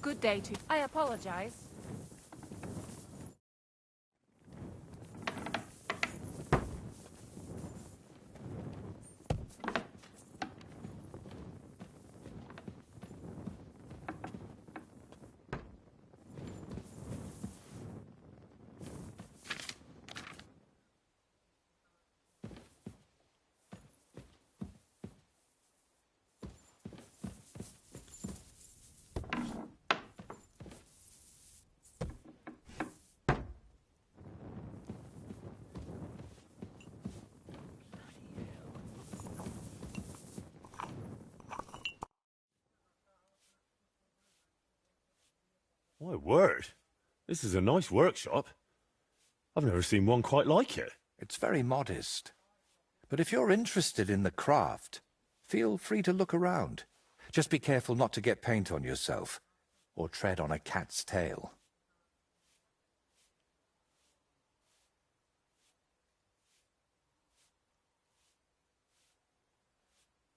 good day to... I apologize. My word, this is a nice workshop. I've never seen one quite like it. It's very modest. But if you're interested in the craft, feel free to look around. Just be careful not to get paint on yourself, or tread on a cat's tail.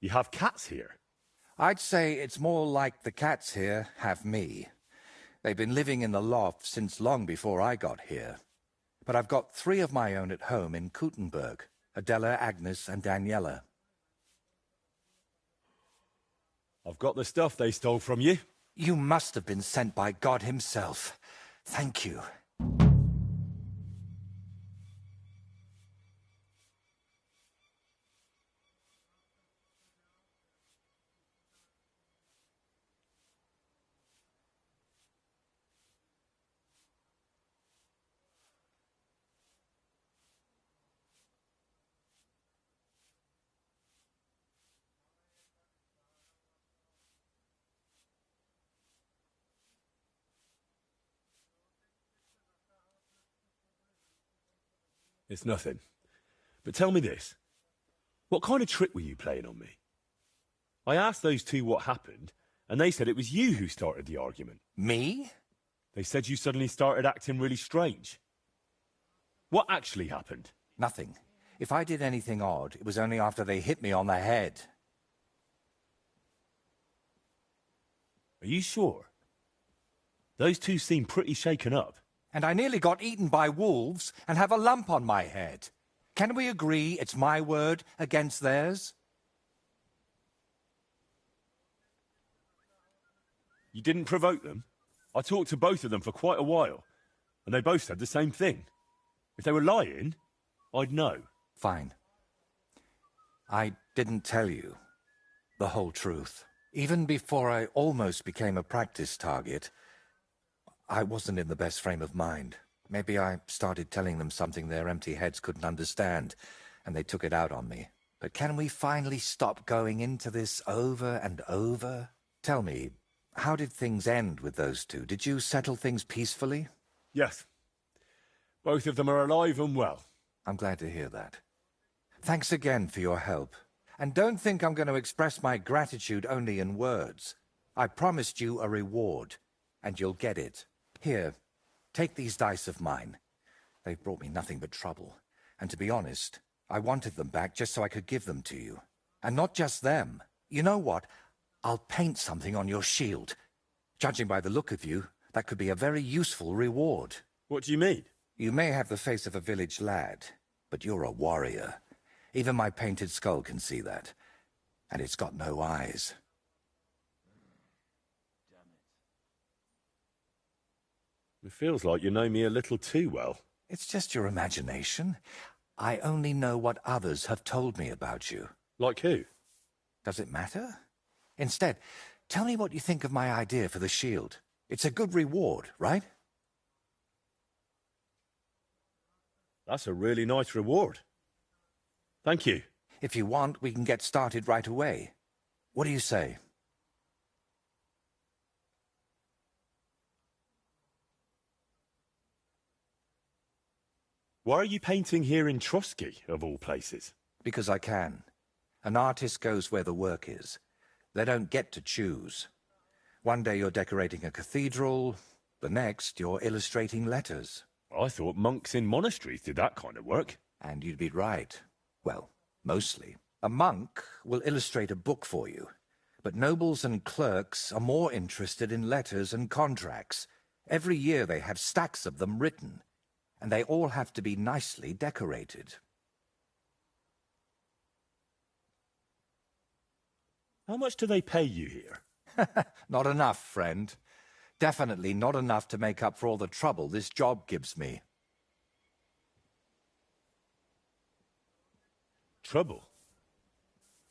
You have cats here? I'd say it's more like the cats here have me. They've been living in the loft since long before I got here. But I've got 3 of my own at home in Koutenberg, Adela, Agnes, and Daniela. I've got the stuff they stole from you. You must have been sent by God himself. Thank you. It's nothing. But tell me this. What kind of trick were you playing on me? I asked those 2 what happened, and they said it was you who started the argument. Me? They said you suddenly started acting really strange. What actually happened? Nothing. If I did anything odd, it was only after they hit me on the head. Are you sure? Those 2 seem pretty shaken up. And I nearly got eaten by wolves and have a lump on my head. Can we agree it's my word against theirs? You didn't provoke them? I talked to both of them for quite a while, and they both said the same thing. If they were lying, I'd know. Fine. I didn't tell you the whole truth. Even before I almost became a practice target, I wasn't in the best frame of mind. Maybe I started telling them something their empty heads couldn't understand, and they took it out on me. But can we finally stop going into this over and over? Tell me, how did things end with those 2? Did you settle things peacefully? Yes. Both of them are alive and well. I'm glad to hear that. Thanks again for your help. And don't think I'm going to express my gratitude only in words. I promised you a reward, and you'll get it. Here, take these dice of mine. They've brought me nothing but trouble. And to be honest, I wanted them back just so I could give them to you. And not just them. You know what? I'll paint something on your shield. Judging by the look of you, that could be a very useful reward. What do you mean? You may have the face of a village lad, but you're a warrior. Even my painted skull can see that. And it's got no eyes. It feels like you know me a little too well. It's just your imagination. I only know what others have told me about you. Like who? Does it matter? Instead, tell me what you think of my idea for the shield. It's a good reward, right? That's a really nice reward. Thank you. If you want, we can get started right away. What do you say? Why are you painting here in Trotsky, of all places? Because I can. An artist goes where the work is. They don't get to choose. One day you're decorating a cathedral, the next you're illustrating letters. I thought monks in monasteries did that kind of work. And you'd be right. Well, mostly. A monk will illustrate a book for you. But nobles and clerks are more interested in letters and contracts. Every year they have stacks of them written, and they all have to be nicely decorated. How much do they pay you here? Not enough, friend. Definitely not enough to make up for all the trouble this job gives me. Trouble?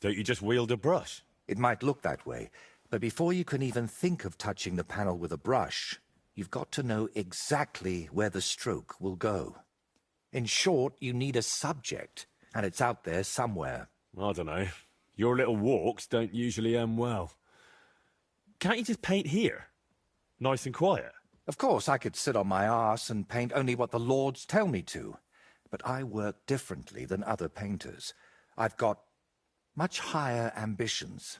Don't you just wield a brush? It might look that way, but before you can even think of touching the panel with a brush, you've got to know exactly where the stroke will go. In short, you need a subject, and it's out there somewhere. I don't know. Your little walks don't usually end well. Can't you just paint here? Nice and quiet. Of course, I could sit on my arse and paint only what the lords tell me to, but I work differently than other painters. I've got much higher ambitions.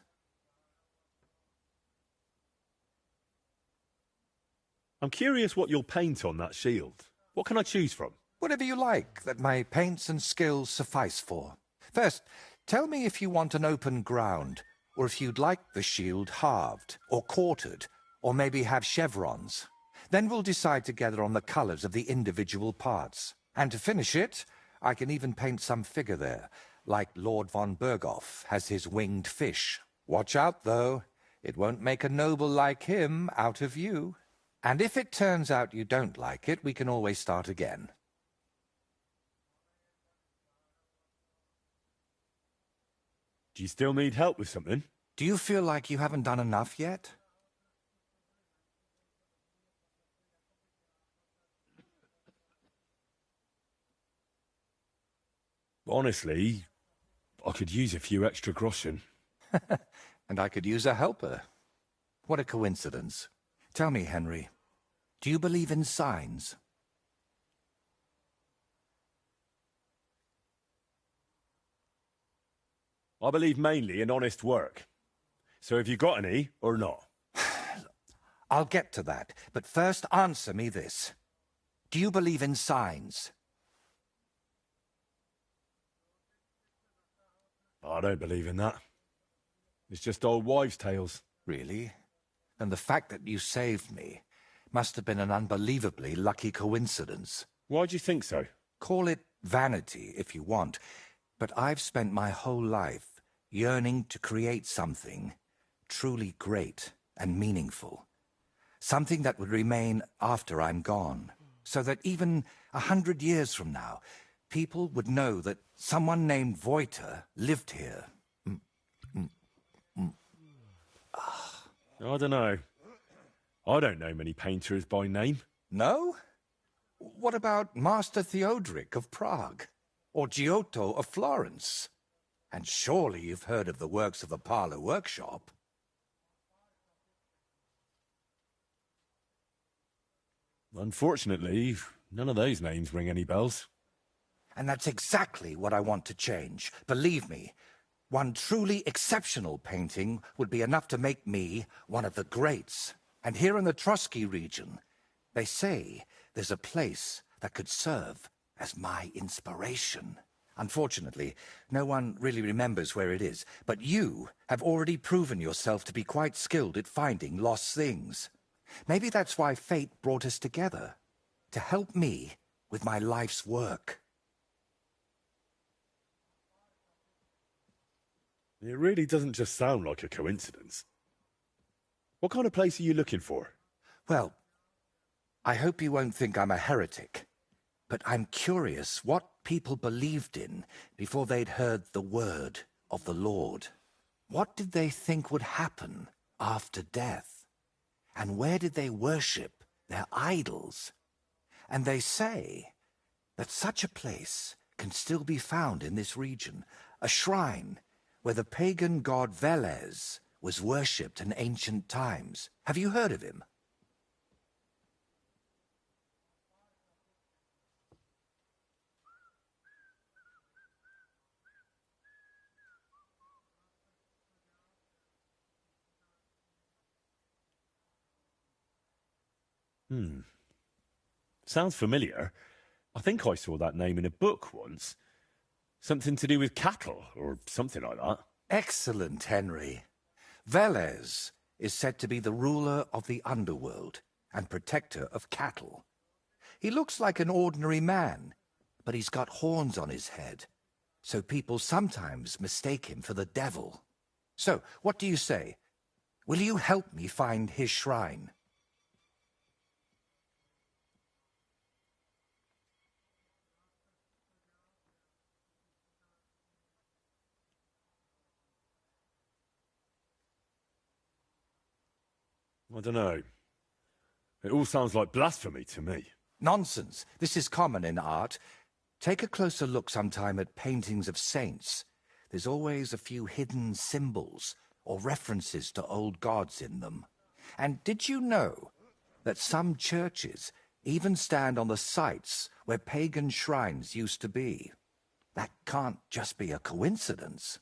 I'm curious what you'll paint on that shield. What can I choose from? Whatever you like that my paints and skills suffice for. First, tell me if you want an open ground, or if you'd like the shield halved, or quartered, or maybe have chevrons. Then we'll decide together on the colours of the individual parts. And to finish it, I can even paint some figure there, like Lord von Berghoff has his winged fish. Watch out, though. It won't make a noble like him out of you. And if it turns out you don't like it, we can always start again. Do you still need help with something? Do you feel like you haven't done enough yet? Honestly, I could use a few extra groschen. And I could use a helper. What a coincidence. Tell me, Henry, do you believe in signs? I believe mainly in honest work. So have you got any, or not? I'll get to that, but first answer me this. Do you believe in signs? I don't believe in that. It's just old wives' tales. Really? And the fact that you saved me must have been an unbelievably lucky coincidence. Why do you think so? Call it vanity if you want, but I've spent my whole life yearning to create something truly great and meaningful. Something that would remain after I'm gone, so that even 100 years from now, people would know that someone named Voiter lived here. I don't know. I don't know many painters by name. No? What about Master Theodoric of Prague? Or Giotto of Florence? And surely you've heard of the works of the Parlour Workshop. Unfortunately, none of those names ring any bells. And that's exactly what I want to change. Believe me, one truly exceptional painting would be enough to make me one of the greats. And here in the Trotsky region, they say there's a place that could serve as my inspiration. Unfortunately, no one really remembers where it is, but you have already proven yourself to be quite skilled at finding lost things. Maybe that's why fate brought us together, to help me with my life's work. It really doesn't just sound like a coincidence. What kind of place are you looking for? Well, I hope you won't think I'm a heretic, but I'm curious what people believed in before they'd heard the word of the Lord. What did they think would happen after death? And where did they worship their idols? And they say that such a place can still be found in this region, a shrine where the pagan god Velez was worshipped in ancient times. Have you heard of him? Sounds familiar. I think I saw that name in a book once. Something to do with cattle, or something like that. Excellent, Henry. Velez is said to be the ruler of the underworld and protector of cattle. He looks like an ordinary man, but he's got horns on his head, so people sometimes mistake him for the devil. So, what do you say? Will you help me find his shrine? I don't know. It all sounds like blasphemy to me. Nonsense. This is common in art. Take a closer look sometime at paintings of saints. There's always a few hidden symbols or references to old gods in them. And did you know that some churches even stand on the sites where pagan shrines used to be? That can't just be a coincidence.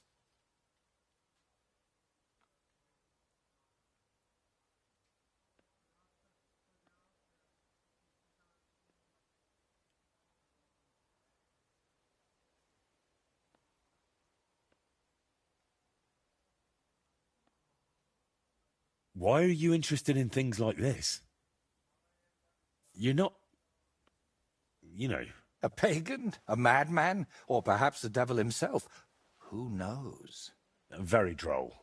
Why are you interested in things like this? You're not... you know... A pagan? A madman? Or perhaps the devil himself? Who knows? very droll.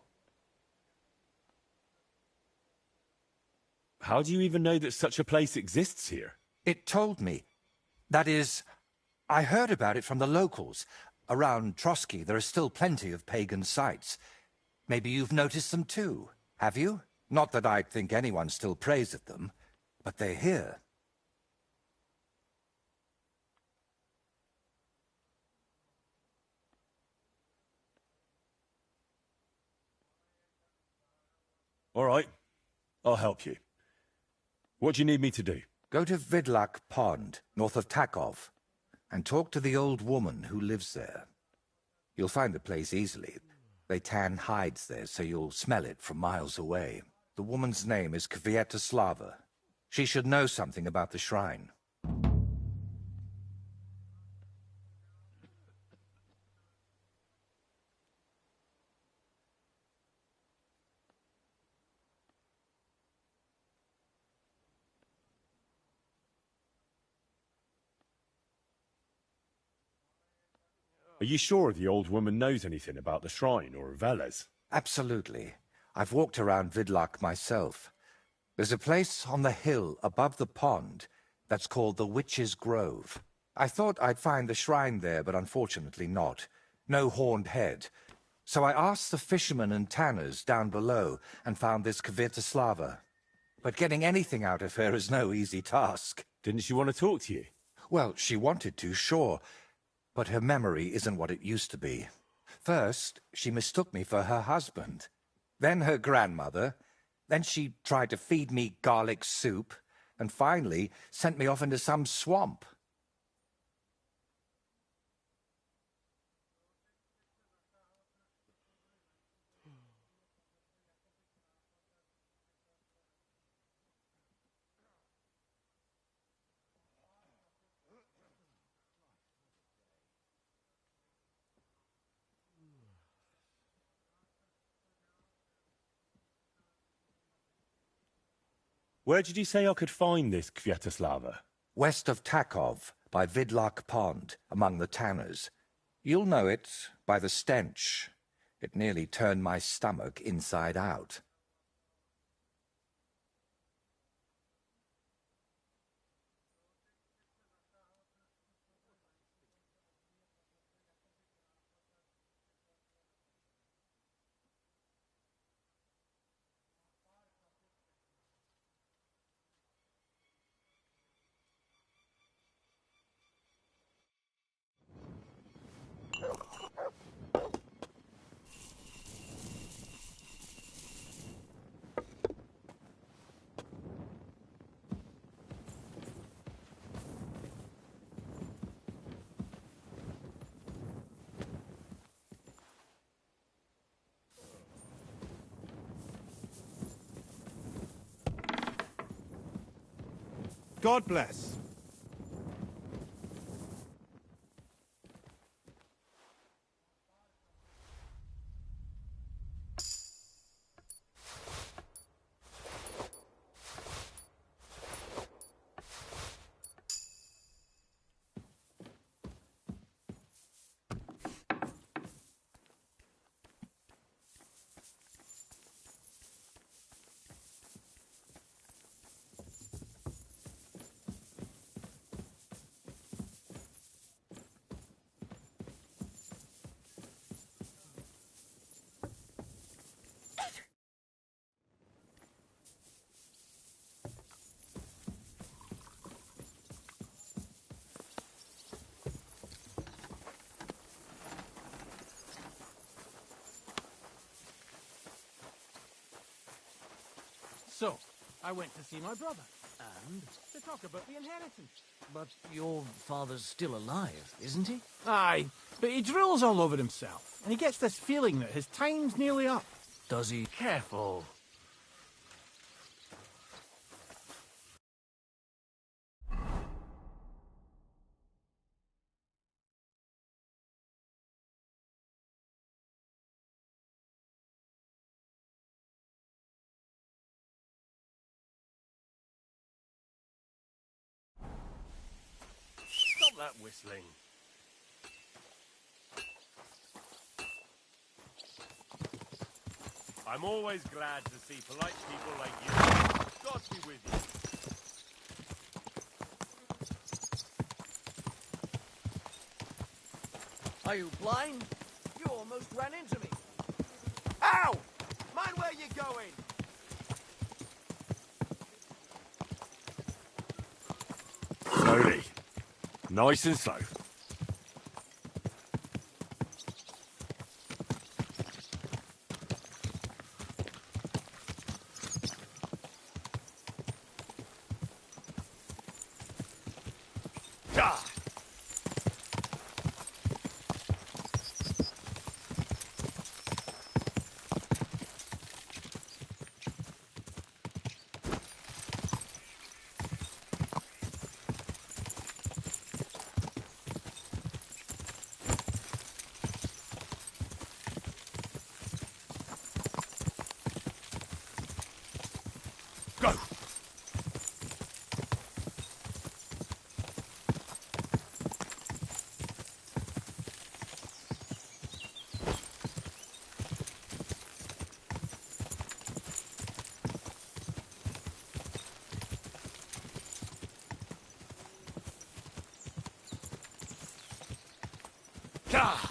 How do you even know that such a place exists here? It told me. That is, I heard about it from the locals. Around Trotsky, there are still plenty of pagan sites. Maybe you've noticed them too, have you? Not that I'd think anyone still prays at them, but they're here. All right, I'll help you. What do you need me to do? Go to Vidlak Pond, north of Takov, and talk to the old woman who lives there. You'll find the place easily. They tan hides there, so you'll smell it from miles away. The woman's name is Kvietoslava. She should know something about the shrine. Are you sure the old woman knows anything about the shrine or Velez? Absolutely. I've walked around Vidlak myself. There's a place on the hill above the pond that's called the Witch's Grove. I thought I'd find the shrine there, but unfortunately not. No horned head. So I asked the fishermen and tanners down below and found this Kvietoslava. But getting anything out of her is no easy task. Didn't she want to talk to you? Well, she wanted to, sure. But her memory isn't what it used to be. First, she mistook me for her husband. Then her grandmother. Then she tried to feed me garlic soup. And finally, sent me off into some swamp. Where did you say I could find this Kvietoslava? West of Takov, by Vidlak Pond, among the tanners. You'll know it by the stench. It nearly turned my stomach inside out. God bless. So, I went to see my brother, and to talk about the inheritance. But your father's still alive, isn't he? Aye, but he drools all over himself, and he gets this feeling that his time's nearly up. Does he? Careful. Stop that whistling. I'm always glad to see polite people like you. God be with you. Are you blind? You almost ran into me. Ow! Mind where you're going! Slowly. Nice and slow. Ah! Go! Ah!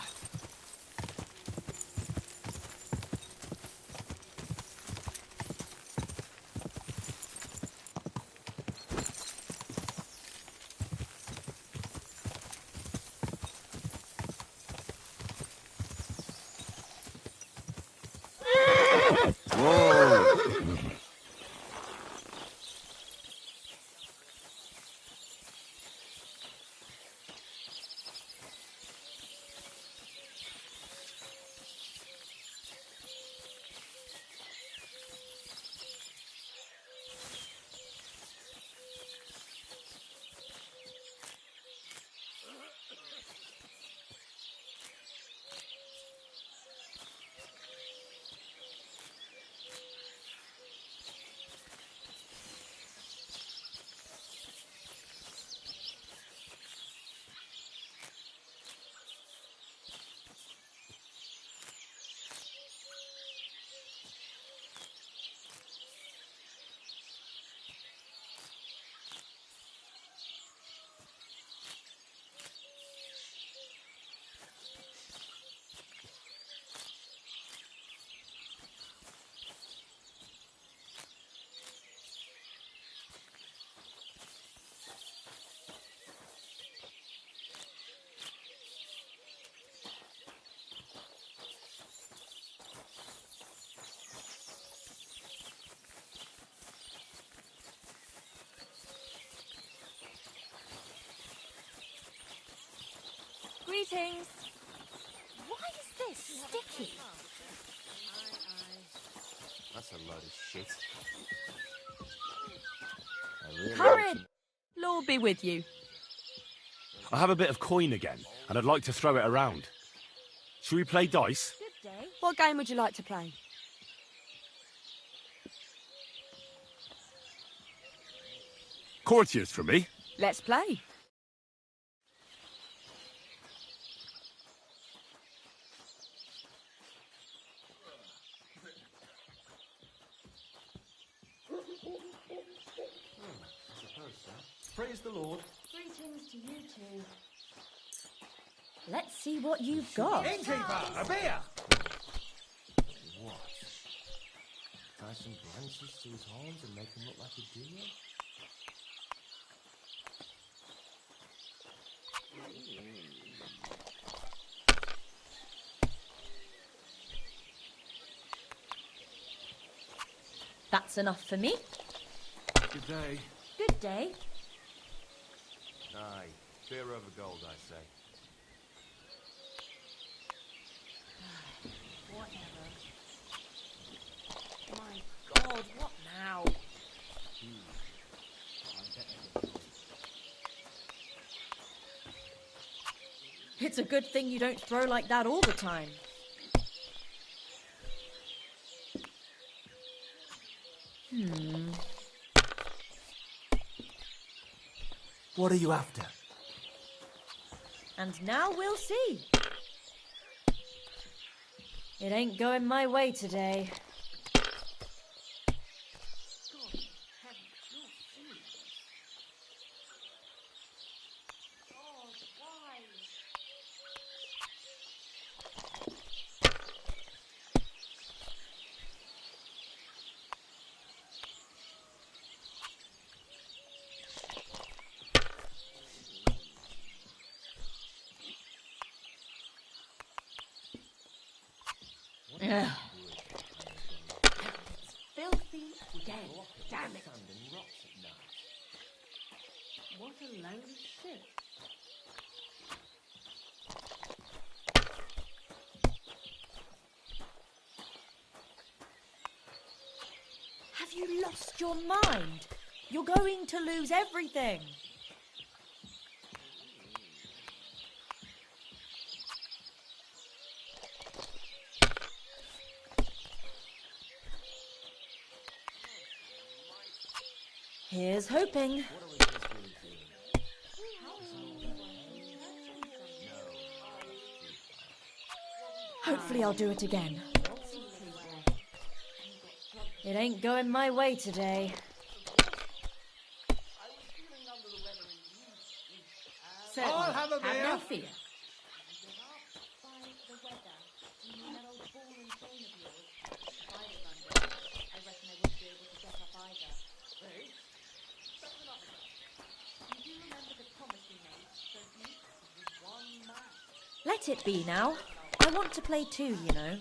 Greetings. Why is this sticky? That's a load of shit. Courage! Lord be with you. I have a bit of coin again, and I'd like to throw it around. Shall we play dice? Good day. What game would you like to play? Courtiers for me. Let's play. Praise the Lord. Greetings to you two. Let's see what you've got. Innkeeper, a beer! What? Tie some branches to his horns and make him look like a deer? That's That's enough for me. Good day. Good day. Aye, beer over gold, I say. Whatever. My God, what now? It's a good thing you don't throw like that all the time. What are you after? And now we'll see. It ain't going my way today. Ugh. It's filthy again. Damn it. What a load of shit. Have you lost your mind? You're going to lose everything. Here's hoping. Hopefully I'll do it again. It ain't going my way today. I'll have a beer. no fear. Let it be now. I want to play too, you know.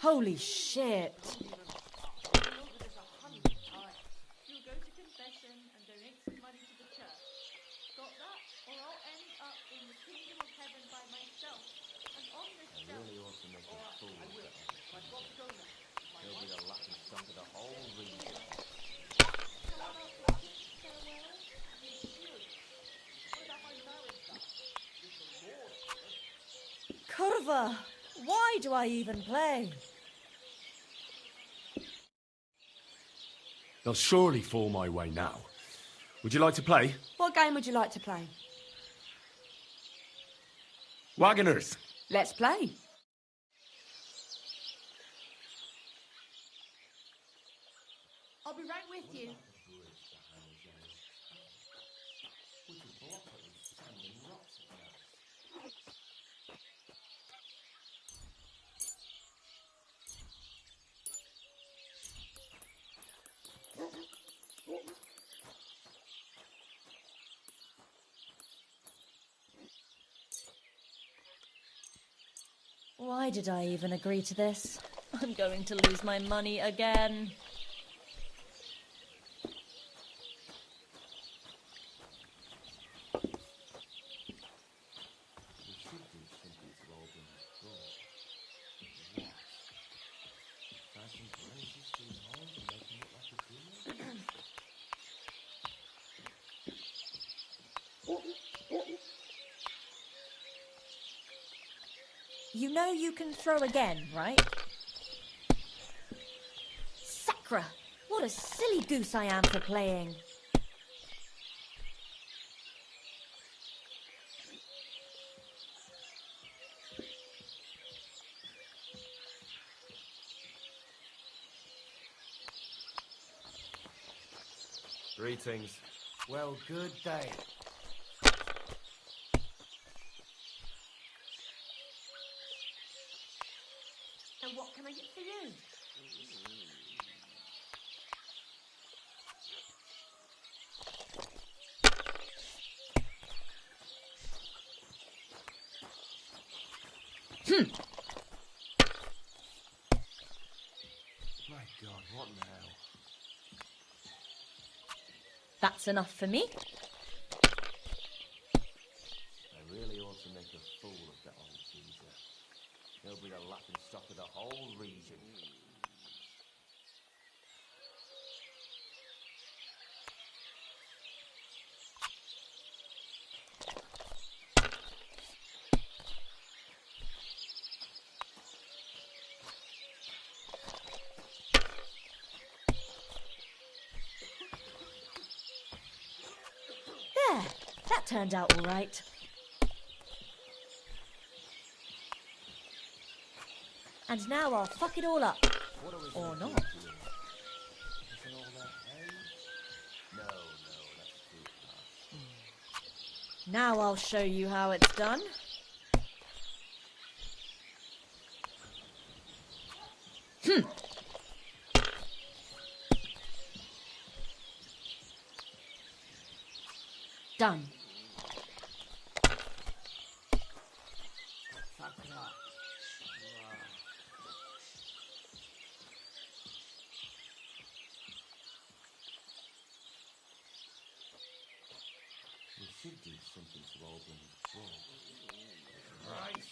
Holy shit. Curva! Why do I even play? They'll surely fall my way now. Would you like to play? What game would you like to play? Wagoners! Let's play. I'll be right with you. Why did I even agree to this? I'm going to lose my money again. You know you can throw again, right? Sacra! What a silly goose I am for playing. Greetings. Well, good day. And what can I get for you? My God, what now? That's enough for me. I really ought to make a fool of that old geezer. He'll be the laughing stock of the whole region. There, that turned out all right. And now I'll fuck it all up. Or not. Isn't all that hay? No, that's too harsh. Now I'll show you how it's done. Done. We should do something to open his jaw. Right,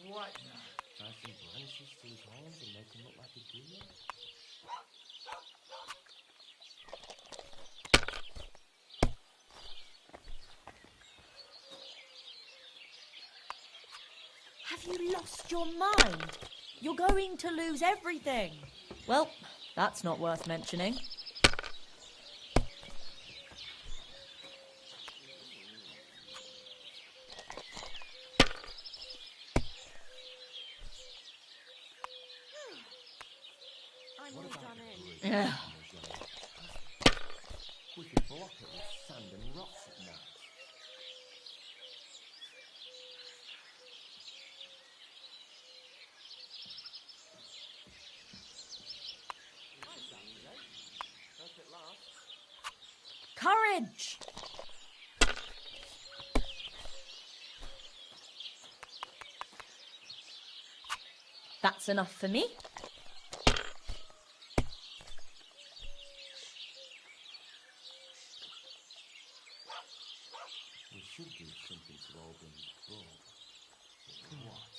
what now? Tie some branches to his horns and make him look like a deer. Have you lost your mind? You're going to lose everything. Well, that's not worth mentioning. I'm all done in. Yeah. We could block it with sand and rocks at night. Hope it lasts. Courage! That's enough for me. We should do something to open his jaw. What?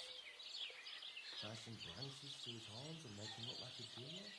Tie some branches to his horns and make him look like a deer?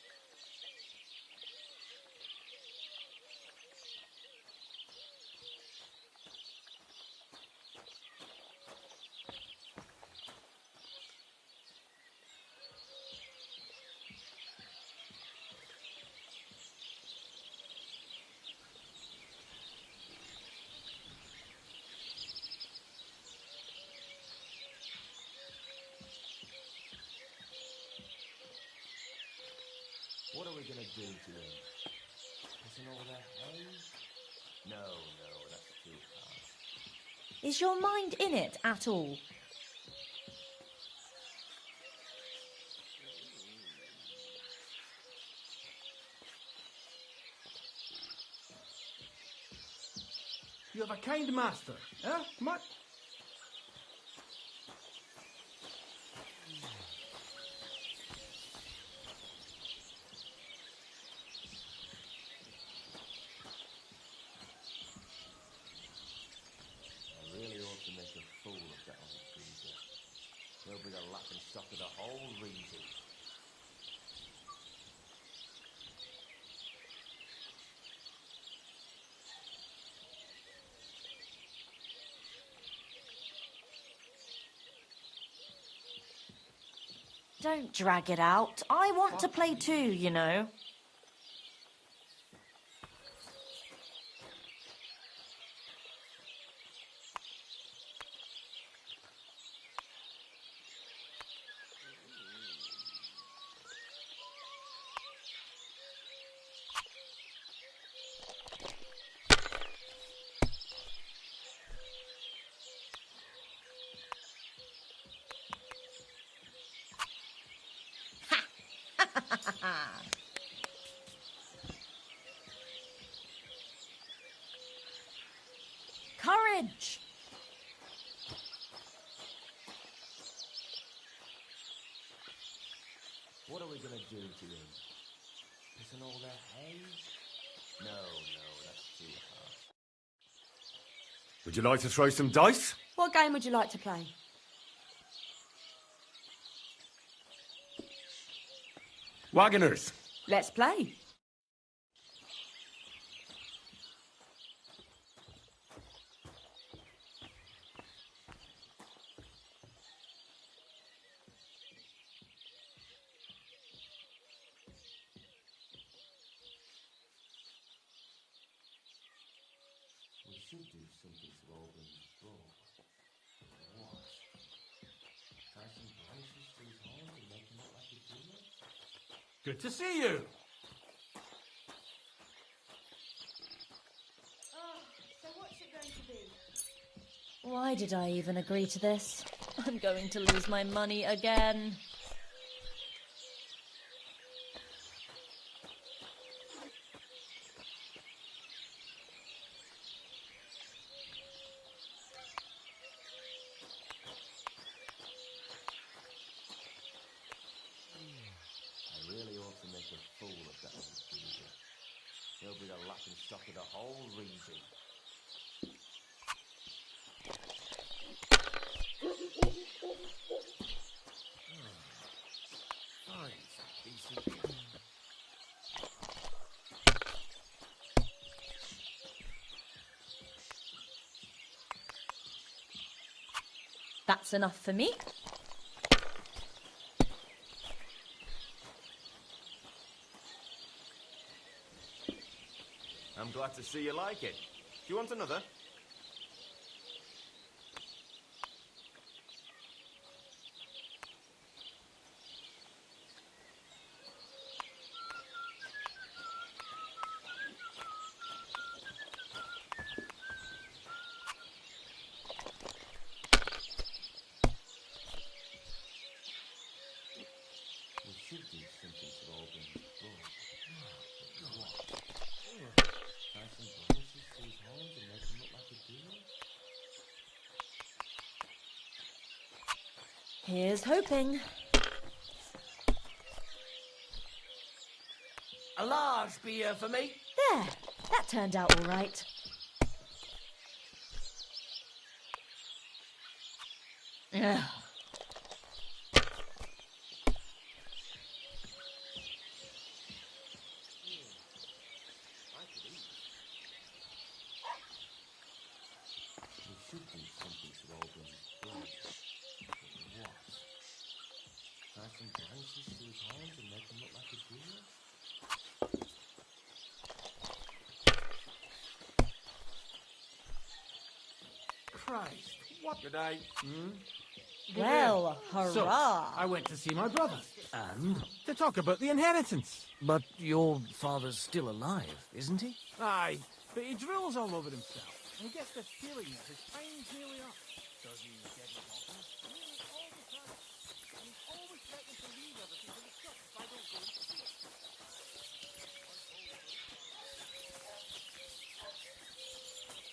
What are we gonna do to him? Isn't all that hay? No, that's too harsh. Is your mind in it at all? You have a kind master, eh? Mutt? I really ought to make a fool of that old geezer. He'll be the laughing stock of the whole region. Don't drag it out. I want to play too, you know. Courage! do to him? Pissing all their hay? No, that's too harsh. Would you like to throw some dice? What game would you like to play? Wagoners. Let's play. We should do something to open his book. What? Tie some branches to his horns and make him look like a deer? Good to see you. So what's it going to be? Why did I even agree to this? I'm going to lose my money again. I really ought to make a fool of that old geezer. He'll be the laughing stock of the whole region. Fine, decent. That's enough for me. I'm glad to see you like it. Do you want another? We should do something to open his book. What? Tie some branches to his horns and make him look like a deer? Here's hoping. A large beer for me. There, that turned out all right. Ugh. We should do something to open his book. What? Tie some branches to his horns and make him look like a deer? Christ, what? Good day. Well, So, hurrah! I went to see my brother And? to talk about the inheritance. But your father's still alive, isn't he? Aye, but he drills all over himself, and he gets this feeling that his time's nearly up. So he's getting often, nearly all the time. And he's always threatening to leave everything to the shop if I don't go and see it.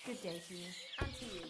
Good day to you. And to you.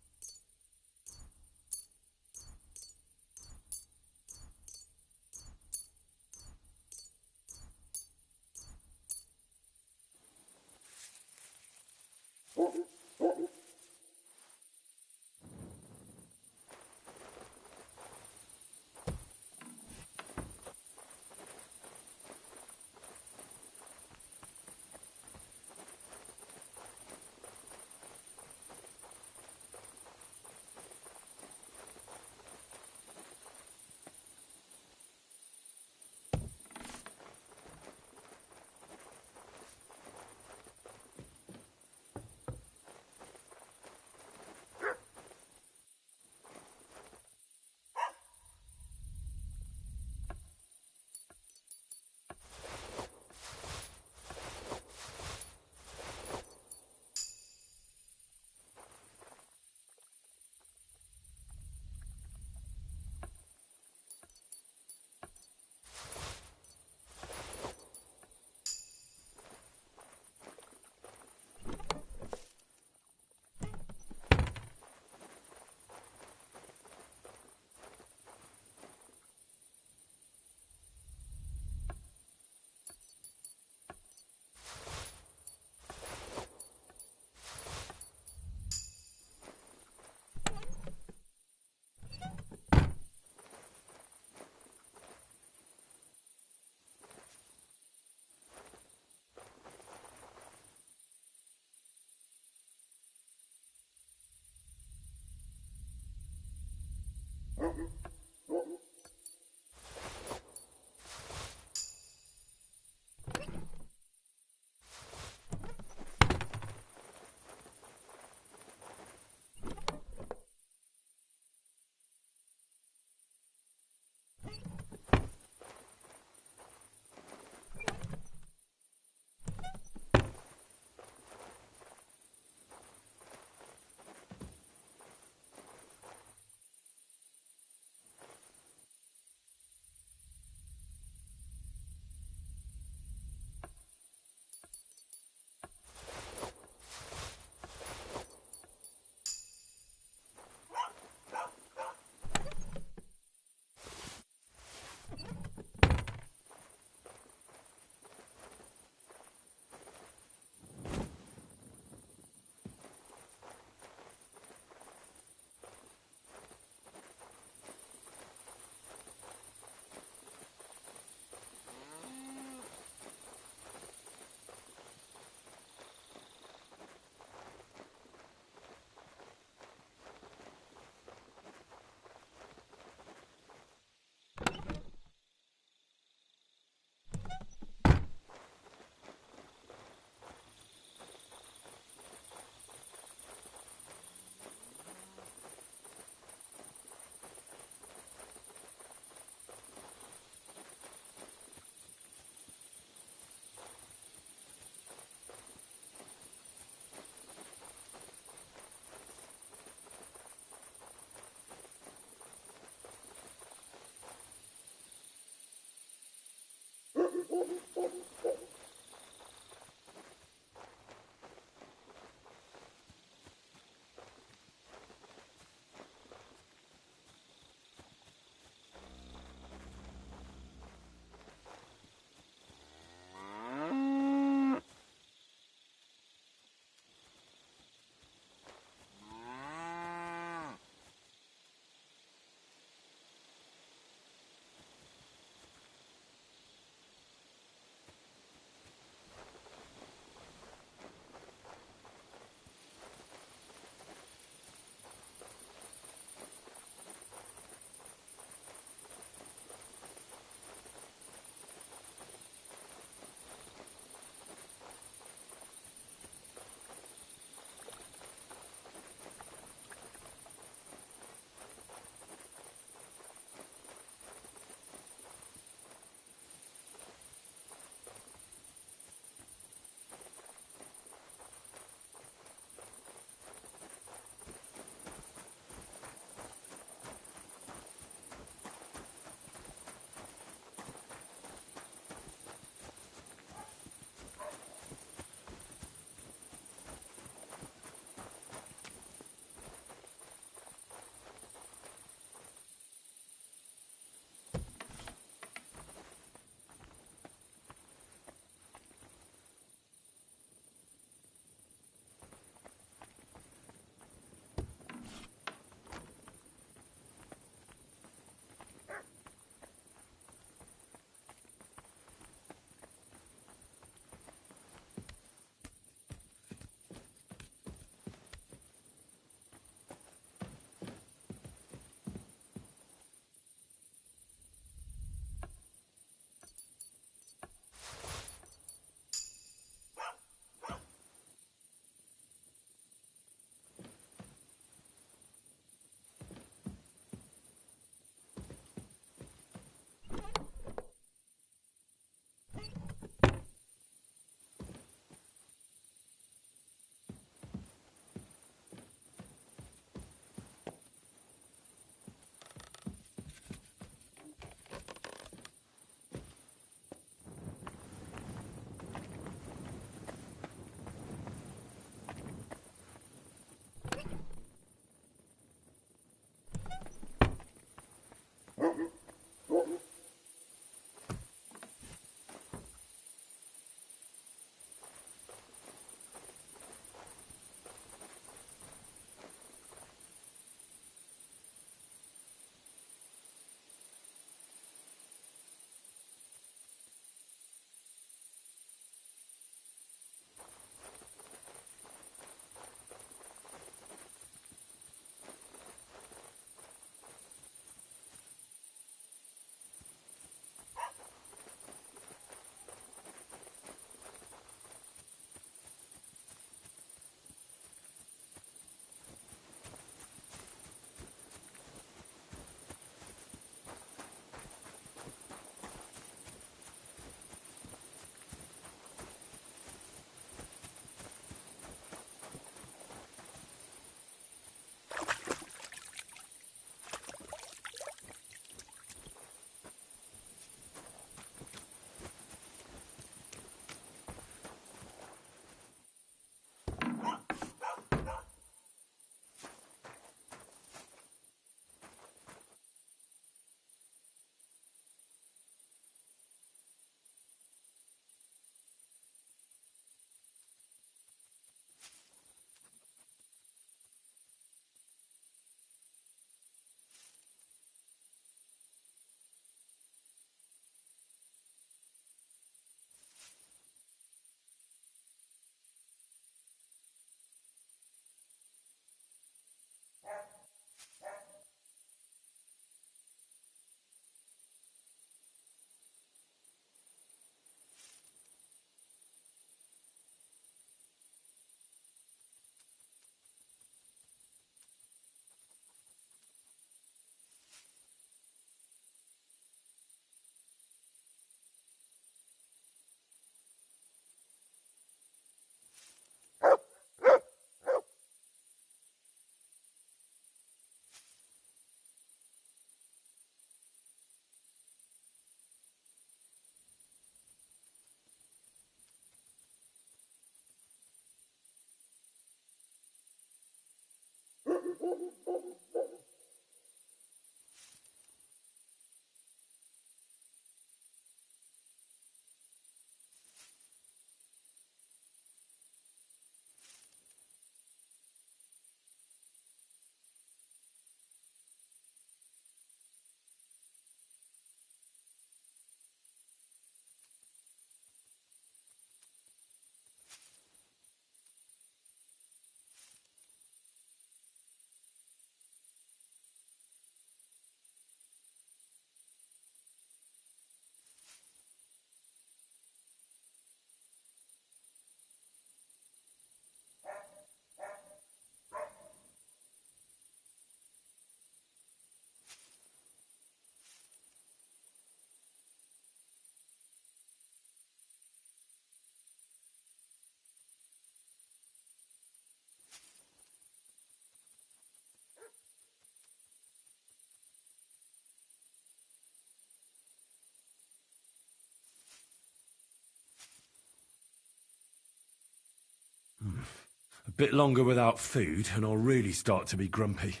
A bit longer without food and I'll really start to be grumpy.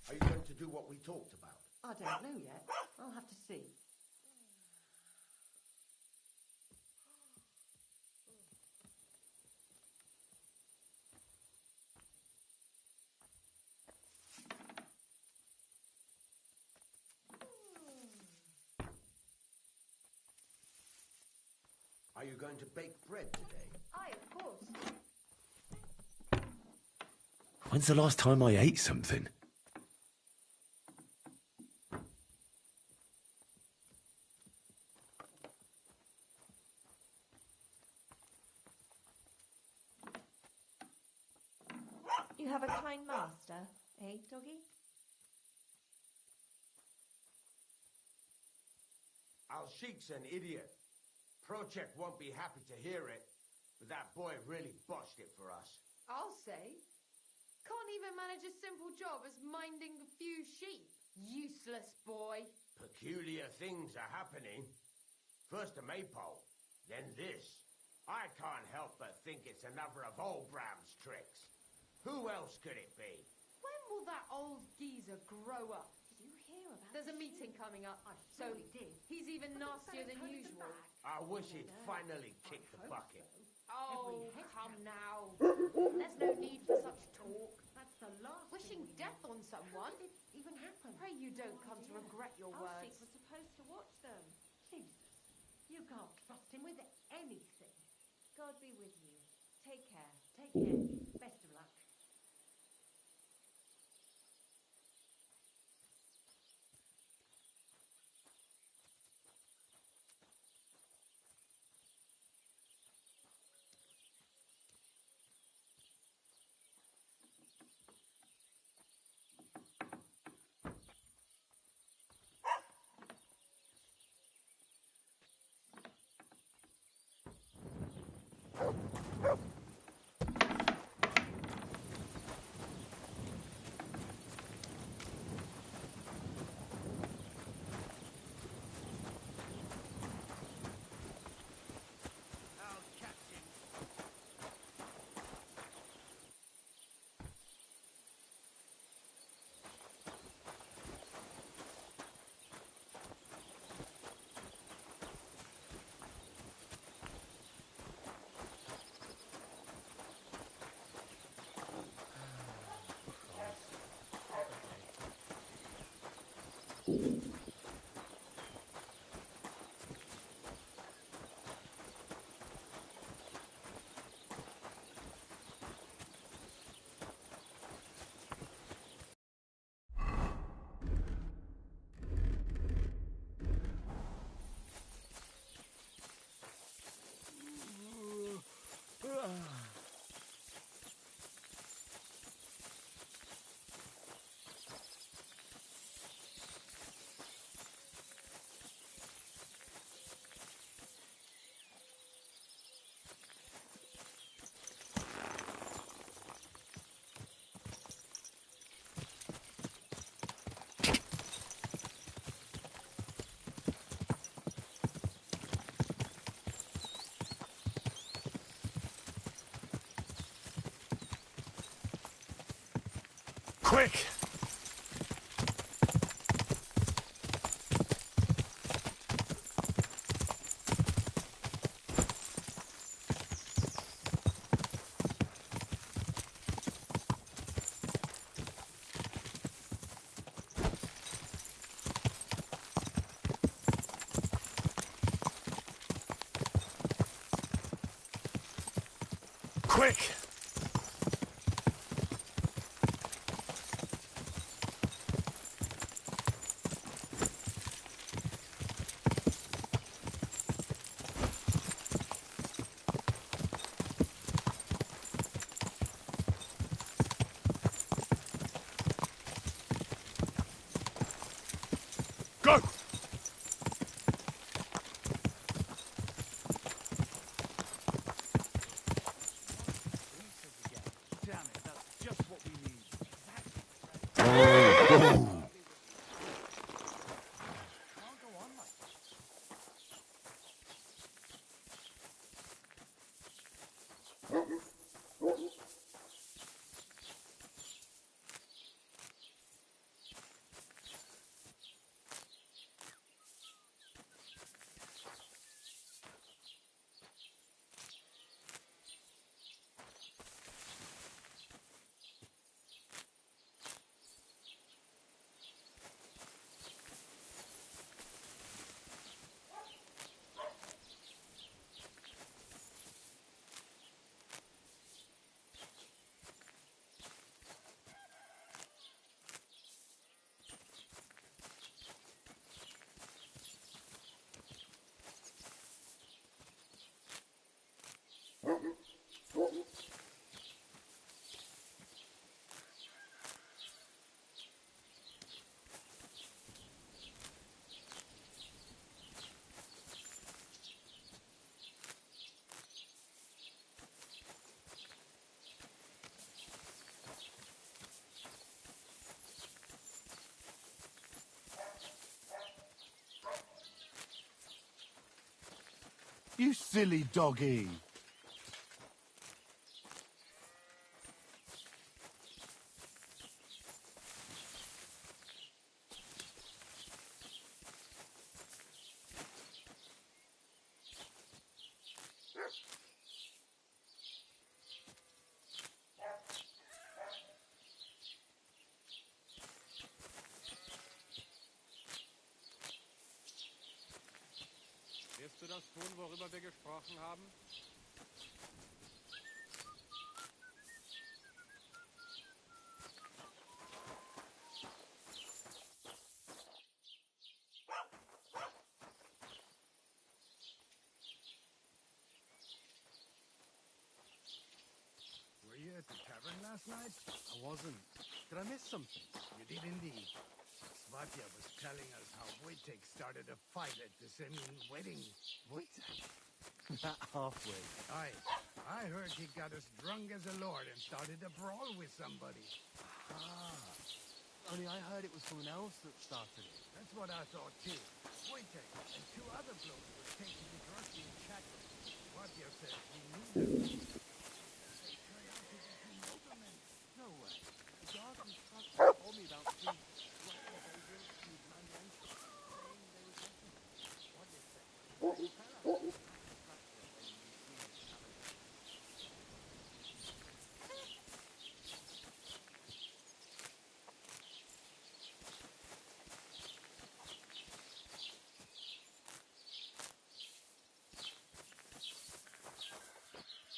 Are you going to do what we talked about? I don't know yet. I'll have to see. Are you going to bake bread today? Aye, of course. When's the last time I ate something? You have a kind master, eh, doggy? Al-Sheik's an idiot. Project won't be happy to hear it, but that boy really botched it for us. I'll say. Can't even manage a simple job as minding a few sheep. Useless boy. Peculiar things are happening. First a maypole, then this. I can't help but think it's another of old Bram's tricks. Who else could it be? When will that old geezer grow up? Did you hear about There's a meeting coming up, I so surely did. he's even nastier than usual. I wish he'd finally kick the bucket. Oh, Every come now. hectare. There's no need for such talk. That's the last Wishing thing we death want. on someone? How did it even happen? Pray you don't come to regret your Alfie words. was supposed to watch them. Jesus, you can't trust him with anything. God be with you. Take care. Take care. Best of luck. Quick! Quick! Go! Damn it, that's just what we need. Can't go on like this. You silly doggy. Wirst du das tun, worüber wir gesprochen haben? Were you at the tavern last night? I wasn't. Did I miss something? You did indeed. Svatya was telling us how Wojtek started a fight at the Senin wedding. Wojtek? That halfway. I heard he got as drunk as a lord and started a brawl with somebody. Only I heard it was someone else that started it. That's what I thought too. Wojtek and two other blokes were taken to Drusty in shackles. Svatya said he knew them. They turned out to be two noblemen. No way. The guard from Trusty told me about two black Basil and Mandarin saying they were getting. What did they? Tell us.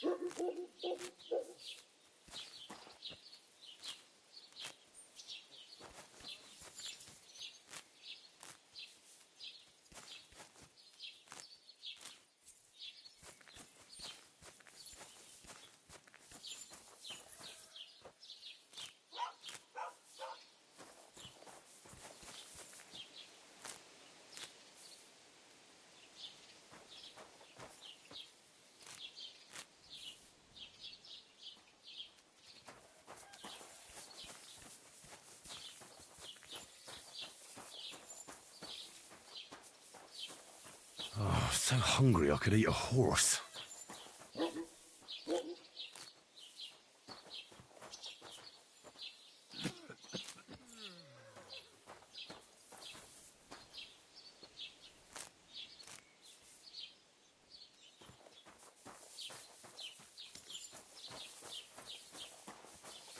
Trusty when you see his calendar. Oh, so hungry I could eat a horse.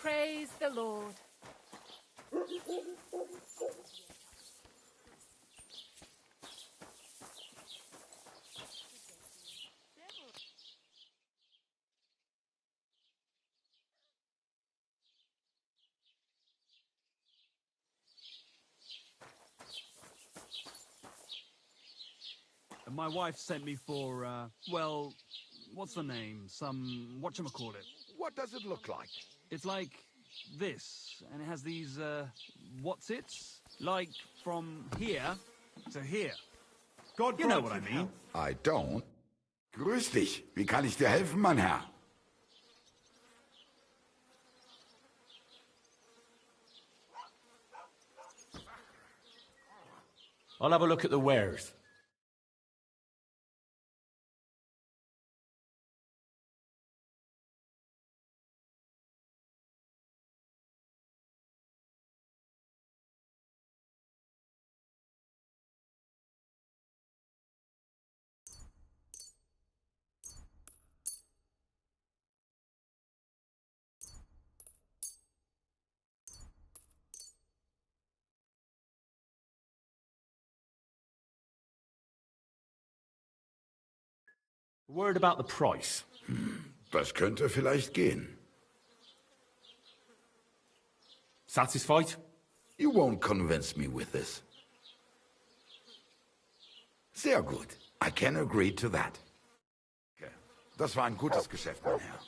Praise the Lord. My wife sent me for, well, what's the name? Some, whatchamacallit. What does it look like? It's like this, and it has these, what's-its? Like, from here to here. God, you know what I mean. I don't. Grüß dich. Wie kann ich dir helfen, mein Herr? I'll have a look at the wares. Word about the price. Das könnte vielleicht gehen. Satisfied? You won't convince me with this. Sehr gut. I can agree to that. Okay. Das war ein gutes Geschäft, mein Herr.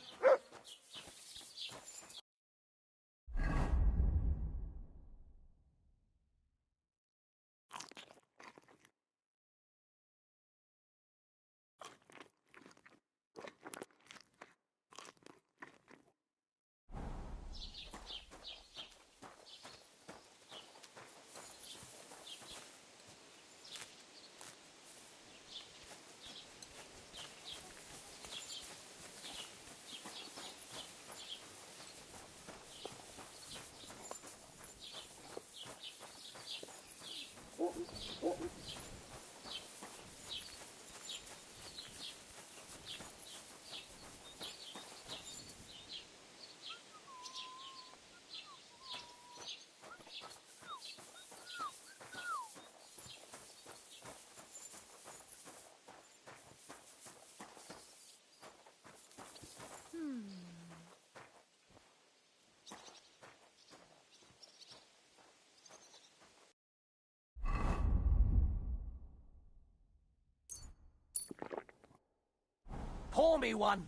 Pour me one.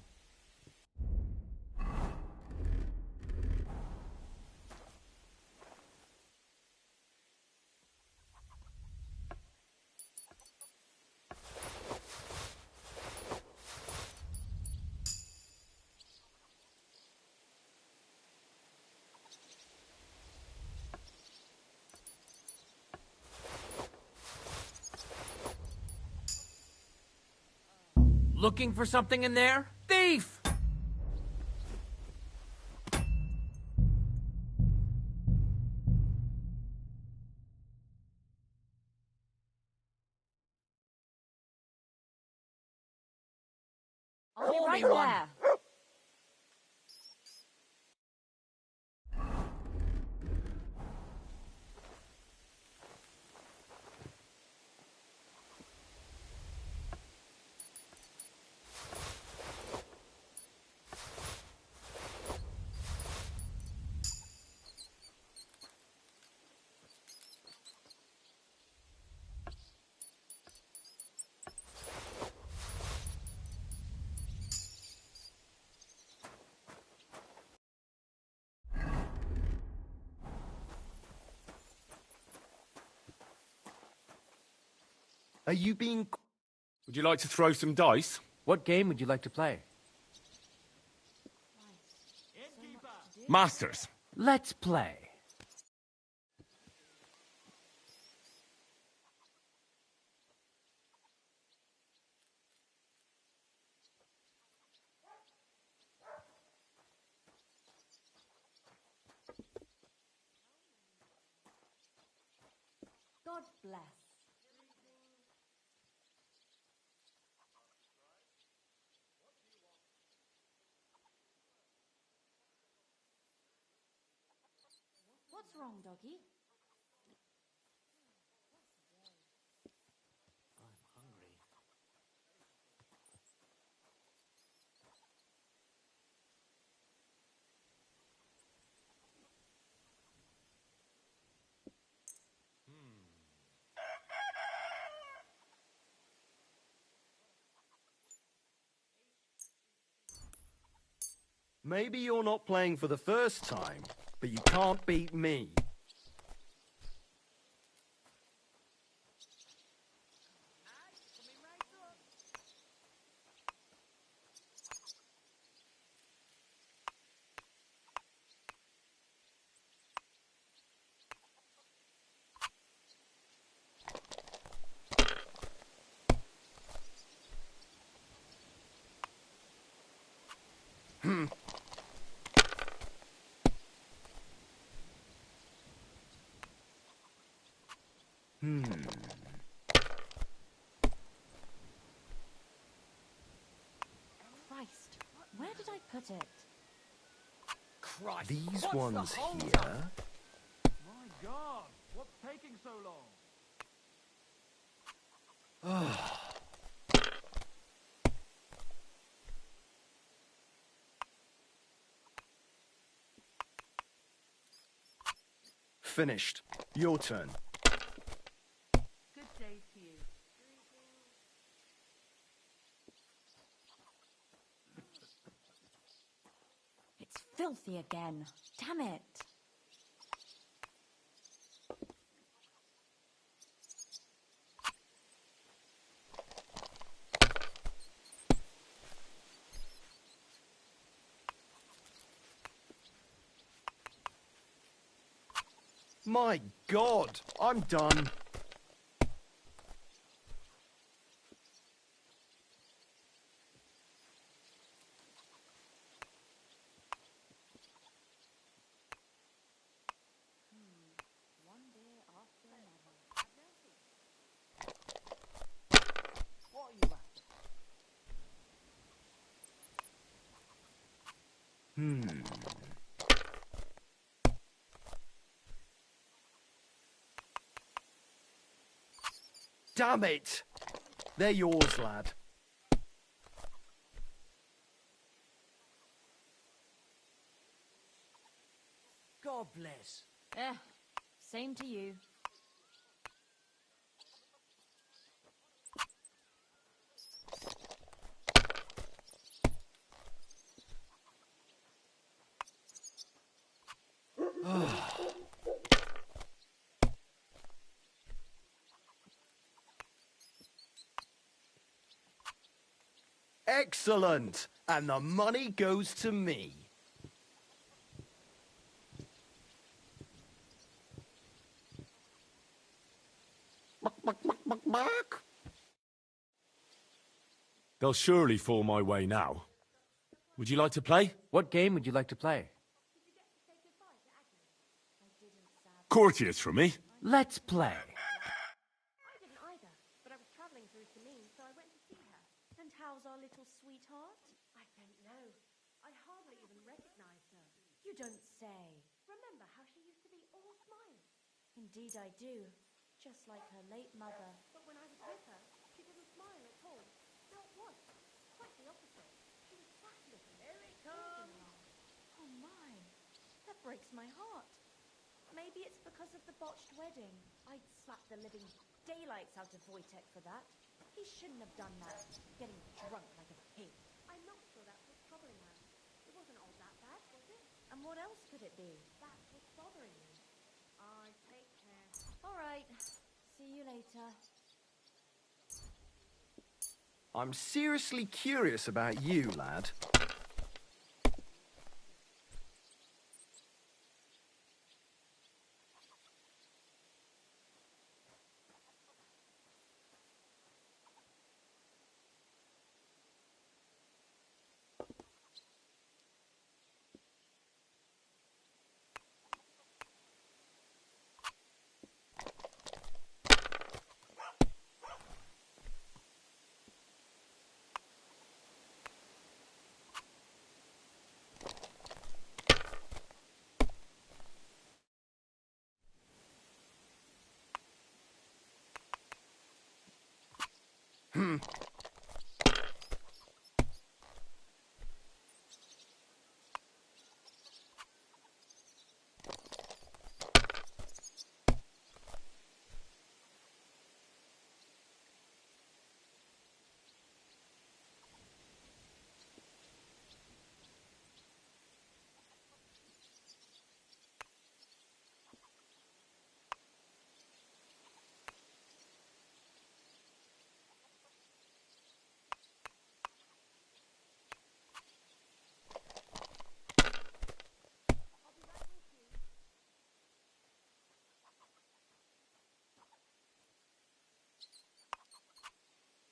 Looking for something in there? Thief! I'll be right me one. there. Are you being... Would you like to throw some dice? What game would you like to play? Masters. Let's play. God bless. What's wrong, doggy? I'm hungry. Maybe you're not playing for the first time, but you can't beat me. Christ, where did I put it? Christ, These what's ones the hold here. up? My God, what's taking so long? Finished. Your turn. Good day to you. It's filthy again. Damn it. My God, I'm done. One beer after another. What are you after? Damn it! They're yours, lad. God bless. Same to you. Excellent! And the money goes to me. They'll surely fall my way now. Would you like to play? What game would you like to play? Courtiers from me. Let's play. I didn't either, but I was travelling through Samin, so I went to see her. And how's our little sweetheart? I don't know. I hardly even recognized her. You don't say. Remember how she used to be all smiles? Indeed I do. Just like her late mother. But when I was with her, she didn't smile at all. Not once. Quite the opposite. She was fat-looking. Here it comes! Oh my, that breaks my heart. Maybe it's because of the botched wedding. I'd slap the living daylights out of Wojtek for that. He shouldn't have done that, getting drunk like a pig. I'm not sure that's what's troubling her. It wasn't all that bad, was it? And what else could it be? That's what's bothering me. I take care. All right, see you later. I'm seriously curious about you, lad.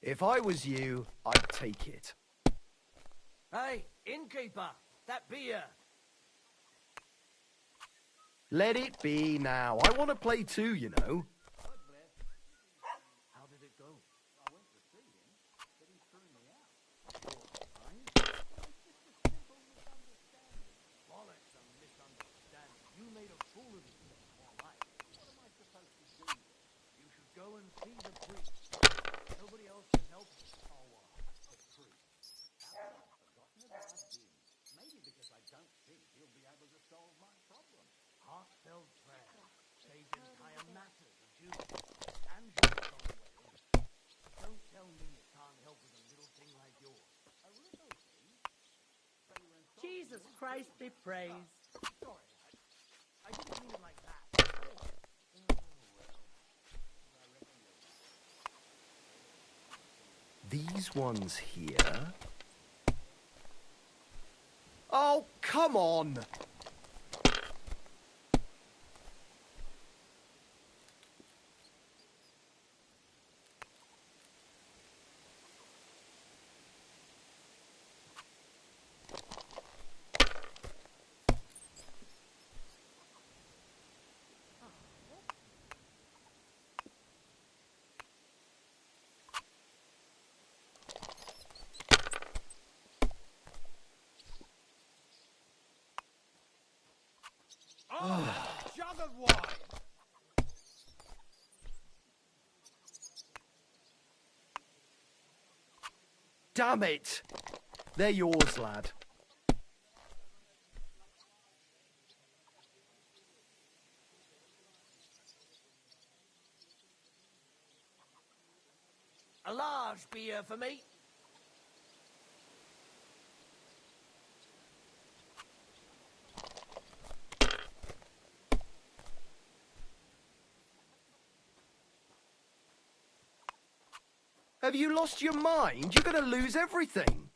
If I was you, I'd take it. Hey, innkeeper, that beer. Let it be now. I want to play too, you know. How did it go? I went to see him, but he threw me out. It's just a simple misunderstanding. Bollocks and misunderstanding. You made a fool of yourself, all right. What am I supposed to do then? You should go and see the priest. Nobody else can help you. Oh, what? The priest. How have I forgotten about him? Maybe because I don't think he'll be able to solve my problem. Heartfelt prayer saves entire masses of Jews. And yours on the way in. Don't tell me you can't help with a little thing like yours. A little thing? So you went Jesus Christ be praised. Sorry, I didn't mean it like that. These ones here. Oh, come on! Jug of wine! Damn it! They're yours, lad. A large beer for me. Have you lost your mind? You're going to lose everything.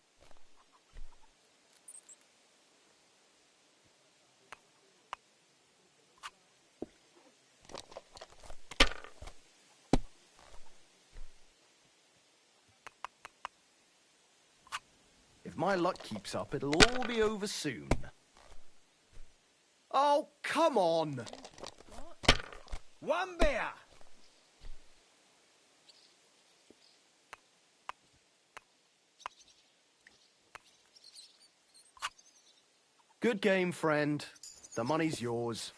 If my luck keeps up, it'll all be over soon. Oh, come on! One beer! Good game, friend. The money's yours.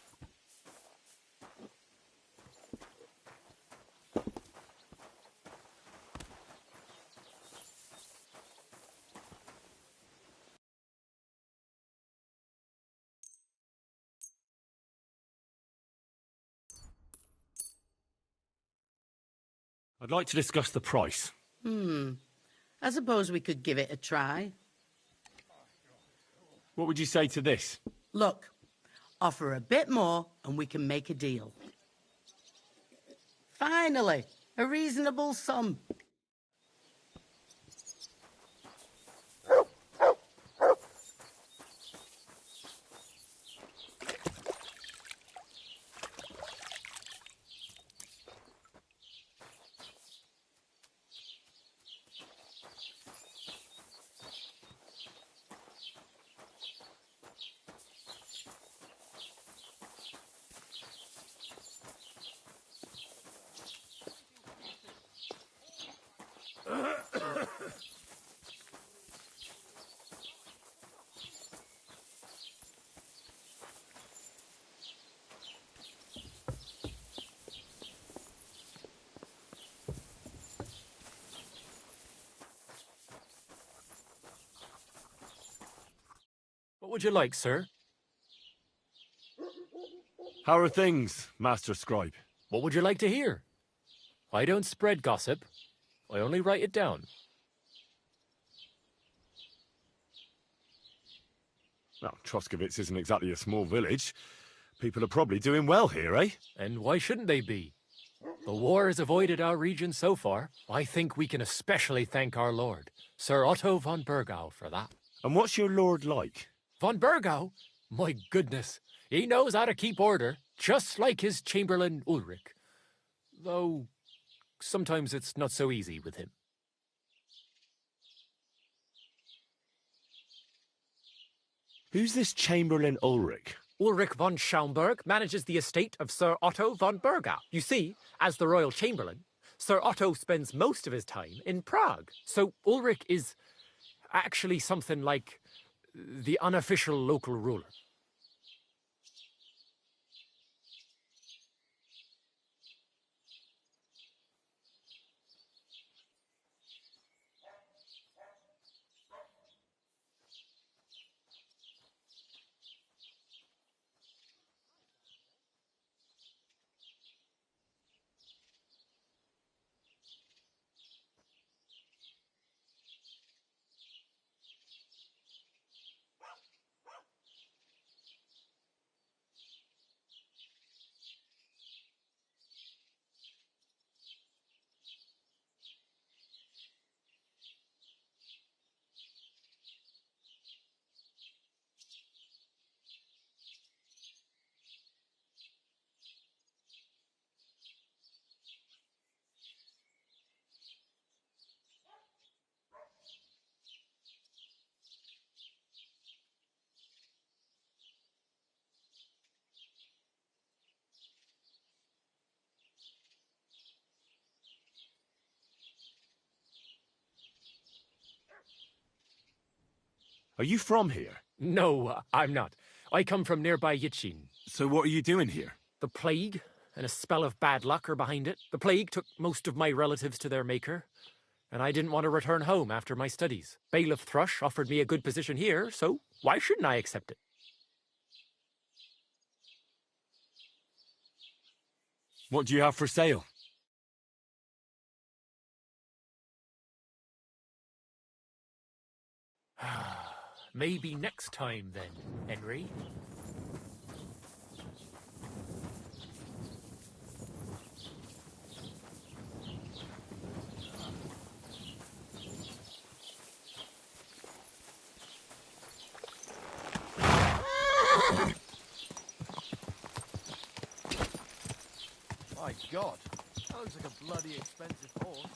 I'd like to discuss the price. I suppose we could give it a try. What would you say to this? Look, offer a bit more and we can make a deal. Finally, a reasonable sum. What would you like, sir? How are things, Master Scribe? What would you like to hear? I don't spread gossip. I only write it down. Well, Troskovitz isn't exactly a small village. People are probably doing well here, eh? And why shouldn't they be? The war has avoided our region so far. I think we can especially thank our lord, Sir Otto von Burgau, for that. And what's your lord like? Von Burgau? My goodness. He knows how to keep order, just like his chamberlain Ulrich. Though, sometimes it's not so easy with him. Who's this Chamberlain Ulrich? Ulrich von Schaumburg manages the estate of Sir Otto von Burgau. You see, as the royal chamberlain, Sir Otto spends most of his time in Prague. So Ulrich is actually something like the unofficial local ruler. Are you from here? No, I'm not. I come from nearby Yitchin. So what are you doing here? The plague and a spell of bad luck are behind it. The plague took most of my relatives to their maker, and I didn't want to return home after my studies. Bailiff Thrush offered me a good position here, so why shouldn't I accept it? What do you have for sale? Maybe next time then, Henry. My God, that looks like a bloody expensive horse.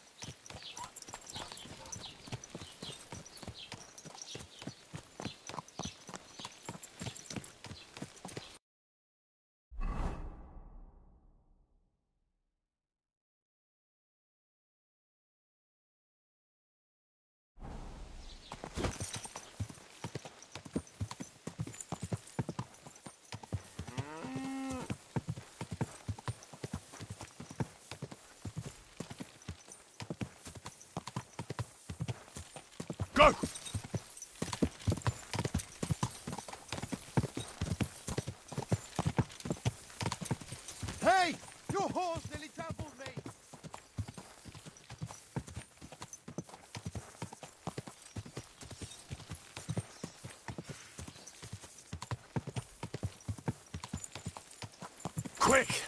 Go! Hey! Your horse nearly trampled me! Quick!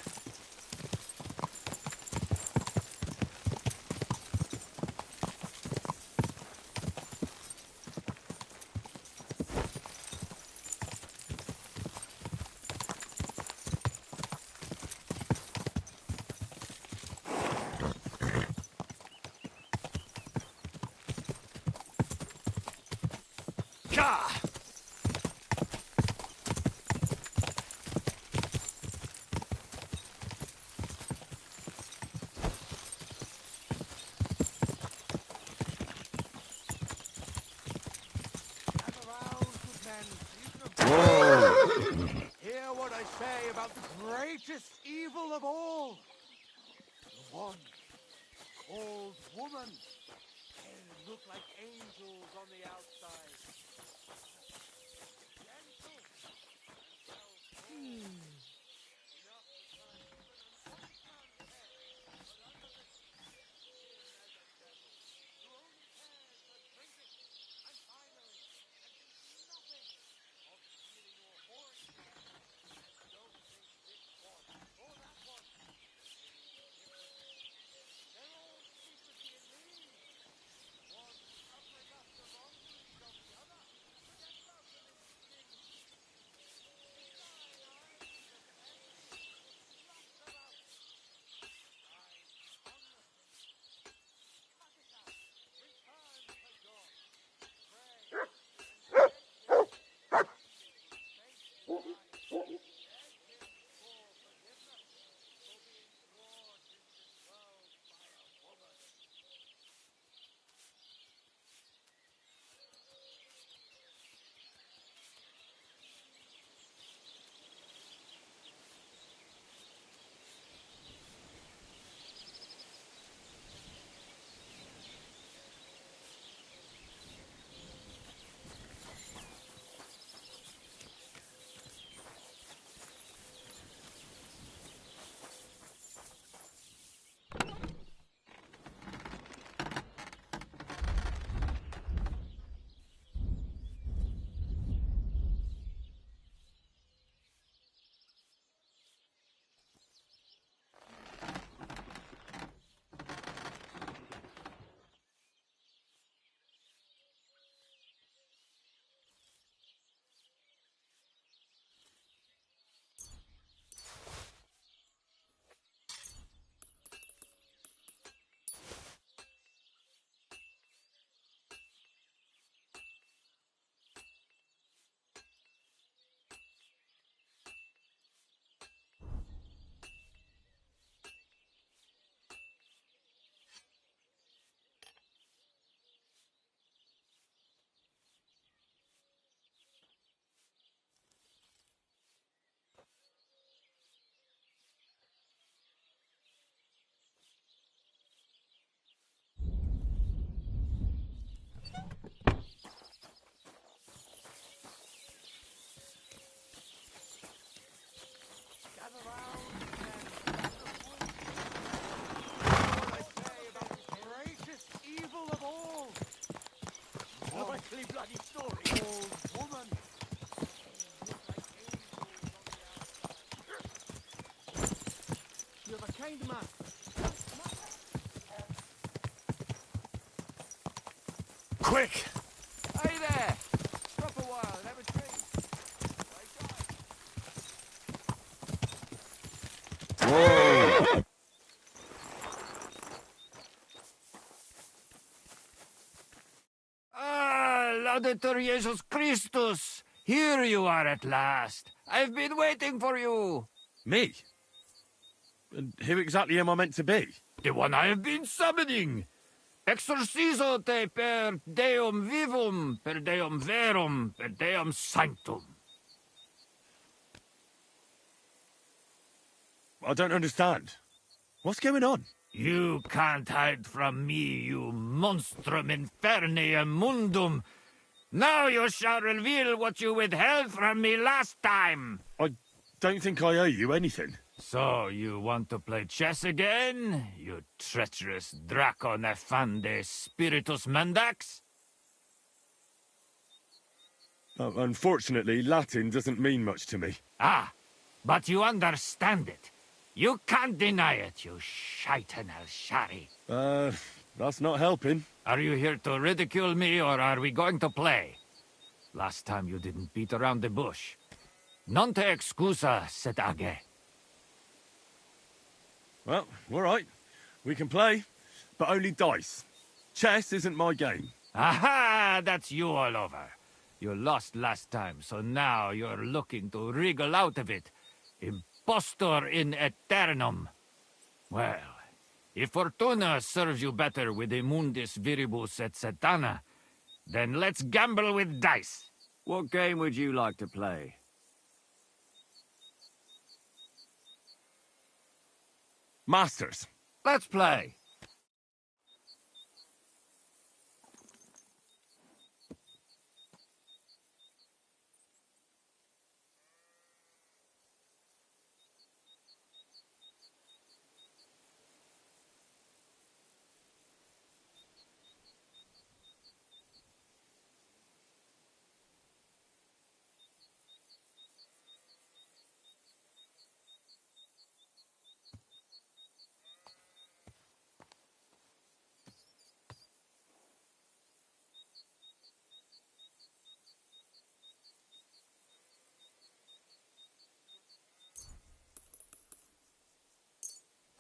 Gah! Hear what I say about the greatest evil of all. The one called woman. They look like angels on the outside. Gentle and self-willed. Enough to turn even an honest man's head, but under the skin as a devil, who only cares for drinking and finery, and thinks nothing of stealing or whoring. And don't think this one or that one any different. They're all secretly in league. One covering up the wrongdoings of the other, to get love and esteem. It's I ugly bloody story. Old woman. You have a kind master. Quick! Hey there! Stop a while and have a drink. Whoa! Ah, Laudetur Jesus Christus! Here you are at last. I've been waiting for you. Me? And who exactly am I meant to be? The one I have been summoning. Exorcizo te per Deum vivum, per Deum verum, per Deum sanctum. I don't understand. What's going on? You can't hide from me, you monstrum infernium mundum. Now you shall reveal what you withheld from me last time. I don't think I owe you anything. So, you want to play chess again, you treacherous Draco Nefande Spiritus Mendax? Unfortunately, Latin doesn't mean much to me. Ah, but you understand it. You can't deny it, you shaitan al-shari. That's not helping. Are you here to ridicule me, or are we going to play? Last time you didn't beat around the bush. Non te excusa, sed age. Well, all right. We can play, but only dice. Chess isn't my game. Aha! That's you all over. You lost last time, so now you're looking to wriggle out of it. Impostor in aeternum. Well, if Fortuna serves you better with the mundus viribus et satana, then let's gamble with dice. What game would you like to play? Masters. Let's play.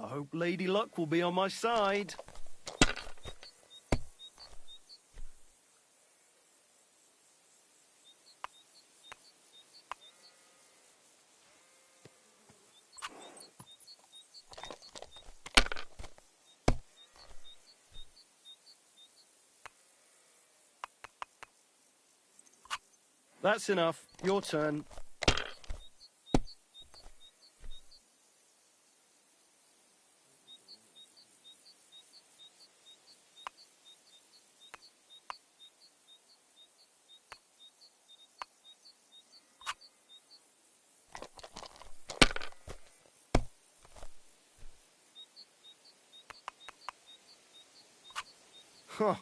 I hope Lady Luck will be on my side. That's enough. Your turn. Huh.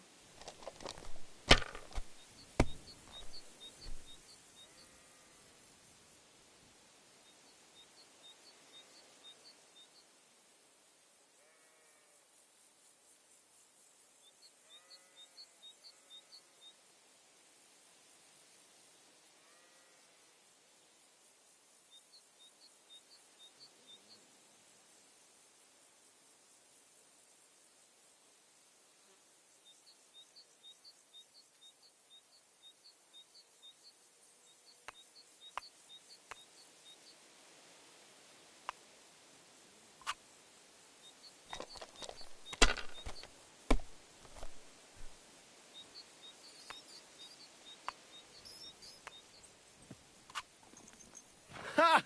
Ha!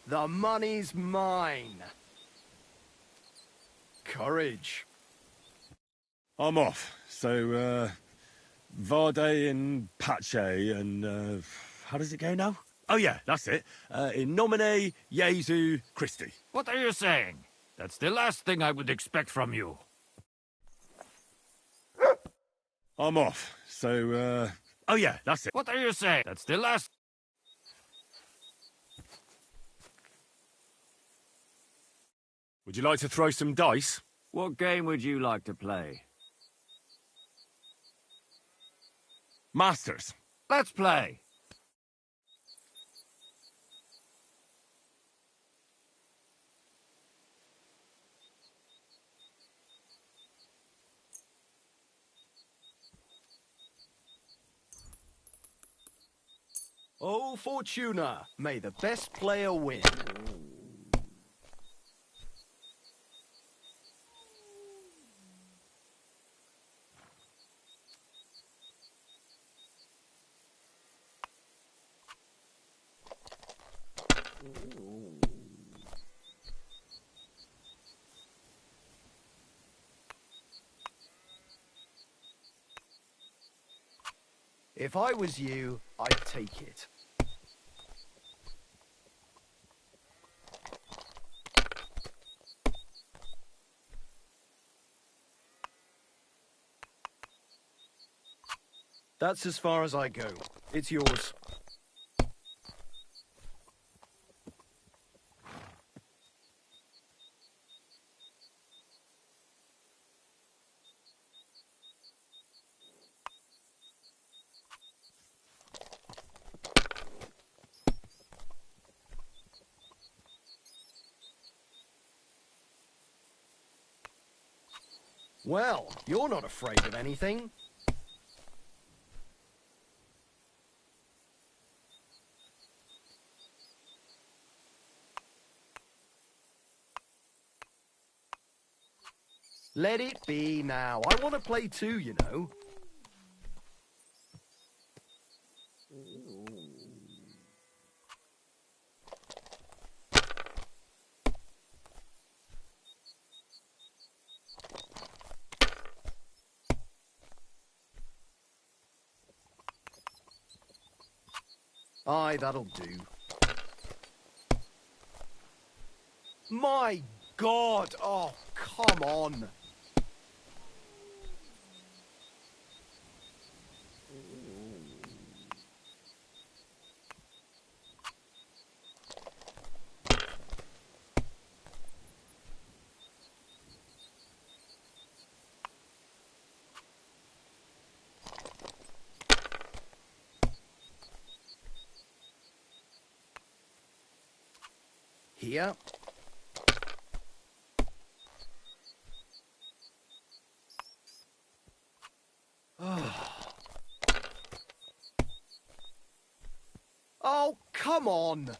The money's mine. Courage. I'm off. So, Vade and Pace and, how does it go now? Oh yeah, that's it. In nomine Jesu Christi. What are you saying? That's the last thing I would expect from you. I'm off. So, oh yeah, that's it. What are you saying? That's the last... Would you like to throw some dice? What game would you like to play? Masters. Let's play. Oh, Fortuna, may the best player win. If I was you, I'd take it. That's as far as I go. It's yours. Well, you're not afraid of anything. Let it be now. I want to play too, you know. Aye, that'll do. My God! Oh, come on! Here. Oh, come on!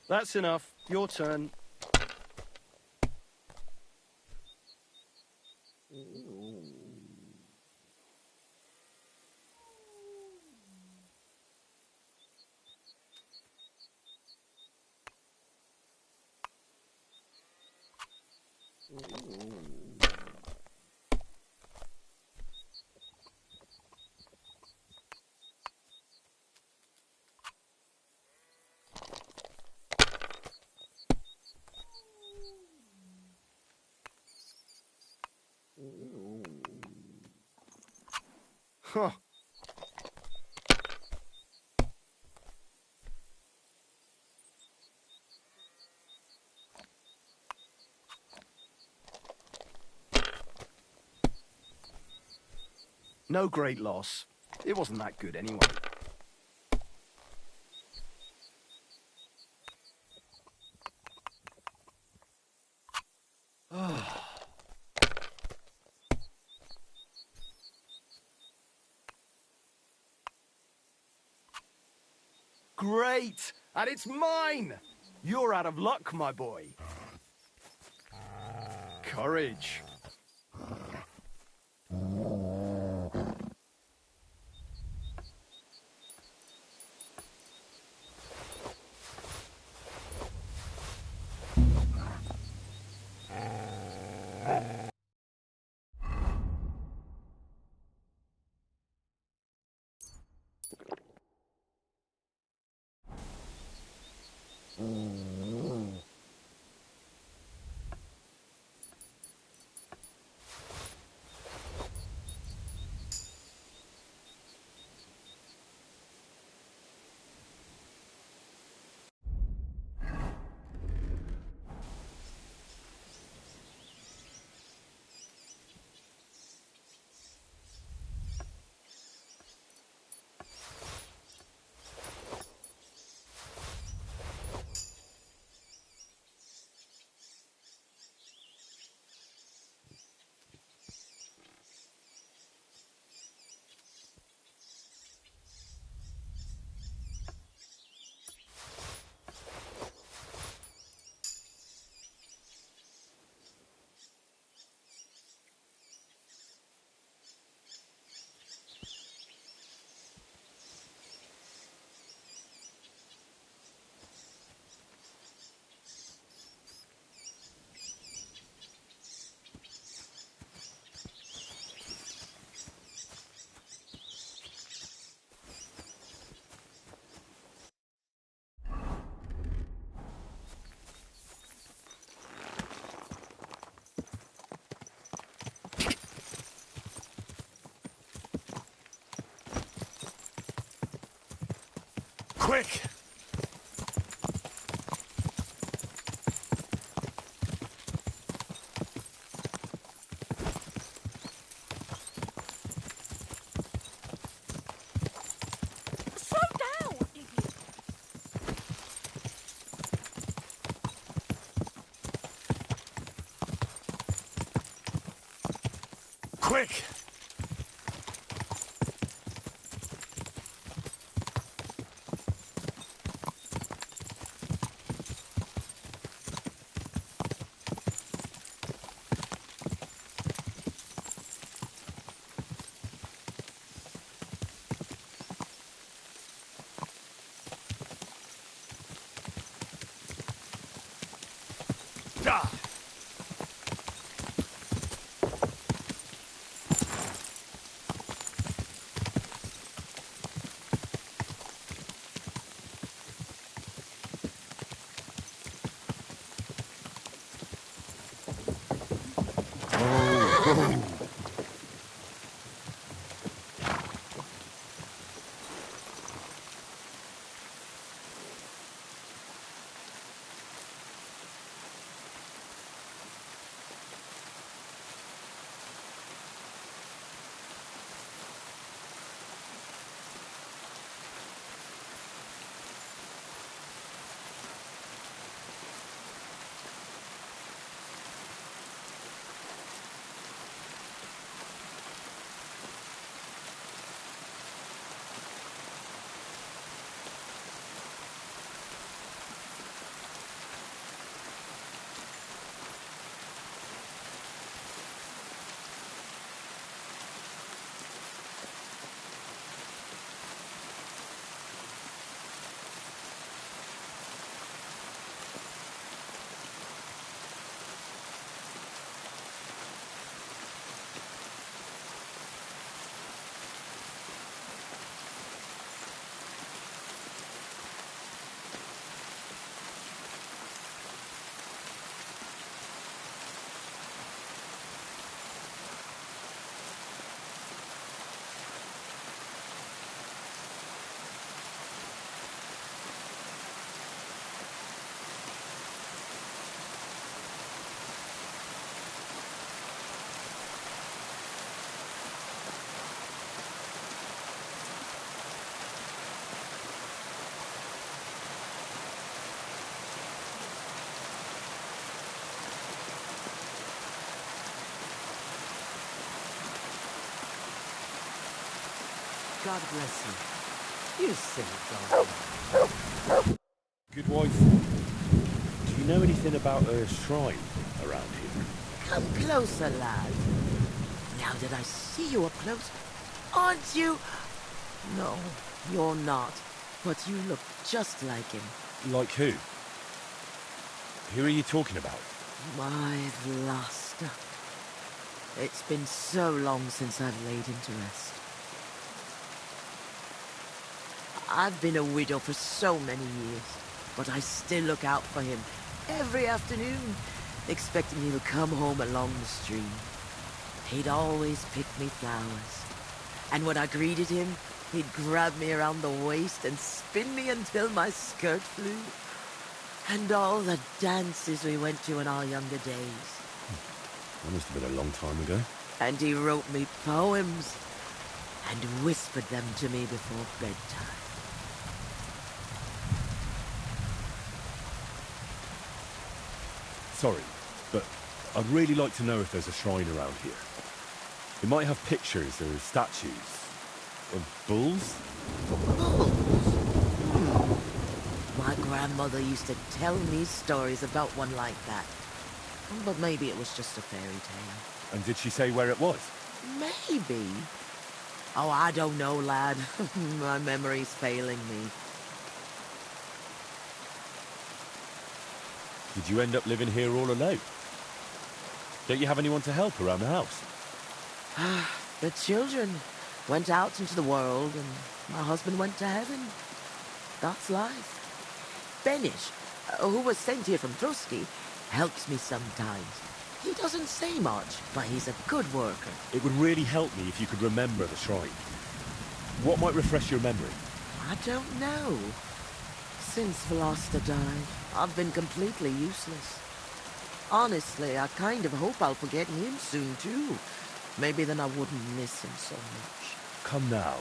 That's enough. Your turn. Huh. No great loss. It wasn't that good anyway. Great! And it's mine! You're out of luck, my boy. Courage. Quick! Slow down, idiot! Quick! Ah! God bless you. You silly dog. know anything about a shrine around here? Come closer, lad. Now that I see you up close, aren't you? No, you're not. But you look just like him. Like who? Who are you talking about? My Vlasta. It's been so long since I've laid him to rest. I've been a widow for so many years, but I still look out for him every afternoon, expecting he'll come home along the stream. He'd always pick me flowers, and when I greeted him, he'd grab me around the waist and spin me until my skirt flew. And all the dances we went to in our younger days. That must have been a long time ago. And he wrote me poems and whispered them to me before bedtime. Sorry, but I'd really like to know if there's a shrine around here. It might have pictures or statues. Of bulls? Bulls? My grandmother used to tell me stories about one like that. But maybe it was just a fairy tale. And did she say where it was? Maybe. Oh, I don't know, lad. My memory's failing me. Did you end up living here all alone? Don't you have anyone to help around the house? The children went out into the world, and my husband went to heaven. That's life. Benish, who was sent here from Trusky, helps me sometimes. He doesn't say much, but he's a good worker. It would really help me if you could remember the shrine. What might refresh your memory? I don't know. Since Vlasta died, I've been completely useless. Honestly, I kind of hope I'll forget him soon, too. Maybe then I wouldn't miss him so much. Come now.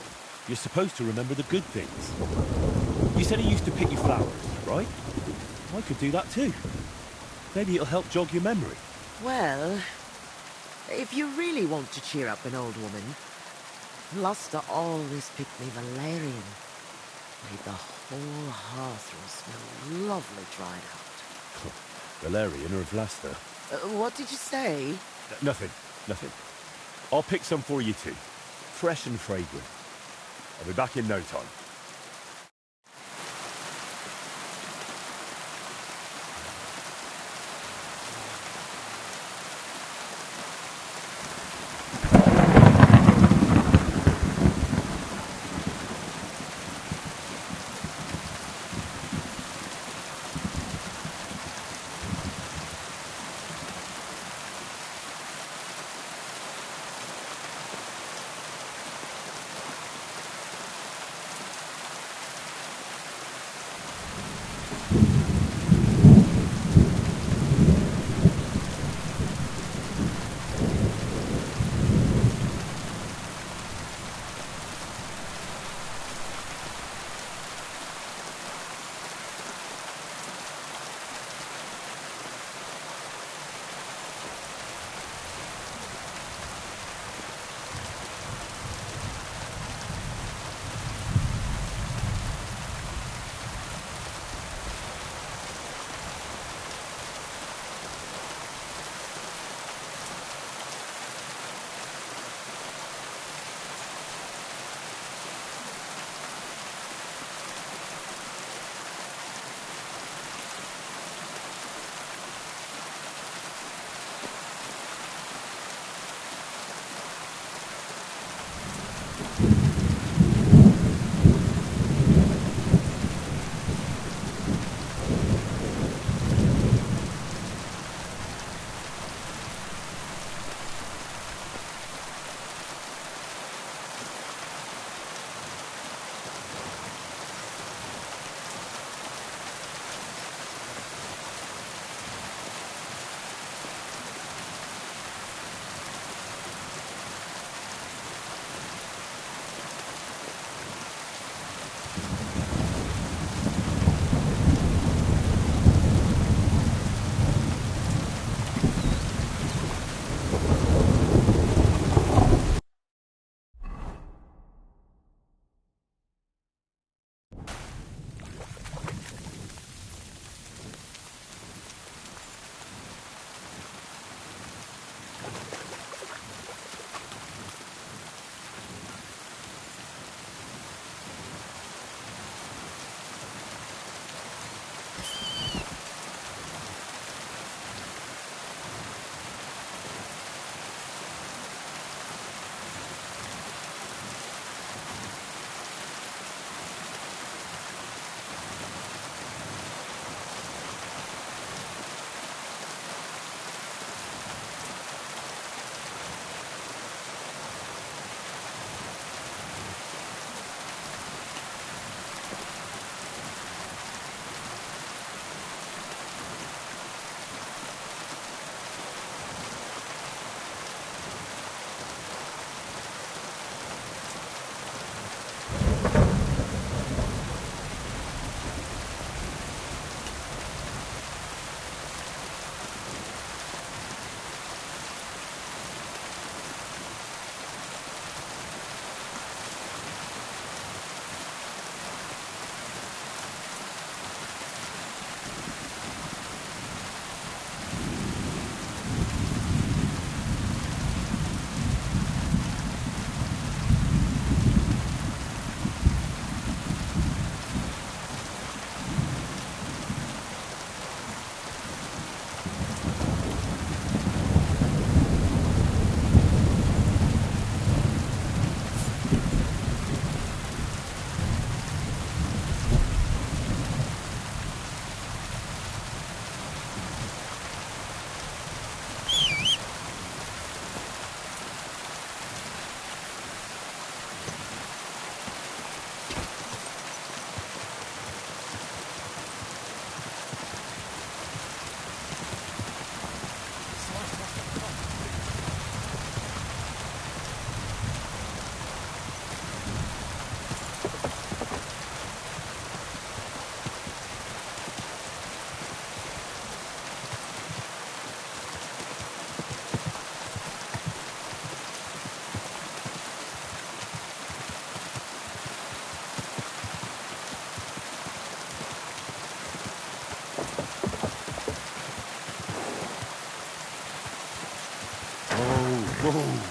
You're supposed to remember the good things. You said he used to pick you flowers, right? I could do that too. Maybe it'll help jog your memory. Well, if you really want to cheer up an old woman, Vlasta always picked me valerian. Made the whole hearthroom smell lovely dried out. Valerian or Vlasta? What did you say? Nothing. I'll pick some for you too. Fresh and fragrant. I'll be back in no time. Whoa.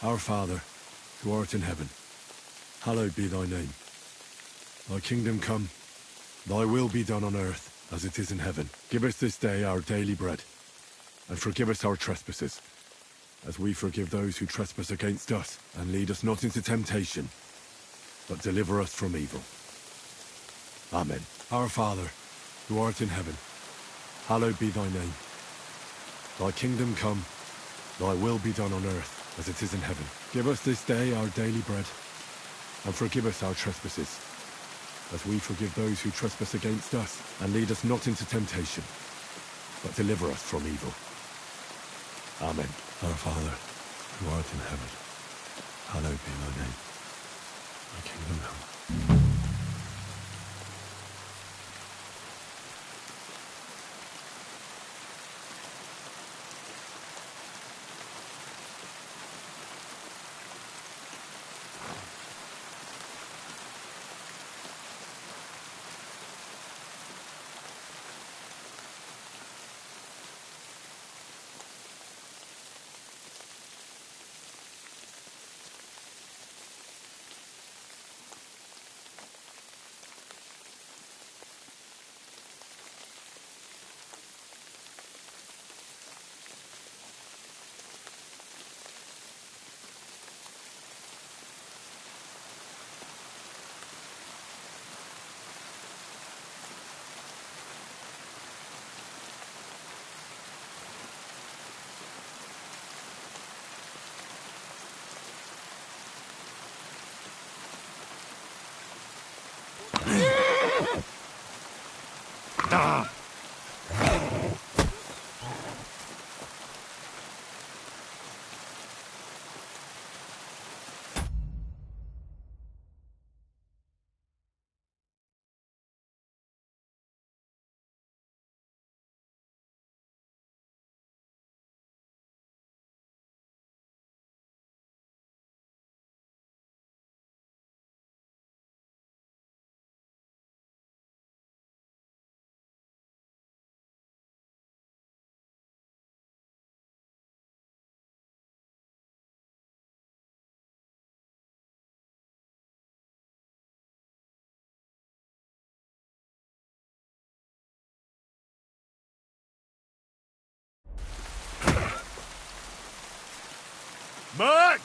Our Father, who art in heaven, hallowed be thy name. Thy kingdom come, thy will be done on earth as it is in heaven. Give us this day our daily bread, and forgive us our trespasses, as we forgive those who trespass against us. And lead us not into temptation, but deliver us from evil. Amen. Our Father, who art in heaven, hallowed be thy name. Thy kingdom come, thy will be done on earth as it is in heaven. Give us this day our daily bread, and forgive us our trespasses, as we forgive those who trespass against us. And lead us not into temptation, but deliver us from evil. Amen. Our Father, who art in heaven, hallowed be thy name. Thy kingdom come. Mutt!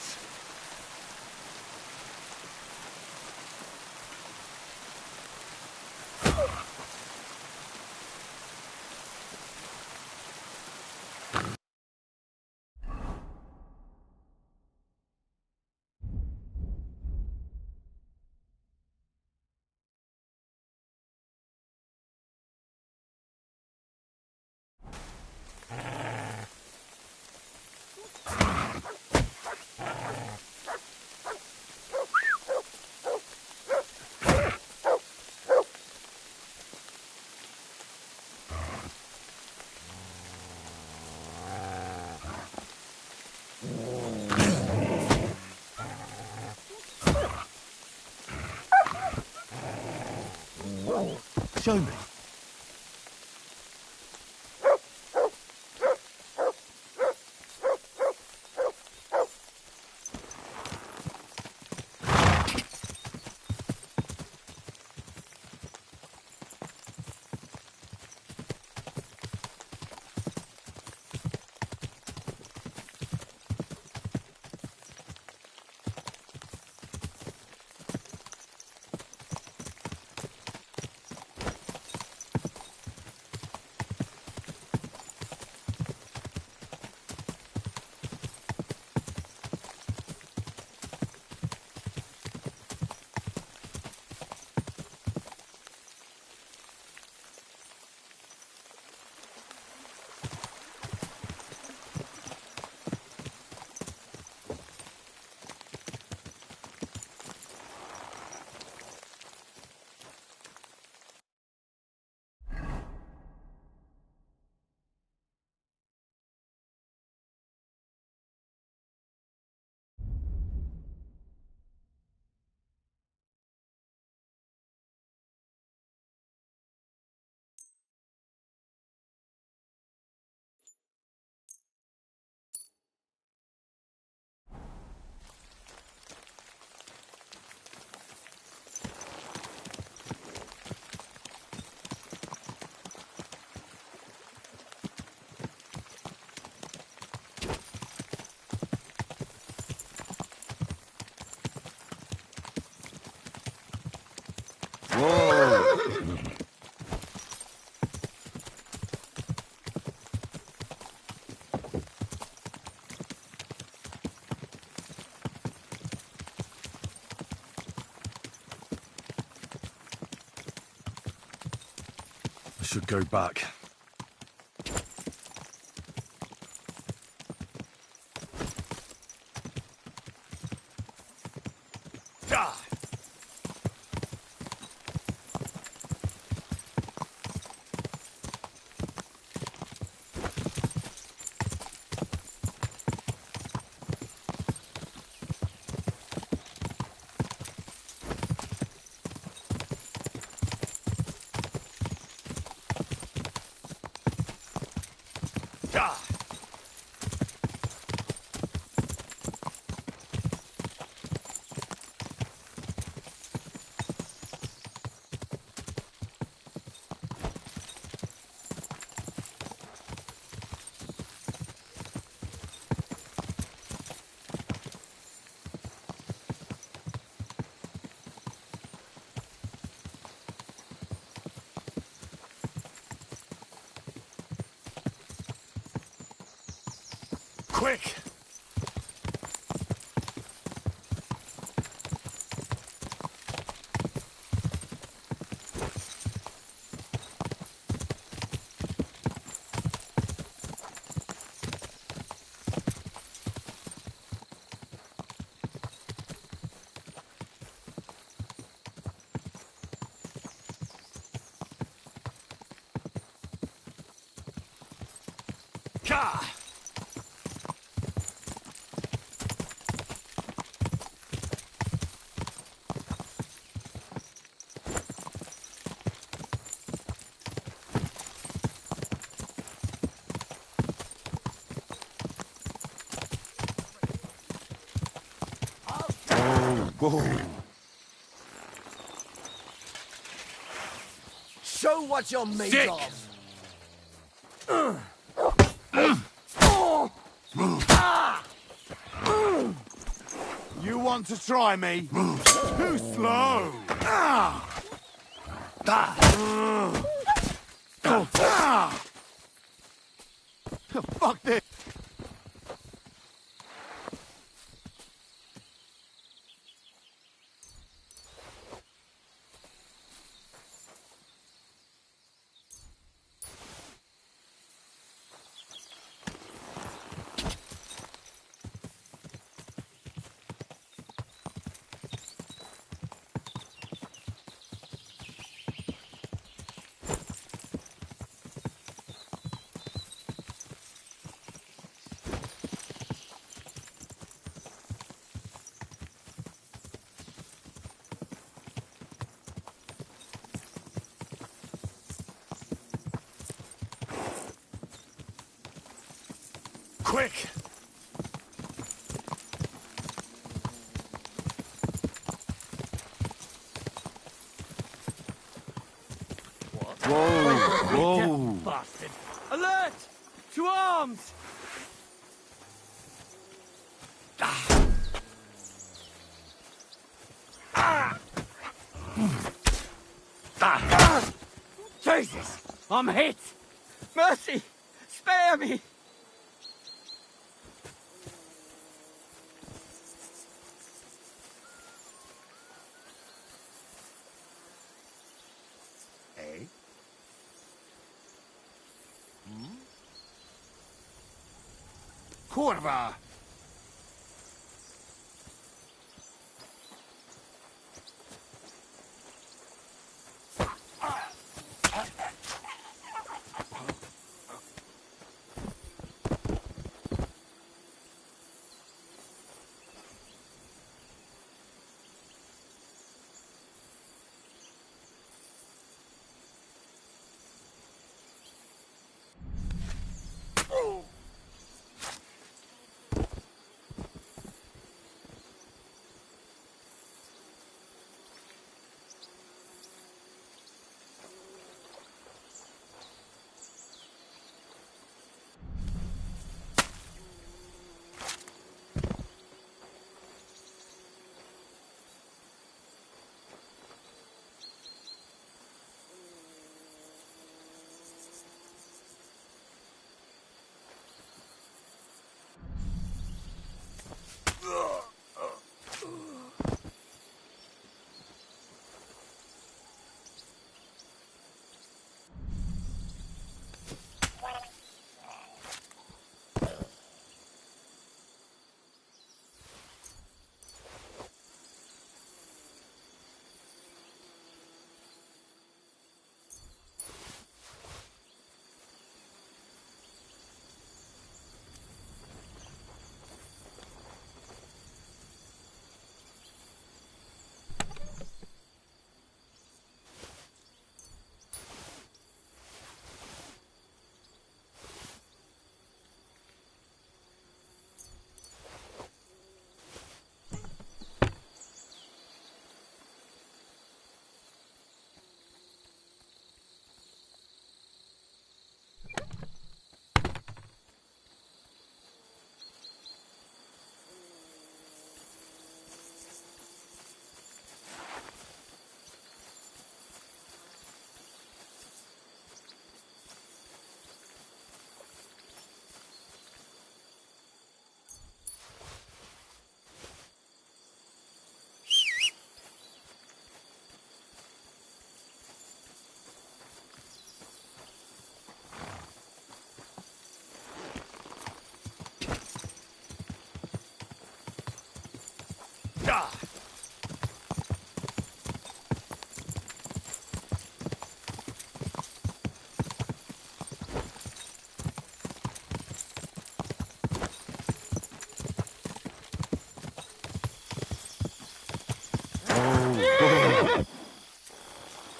Show me. I should go back. Quick! Ka! Whoa. Show what you're made Sick. of. want to try me? Too slow. Fuck this. Quick! Whoa! Bastard! Alert! To arms! Jesus! I'm hit! Mercy! Spare me! Eh? Curva!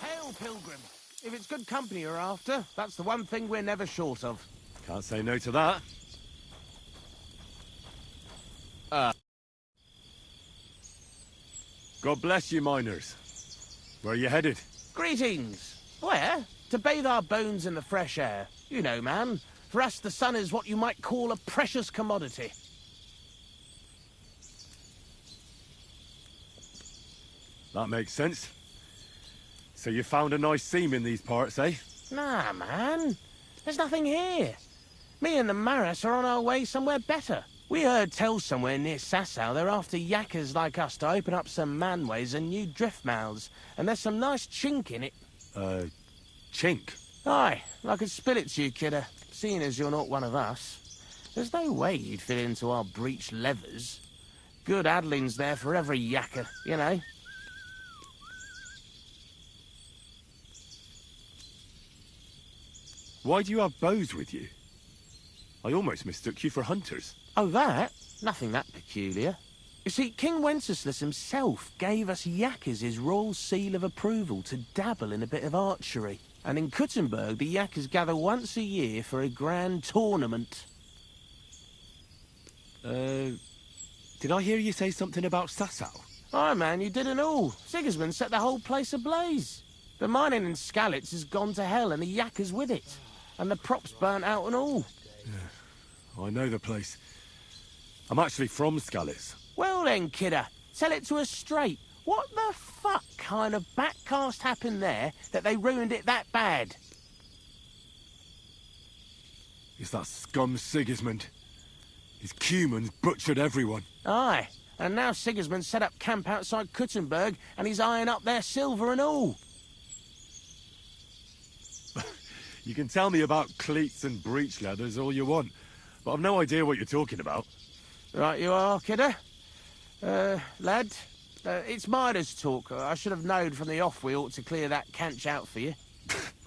Hail, pilgrim. If it's good company you're after, that's the one thing we're never short of. Can't say no to that. God bless you, miners. Where are you headed? Greetings. Where? To bathe our bones in the fresh air. You know, man. For us, the sun is what you might call a precious commodity. That makes sense. So you found a nice seam in these parts, eh? Nah, man. There's nothing here. Me and the Maras are on our way somewhere better. We heard tell somewhere near Sasau they're after yakkers like us to open up some manways and new drift mouths, and there's some nice chink in it. Chink? Aye, I could spill it to you, kidder, seeing as you're not one of us. There's no way you'd fit into our breech levers. Good addling's there for every yakker, you know. Why do you have bows with you? I almost mistook you for hunters. Oh, that? Nothing that peculiar. You see, King Wenceslas himself gave us yakkers his royal seal of approval to dabble in a bit of archery. And in Kuttenberg, the yakkers gather once a year for a grand tournament. Did I hear you say something about Sasau? Aye, man, you did it all. Sigismund set the whole place ablaze. The mining in Skalitz has gone to hell and the yakkers with it. And the props burnt out and all. Yeah, I know the place. I'm actually from Skalitz. Well then, kidder, tell it to us straight. What the fuck kind of backcast happened there that they ruined it that bad? It's that scum Sigismund. His Cumans butchered everyone. Aye, and now Sigismund set up camp outside Kuttenberg and he's eyeing up their silver and all. You can tell me about cleats and breech leathers all you want, but I've no idea what you're talking about. Right you are, kidder. Lad, it's Midas talk. I should have known from the off we ought to clear that canch out for you.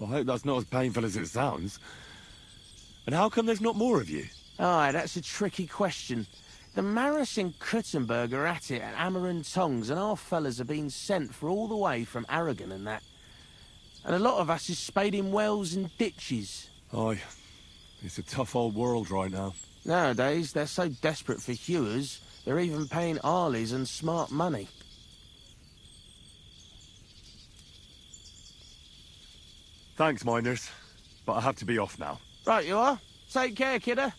I hope that's not as painful as it sounds. And how come there's not more of you? Aye, that's a tricky question. The Maris in Kuttenberg are at it at Hammer and Tongs, and our fellas are being sent for all the way from Aragon and that. And a lot of us is spading wells and ditches. Aye, it's a tough old world right now. Nowadays, they're so desperate for hewers, they're even paying Arleys and smart money. Thanks, miners, but I have to be off now. Right you are. Take care, kidder.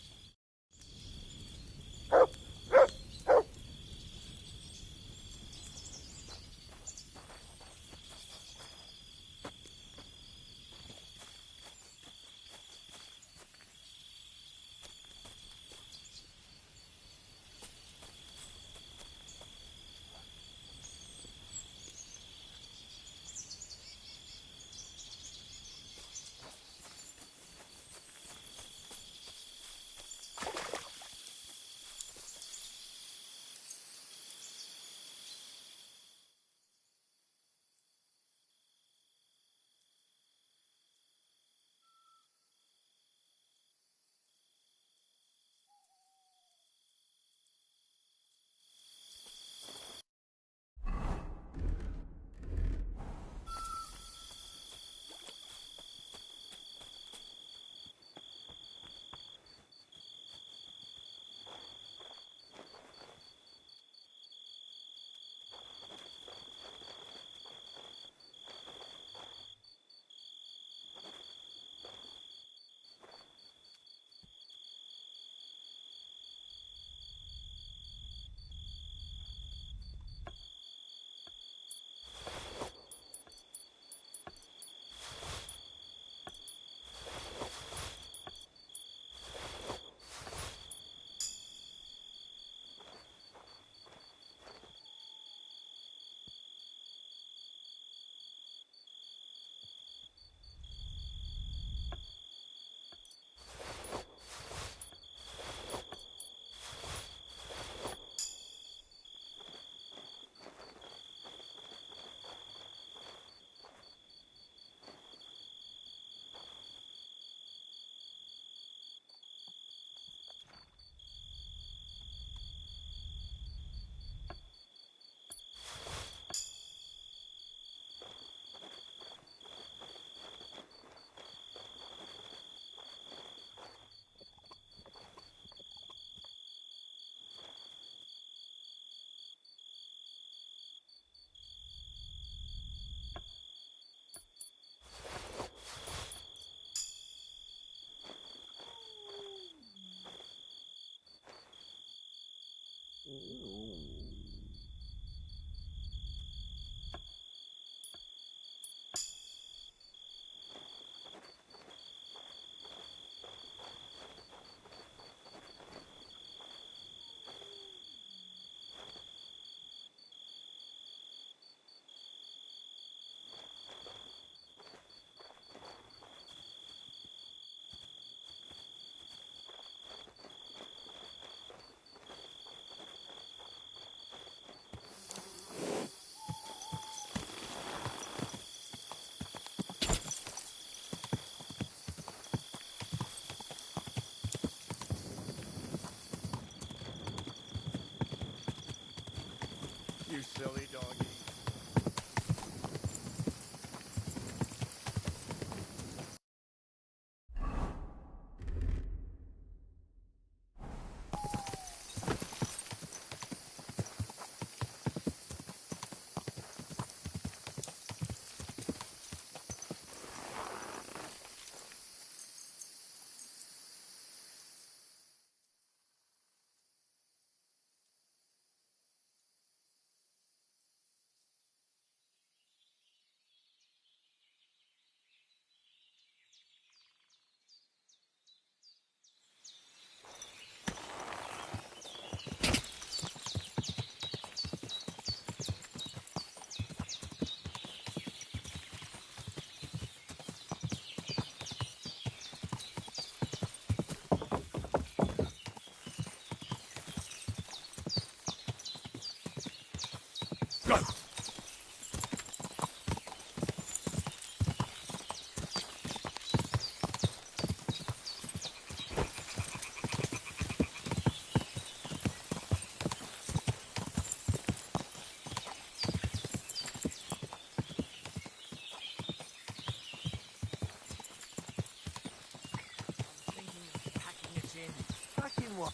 one.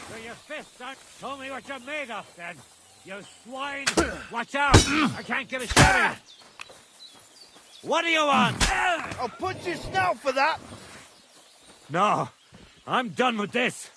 So your fists aren't... Show me what you're made of, then. You swine! Watch out! I can't get a shot in. What do you want? I'll punch your snout for that. No, I'm done with this.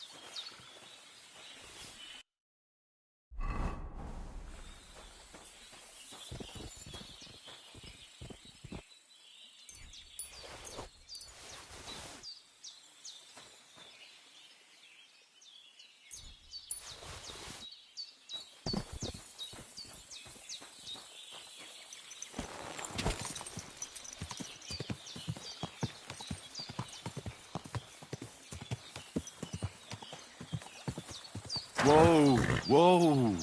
Whoa, whoa.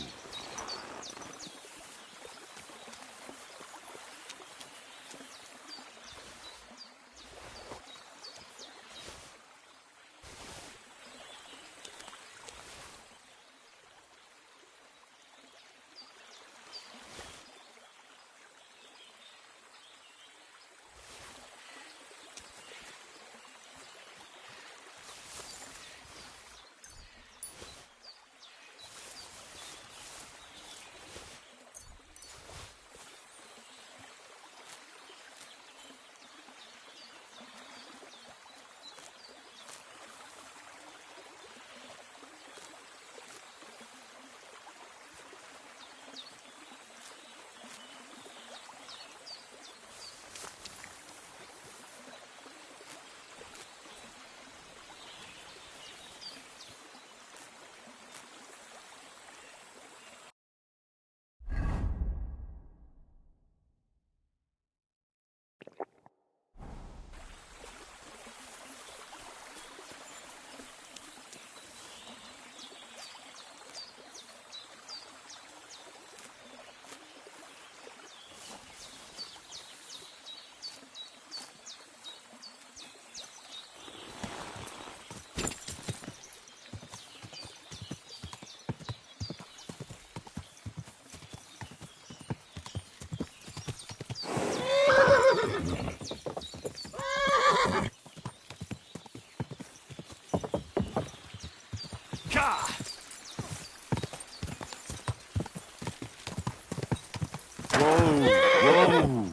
Whoa!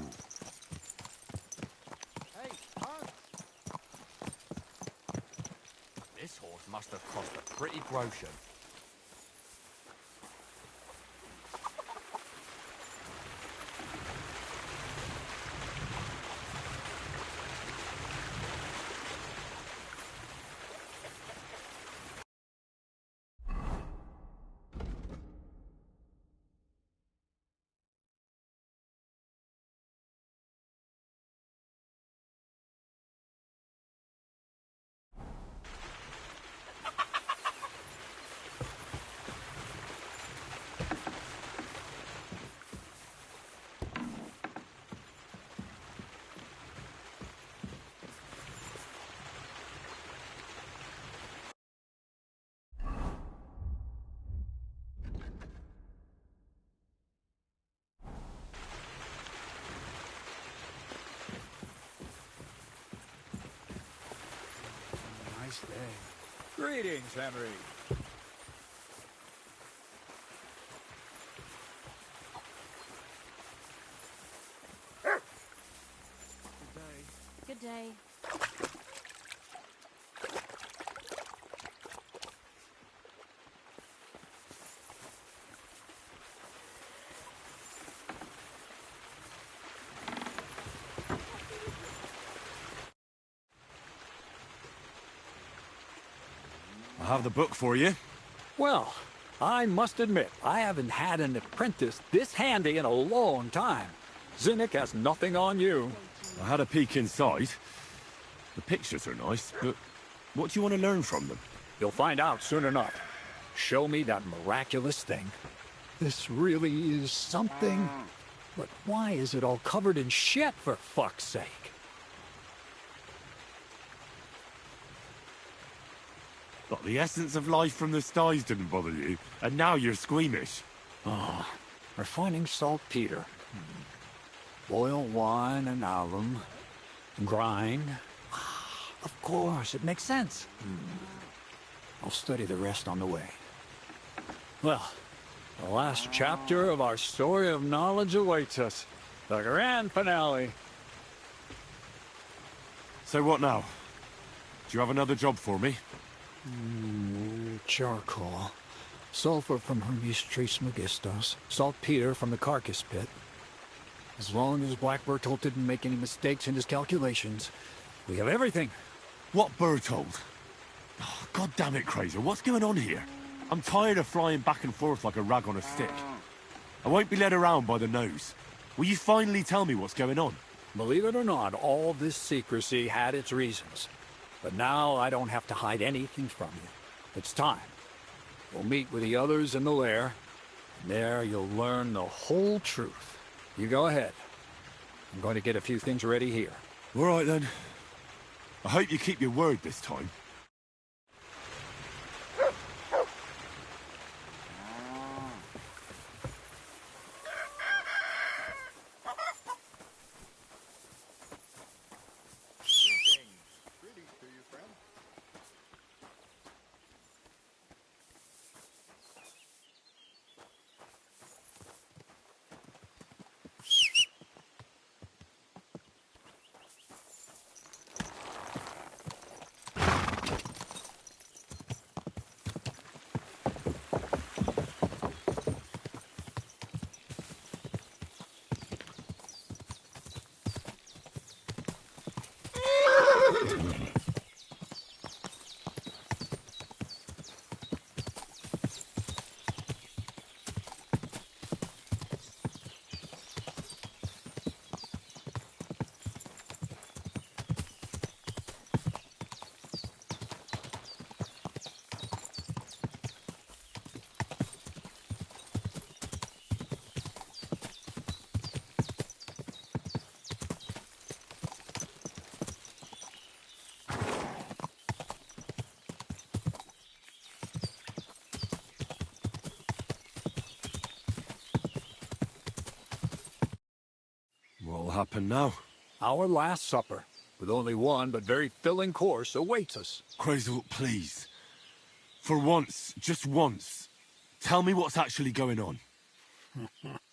Hey, Hans. This horse must have cost a pretty groschen. Nice day. Greetings, Henry. Good day. I have the book for you. Well, I must admit, I haven't had an apprentice this handy in a long time. Zinnik has nothing on you. I had a peek inside. The pictures are nice, but what do you want to learn from them? You'll find out soon enough. Show me that miraculous thing. This really is something. But why is it all covered in shit, for fuck's sake? But the essence of life from the skies didn't bother you, and now you're squeamish. Oh, refining saltpeter. Boil wine and alum. Grind. Of course, it makes sense. I'll study the rest on the way. Well, the last chapter of our story of knowledge awaits us. The grand finale. So what now? Do you have another job for me? Charcoal. Sulfur from Hermes Trismegistos. Saltpeter from the carcass pit. As long as Black Bertolt didn't make any mistakes in his calculations, we have everything. What Bertolt? Oh, God damn it, Kraser, what's going on here? I'm tired of flying back and forth like a rag on a stick. I won't be led around by the nose. Will you finally tell me what's going on? Believe it or not, all this secrecy had its reasons. But now I don't have to hide anything from you. It's time. We'll meet with the others in the lair. And there you'll learn the whole truth. You go ahead. I'm going to get a few things ready here. All right, then. I hope you keep your word this time. Greetings to you, friend. What'll happen now? Our last supper, with only one but very filling course, awaits us. Kraser, please. For once, just once, tell me what's actually going on.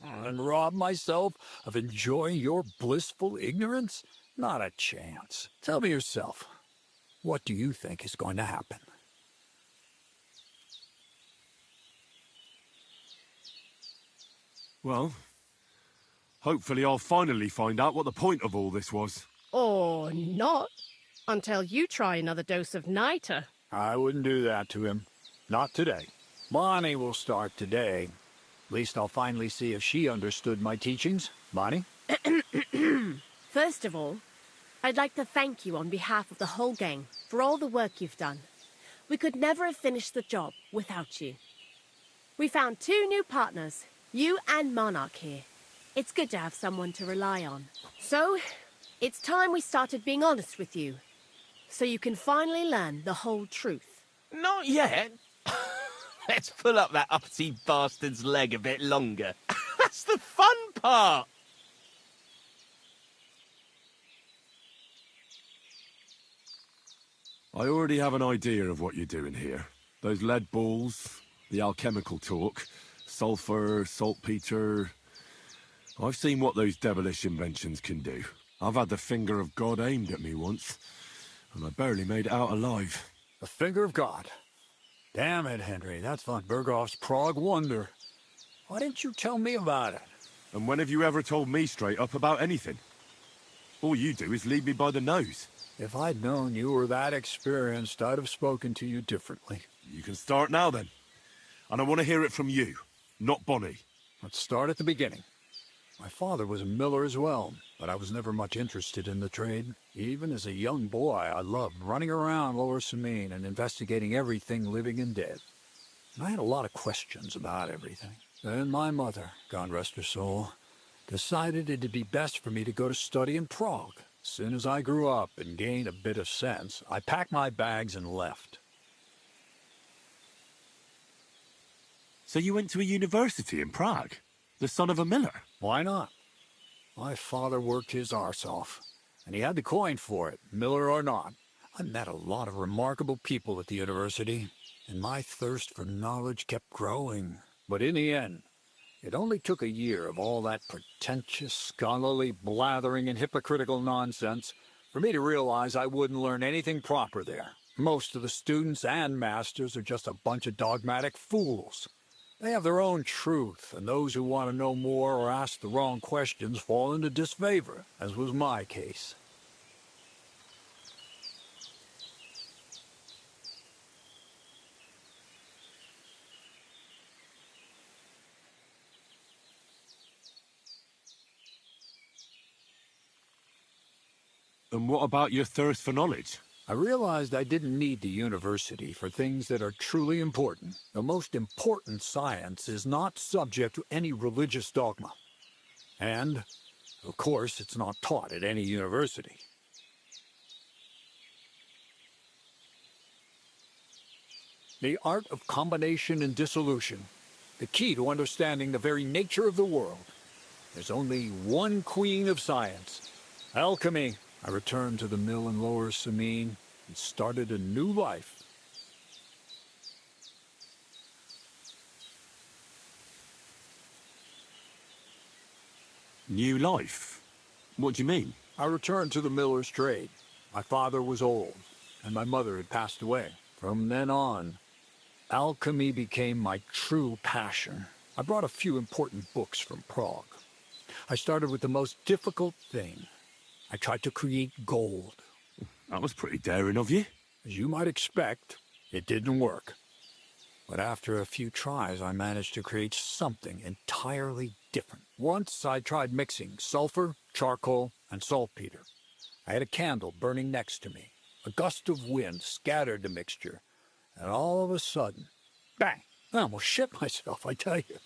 And rob myself of enjoying your blissful ignorance? Not a chance. Tell me yourself, what do you think is going to happen? Well, hopefully I'll finally find out what the point of all this was. Or not, until you try another dose of niter. I wouldn't do that to him. Not today. Bonnie will start today. At least I'll finally see if she understood my teachings. Bonnie? First of all, I'd like to thank you on behalf of the whole gang for all the work you've done. We could never have finished the job without you. We found 2 new partners, you and Monarch here. It's good to have someone to rely on. So, it's time we started being honest with you, so you can finally learn the whole truth. Not yet. Let's pull up that uppity bastard's leg a bit longer. That's the fun part. I already have an idea of what you're doing here. Those lead balls, the alchemical talk, sulfur, saltpeter. I've seen what those devilish inventions can do. I've had the finger of God aimed at me once, and I barely made it out alive. The finger of God. Damn it, Henry, that's von Berghoff's Prague wonder. Why didn't you tell me about it? And when have you ever told me straight up about anything? All you do is lead me by the nose. If I'd known you were that experienced, I'd have spoken to you differently. You can start now, then. And I want to hear it from you, not Bonnie. Let's start at the beginning. My father was a miller as well, but I was never much interested in the trade. Even as a young boy, I loved running around Lower Samine and investigating everything living and dead. And I had a lot of questions about everything. Then my mother, God rest her soul, decided it'd be best for me to go to study in Prague. As soon as I grew up and gained a bit of sense, I packed my bags and left. So you went to a university in Prague? The son of a miller? Why not? My father worked his arse off. and he had the coin for it, miller or not. I met a lot of remarkable people at the university, and my thirst for knowledge kept growing. But in the end, it only took a year of all that pretentious, scholarly blathering and hypocritical nonsense for me to realize I wouldn't learn anything proper there. Most of the students and masters are just a bunch of dogmatic fools. They have their own truth, and those who want to know more or ask the wrong questions fall into disfavor, as was my case. And what about your thirst for knowledge? I realized I didn't need the university for things that are truly important. The most important science is not subject to any religious dogma. And, of course, it's not taught at any university. The art of combination and dissolution, the key to understanding the very nature of the world. There's only one queen of science, alchemy. I returned to the mill in Lower Samine and started a new life. New life? What do you mean? I returned to the miller's trade. My father was old, and my mother had passed away. From then on, alchemy became my true passion. I brought a few important books from Prague. I started with the most difficult thing. I tried to create gold. That was pretty daring of you. As you might expect, it didn't work. But after a few tries, I managed to create something entirely different. Once I tried mixing sulfur, charcoal, and saltpeter. I had a candle burning next to me. A gust of wind scattered the mixture, and all of a sudden, bang! I almost shit myself, I tell you.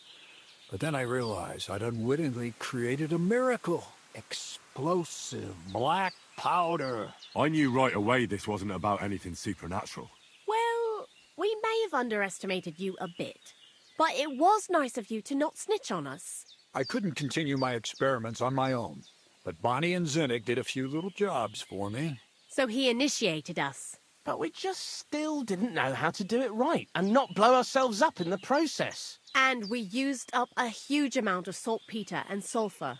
But then I realized I'd unwittingly created a miracle. Explosive black powder. I knew right away this wasn't about anything supernatural. Well, we may have underestimated you a bit, but it was nice of you to not snitch on us. I couldn't continue my experiments on my own, but Bonnie and Zinnik did a few little jobs for me. So he initiated us. But we just still didn't know how to do it right and not blow ourselves up in the process. And we used up a huge amount of saltpeter and sulfur.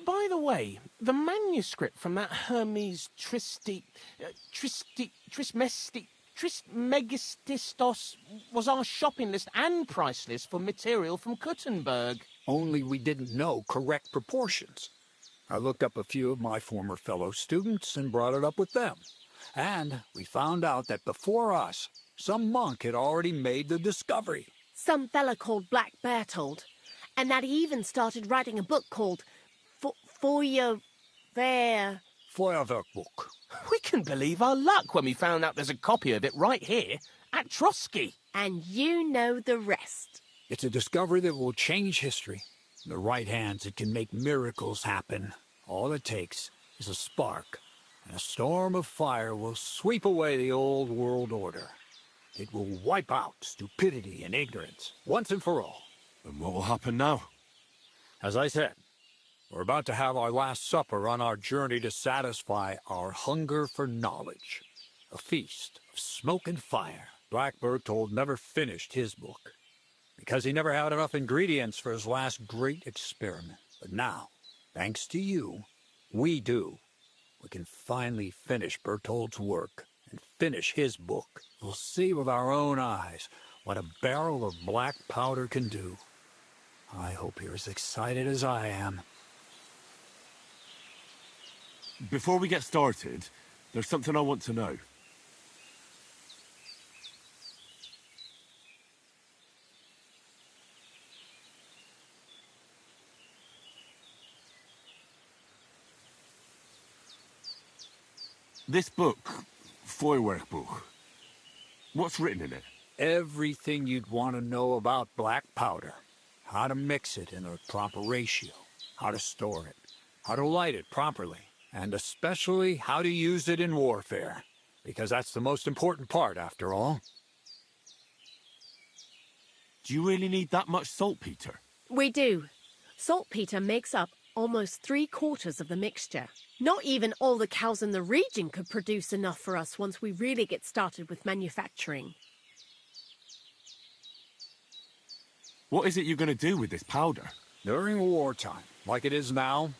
By the way, the manuscript from that Hermes Trismegistos was our shopping list and price list for material from Kuttenberg. Only we didn't know correct proportions. I looked up a few of my former fellow students and brought it up with them. And we found out that before us, some monk had already made the discovery. Some fella called Black Bertold, and that he even started writing a book called Feuerwehrbuch. We couldn't believe our luck when we found out there's a copy of it right here at Trotsky. And you know the rest. It's a discovery that will change history. In the right hands, it can make miracles happen. All it takes is a spark, and a storm of fire will sweep away the old world order. It will wipe out stupidity and ignorance, once and for all. And what will happen now? As I said, we're about to have our last supper on our journey to satisfy our hunger for knowledge. A feast of smoke and fire. Black Bertold never finished his book, because he never had enough ingredients for his last great experiment. But now, thanks to you, we do. We can finally finish Bertold's work and finish his book. We'll see with our own eyes what a barrel of black powder can do. I hope you're as excited as I am. Before we get started, there's something I want to know. This book, Feuerwehrbuch, what's written in it? Everything you'd want to know about black powder. How to mix it in a proper ratio. How to store it. How to light it properly. And especially how to use it in warfare. Because that's the most important part, after all. Do you really need that much saltpeter? We do. Saltpeter makes up almost 3/4 of the mixture. Not even all the cows in the region could produce enough for us once we really get started with manufacturing. What is it you're going to do with this powder? During wartime, like it is now,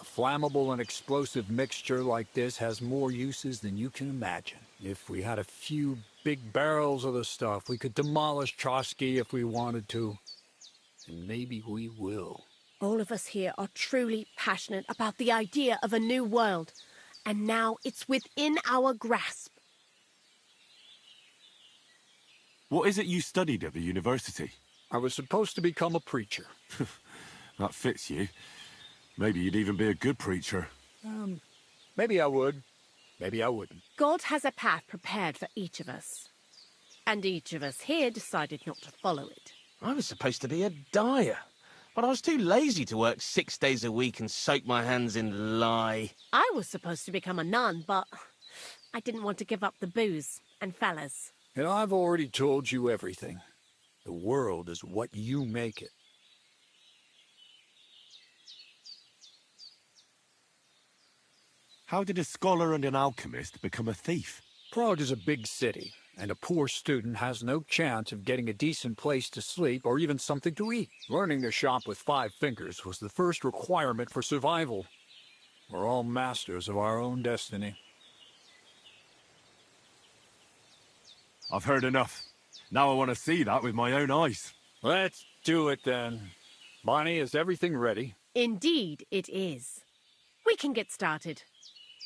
a flammable and explosive mixture like this has more uses than you can imagine. If we had a few big barrels of the stuff, we could demolish Trotsky if we wanted to. And maybe we will. All of us here are truly passionate about the idea of a new world, and now it's within our grasp. What is it you studied at the university? I was supposed to become a preacher. That fits you. Maybe you'd even be a good preacher. Maybe I would. Maybe I wouldn't. God has a path prepared for each of us. And each of us here decided not to follow it. I was supposed to be a dyer, but I was too lazy to work 6 days a week and soak my hands in lye. I was supposed to become a nun, but I didn't want to give up the booze and fellas. And I've already told you everything. The world is what you make it. How did a scholar and an alchemist become a thief? Prague is a big city, and a poor student has no chance of getting a decent place to sleep or even something to eat. Learning to shop with 5 fingers was the first requirement for survival. We're all masters of our own destiny. I've heard enough. Now I want to see that with my own eyes. Let's do it then. Bonnie, is everything ready? Indeed it is. We can get started.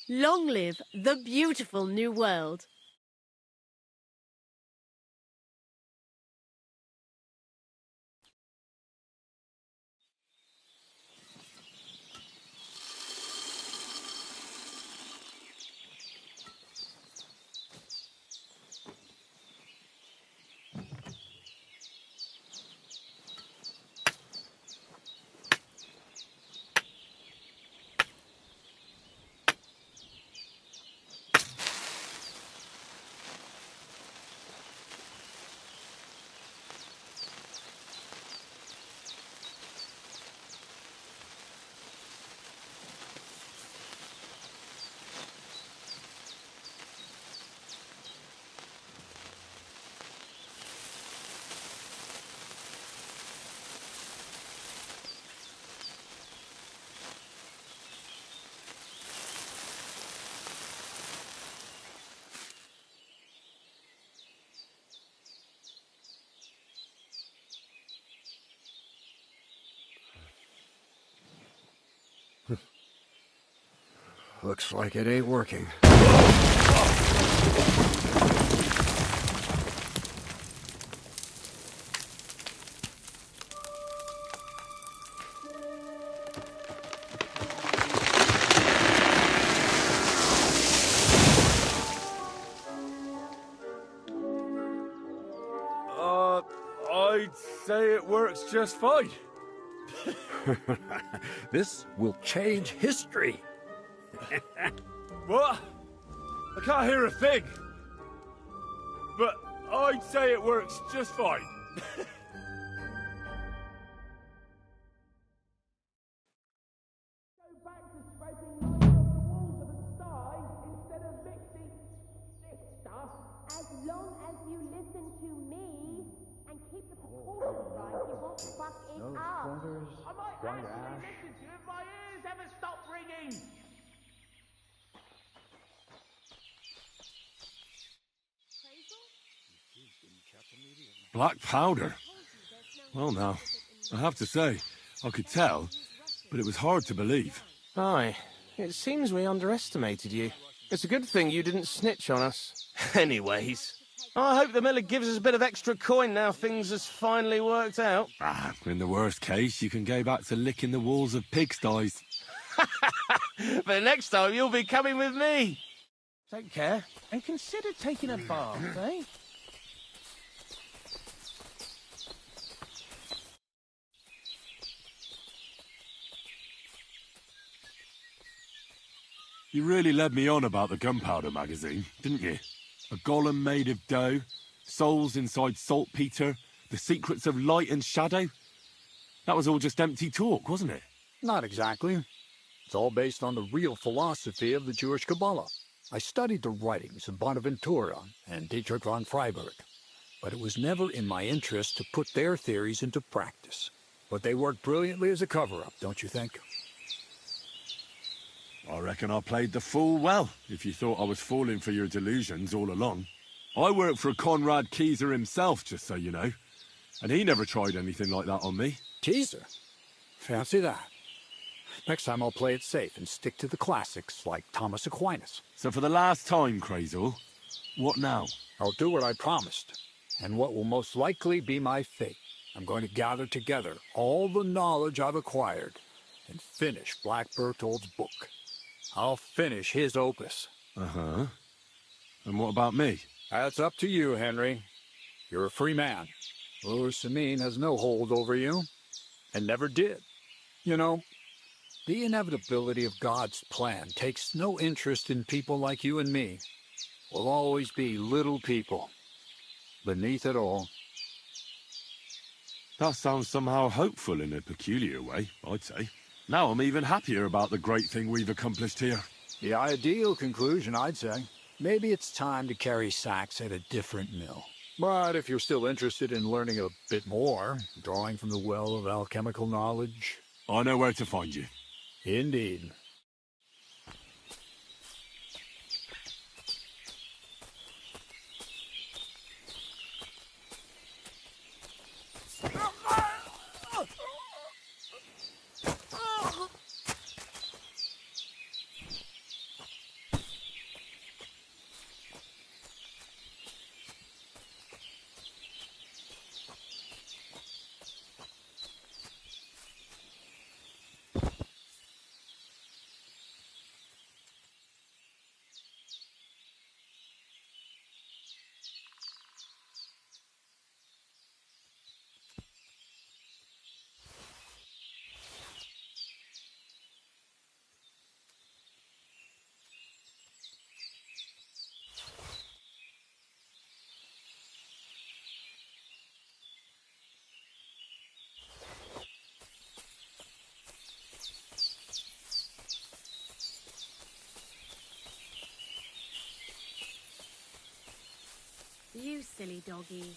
Long live the beautiful new world. Looks like it ain't working. I'd say it works just fine. This will change history. What? I can't hear a thing. But I'd say it works just fine. As long as you listen to me and keep the proportions right, you won't fuck it up. I might actually listen to you if my ears ever stop ringing. Black powder? Well now, I have to say, I could tell, but it was hard to believe. Aye, it seems we underestimated you. It's a good thing you didn't snitch on us. Anyways, I hope the miller gives us a bit of extra coin now things has finally worked out. In the worst case, you can go back to licking the walls of pigsties. But next time you'll be coming with me. Take care, and consider taking a bath, eh? You really led me on about the gunpowder magazine, didn't you? A golem made of dough, souls inside saltpeter, the secrets of light and shadow. That was all just empty talk, wasn't it? Not exactly. It's all based on the real philosophy of the Jewish Kabbalah. I studied the writings of Bonaventura and Dietrich von Freiberg, but it was never in my interest to put their theories into practice. But they worked brilliantly as a cover-up, don't you think? I reckon I played the fool well, if you thought I was falling for your delusions all along. I worked for Conrad Kieser himself, just so you know. And he never tried anything like that on me. Kieser? Fancy that. Next time I'll play it safe and stick to the classics like Thomas Aquinas. So for the last time, Crazel, what now? I'll do what I promised, and what will most likely be my fate. I'm going to gather together all the knowledge I've acquired and finish Black Berthold's book. I'll finish his opus. Uh-huh. And what about me? That's up to you, Henry. You're a free man. Lower Samine has no hold over you, and never did. You know, the inevitability of God's plan takes no interest in people like you and me. We'll always be little people, beneath it all. That sounds somehow hopeful in a peculiar way, I'd say. Now I'm even happier about the great thing we've accomplished here. The ideal conclusion, I'd say. Maybe it's time to carry sacks at a different mill. But if you're still interested in learning a bit more, drawing from the well of alchemical knowledge... I know where to find you. Indeed. You silly doggy.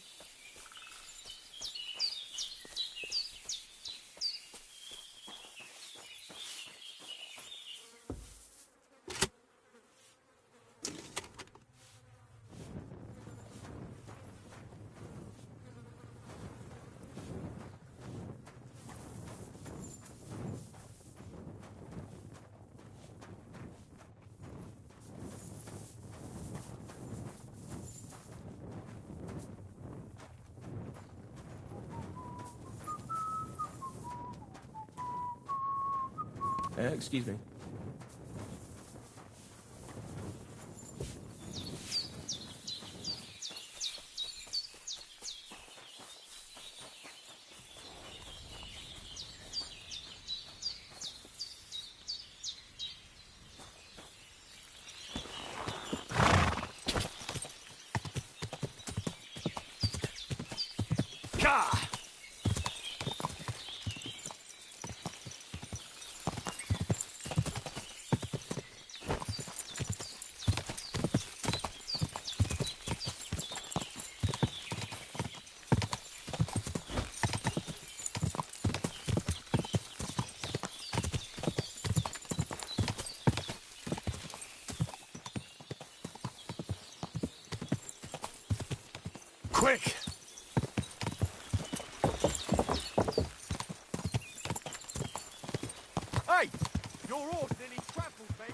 Excuse me. Quick! Hey! Your horse nearly trampled me!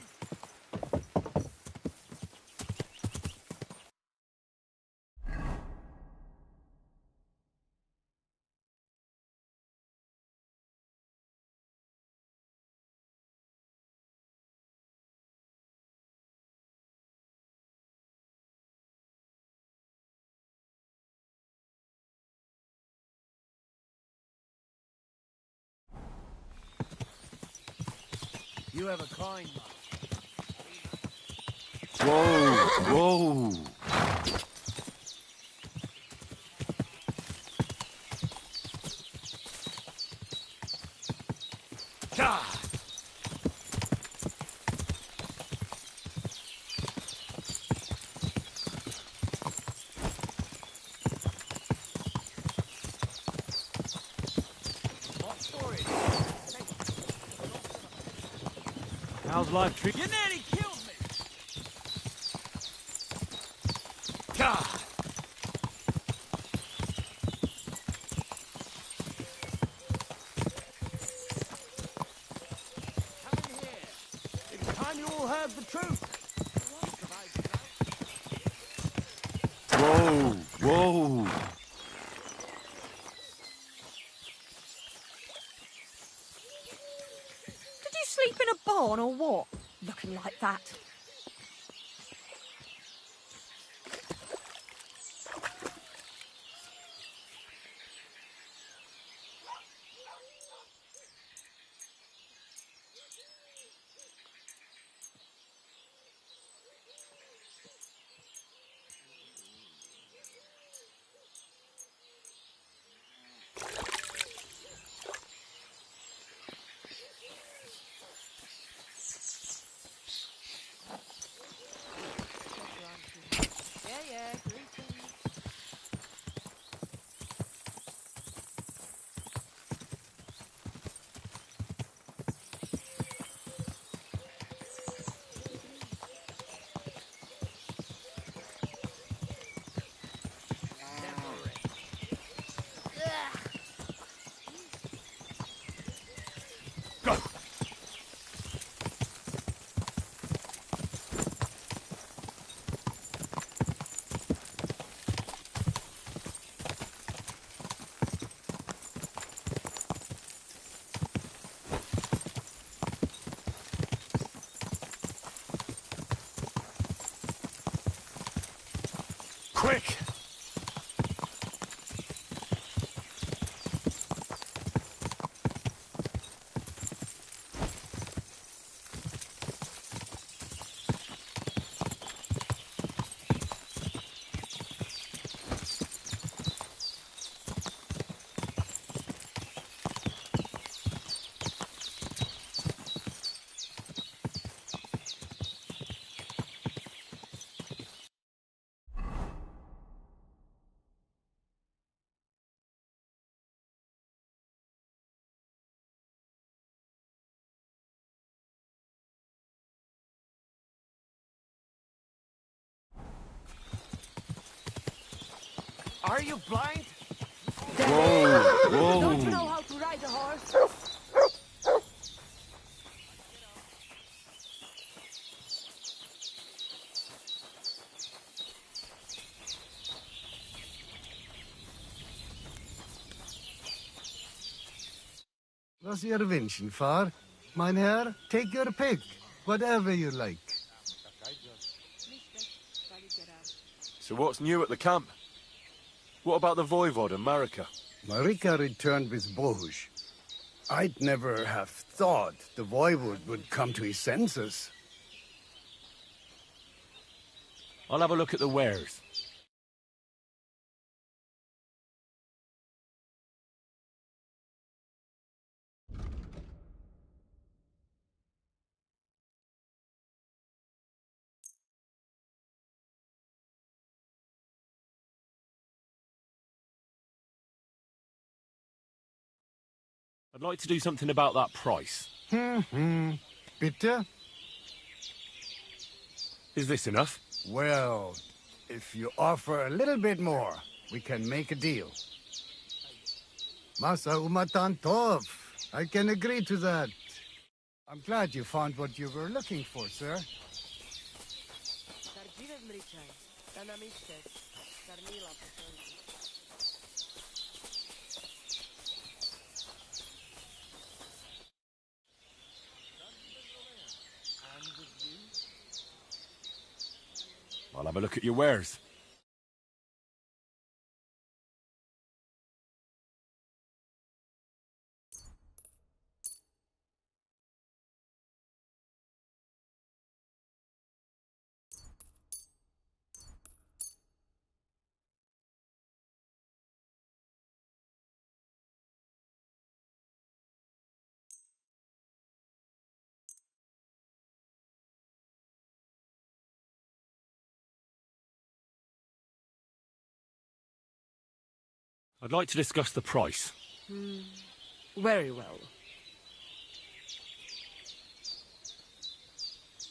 You have a kind mother. Whoa! Whoa! How's life treat you? Nearly killed me! Come in here. It's time you all heard the truth. Whoa, whoa. Did you sleep in a barn or what? Looking like that. Yeah, greetings. Quick! Are you blind? Whoa, Don't you know whoa. how to ride a horse? Was Ihr wünschen, Far? Mein Herr, take your pick. Whatever you like. So what's new at the camp? What about the Voivod and Marika? Marika returned with Bohush. I'd never have thought the Voivod would come to his senses. I'll have a look at the wares. I'd like to do something about that price. Bitte? Is this enough? Well, if you offer a little bit more, we can make a deal. Masa umatan tov. I can agree to that. I'm glad you found what you were looking for, sir. I'll have a look at your wares. I'd like to discuss the price. Very well.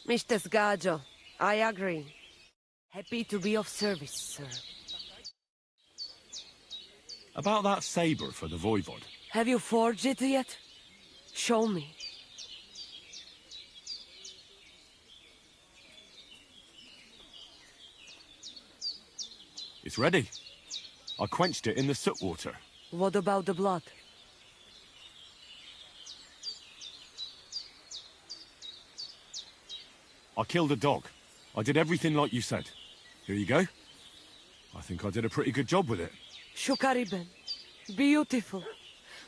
Mr. Sgaggio, I agree. Happy to be of service, sir. About that sabre for the Voivod. Have you forged it yet? Show me. It's ready. I quenched it in the soot water. What about the blood? I killed a dog. I did everything like you said. Here you go. I think I did a pretty good job with it. Shukariben. Beautiful.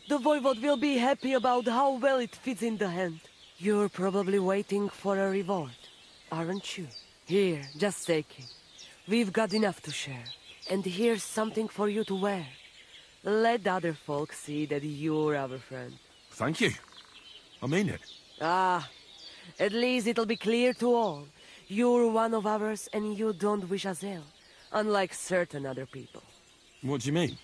The Voivod will be happy about how well it fits in the hand. You're probably waiting for a reward, aren't you? Here, just take it. We've got enough to share. And here's something for you to wear. Let the other folks see that you're our friend. Thank you. I mean it. At least it'll be clear to all. You're one of ours and you don't wish us ill, unlike certain other people. What do you mean?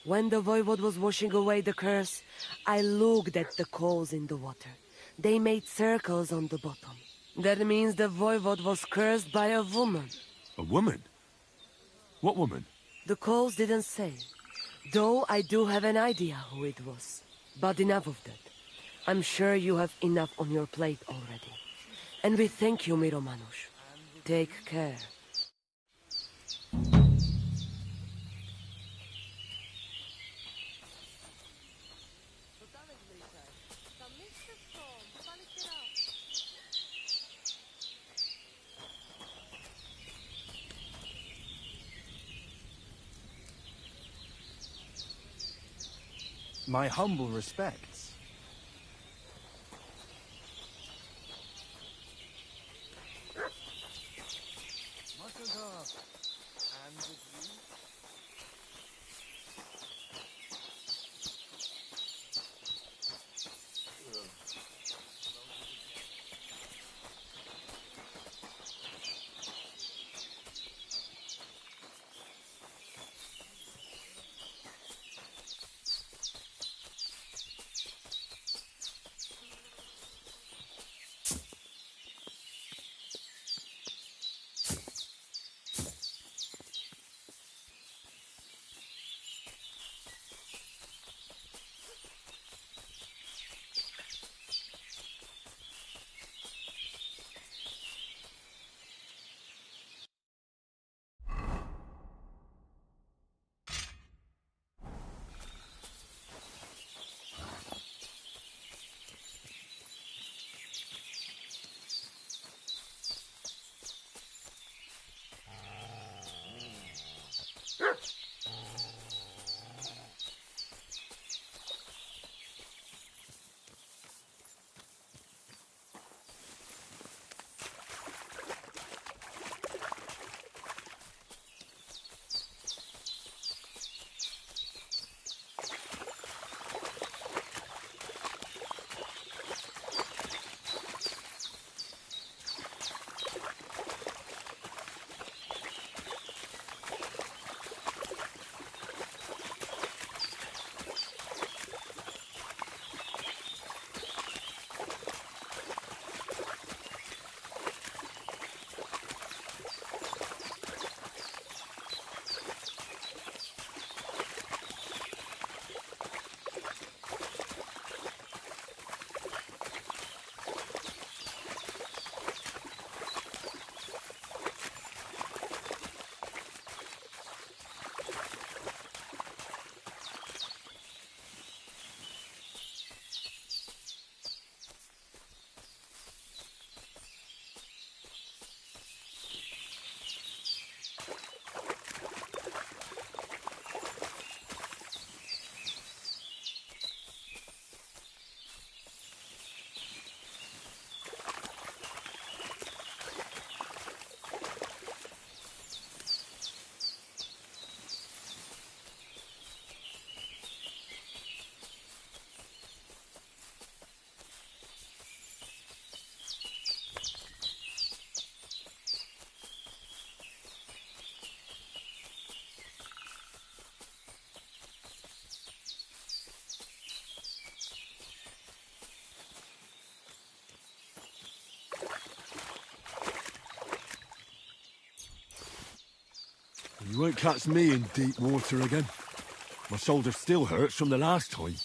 When the Voivod was washing away the curse, I looked at the coals in the water. They made circles on the bottom. That means the Voivod was cursed by a woman. A woman? What woman? The coals didn't say, though I do have an idea who it was. But enough of that. I'm sure you have enough on your plate already. And we thank you, Miromanush. Take care. My humble respects. And with you? You won't catch me in deep water again. My shoulder still hurts from the last time.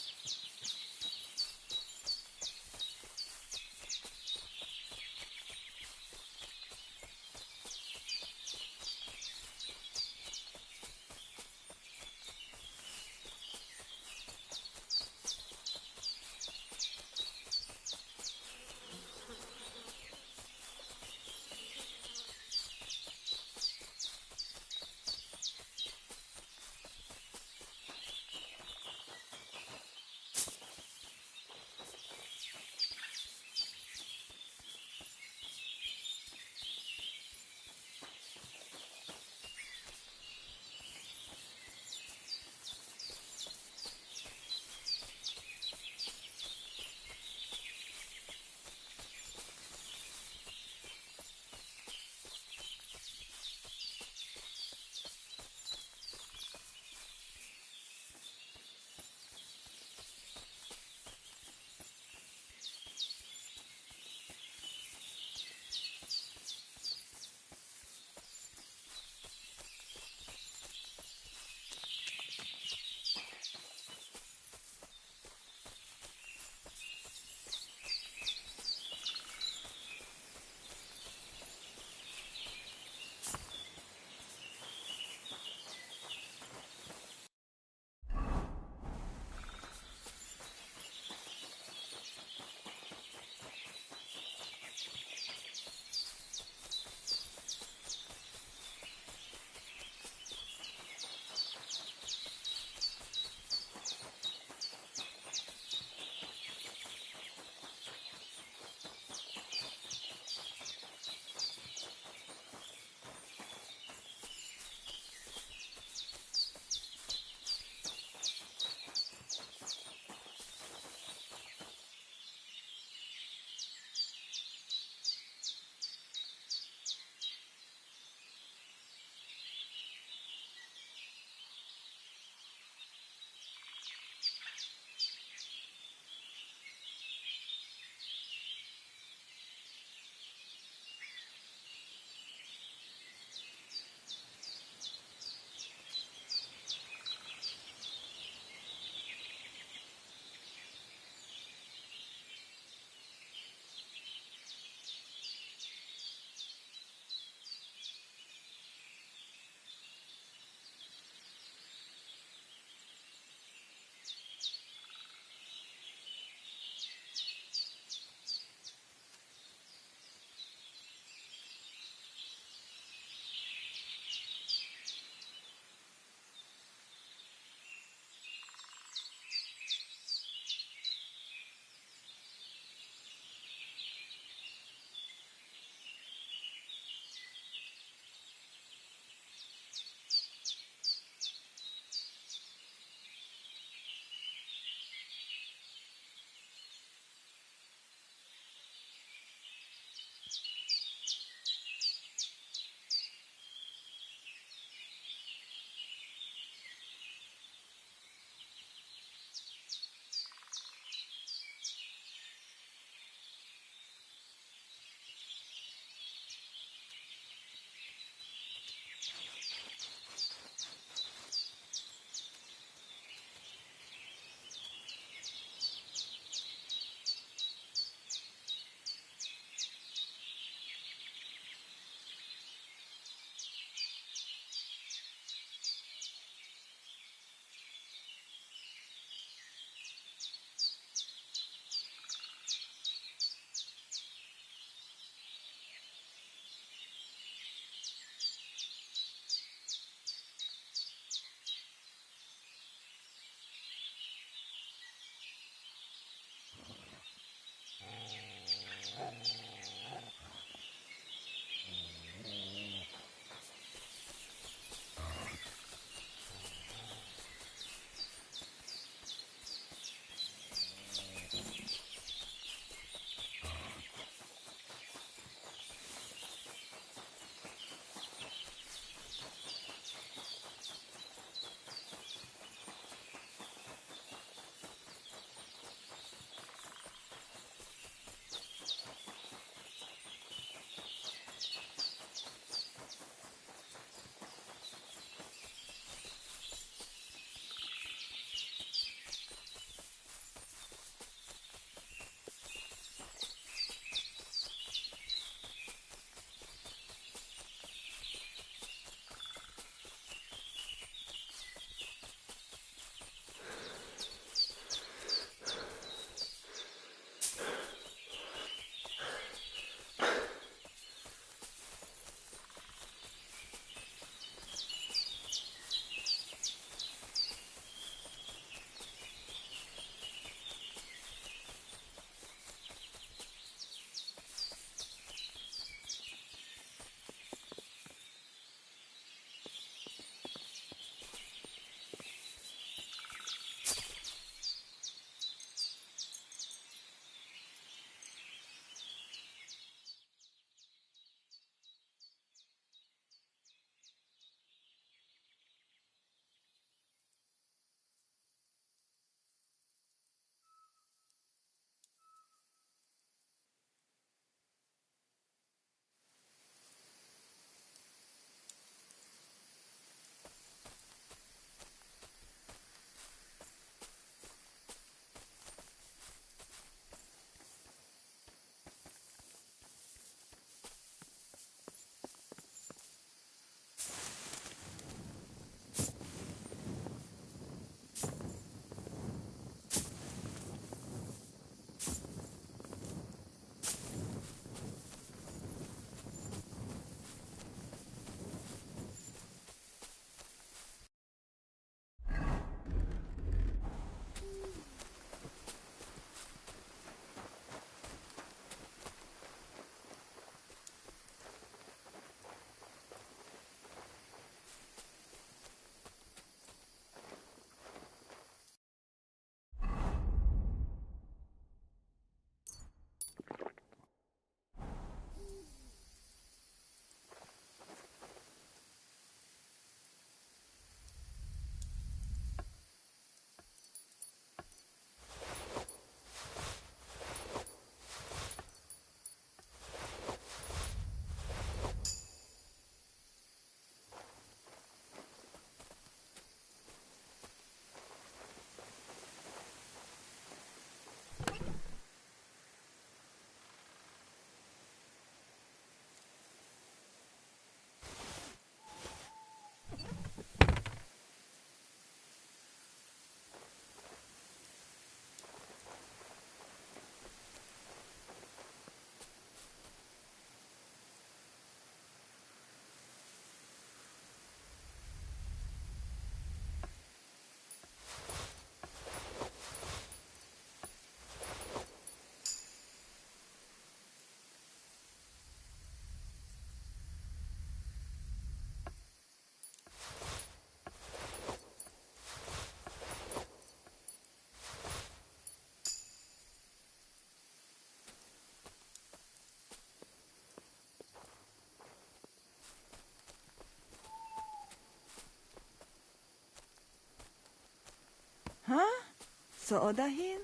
Co odahin?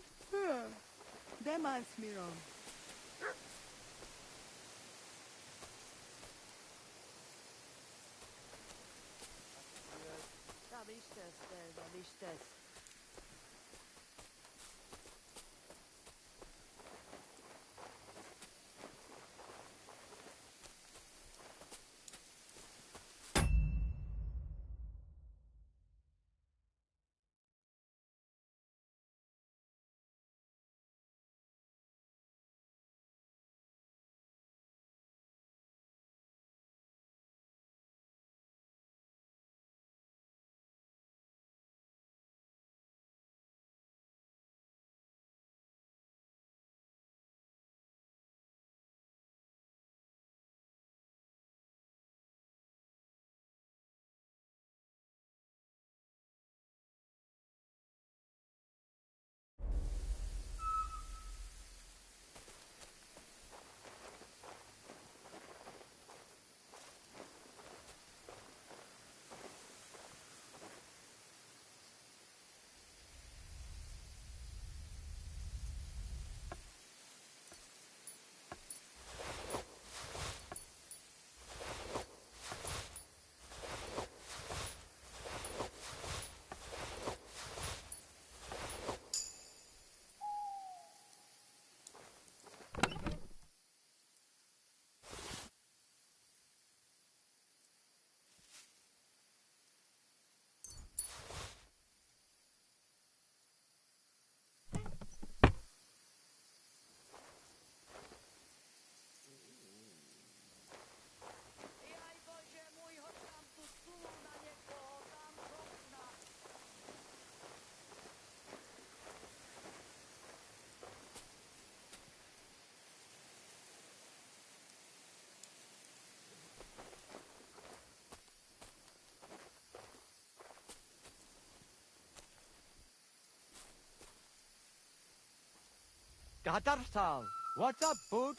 Demans miron. Da vistes. Gadarsal, what's up, Butch?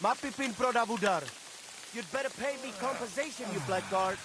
Mapipin prodavudar. You'd better pay me compensation, you blackguard.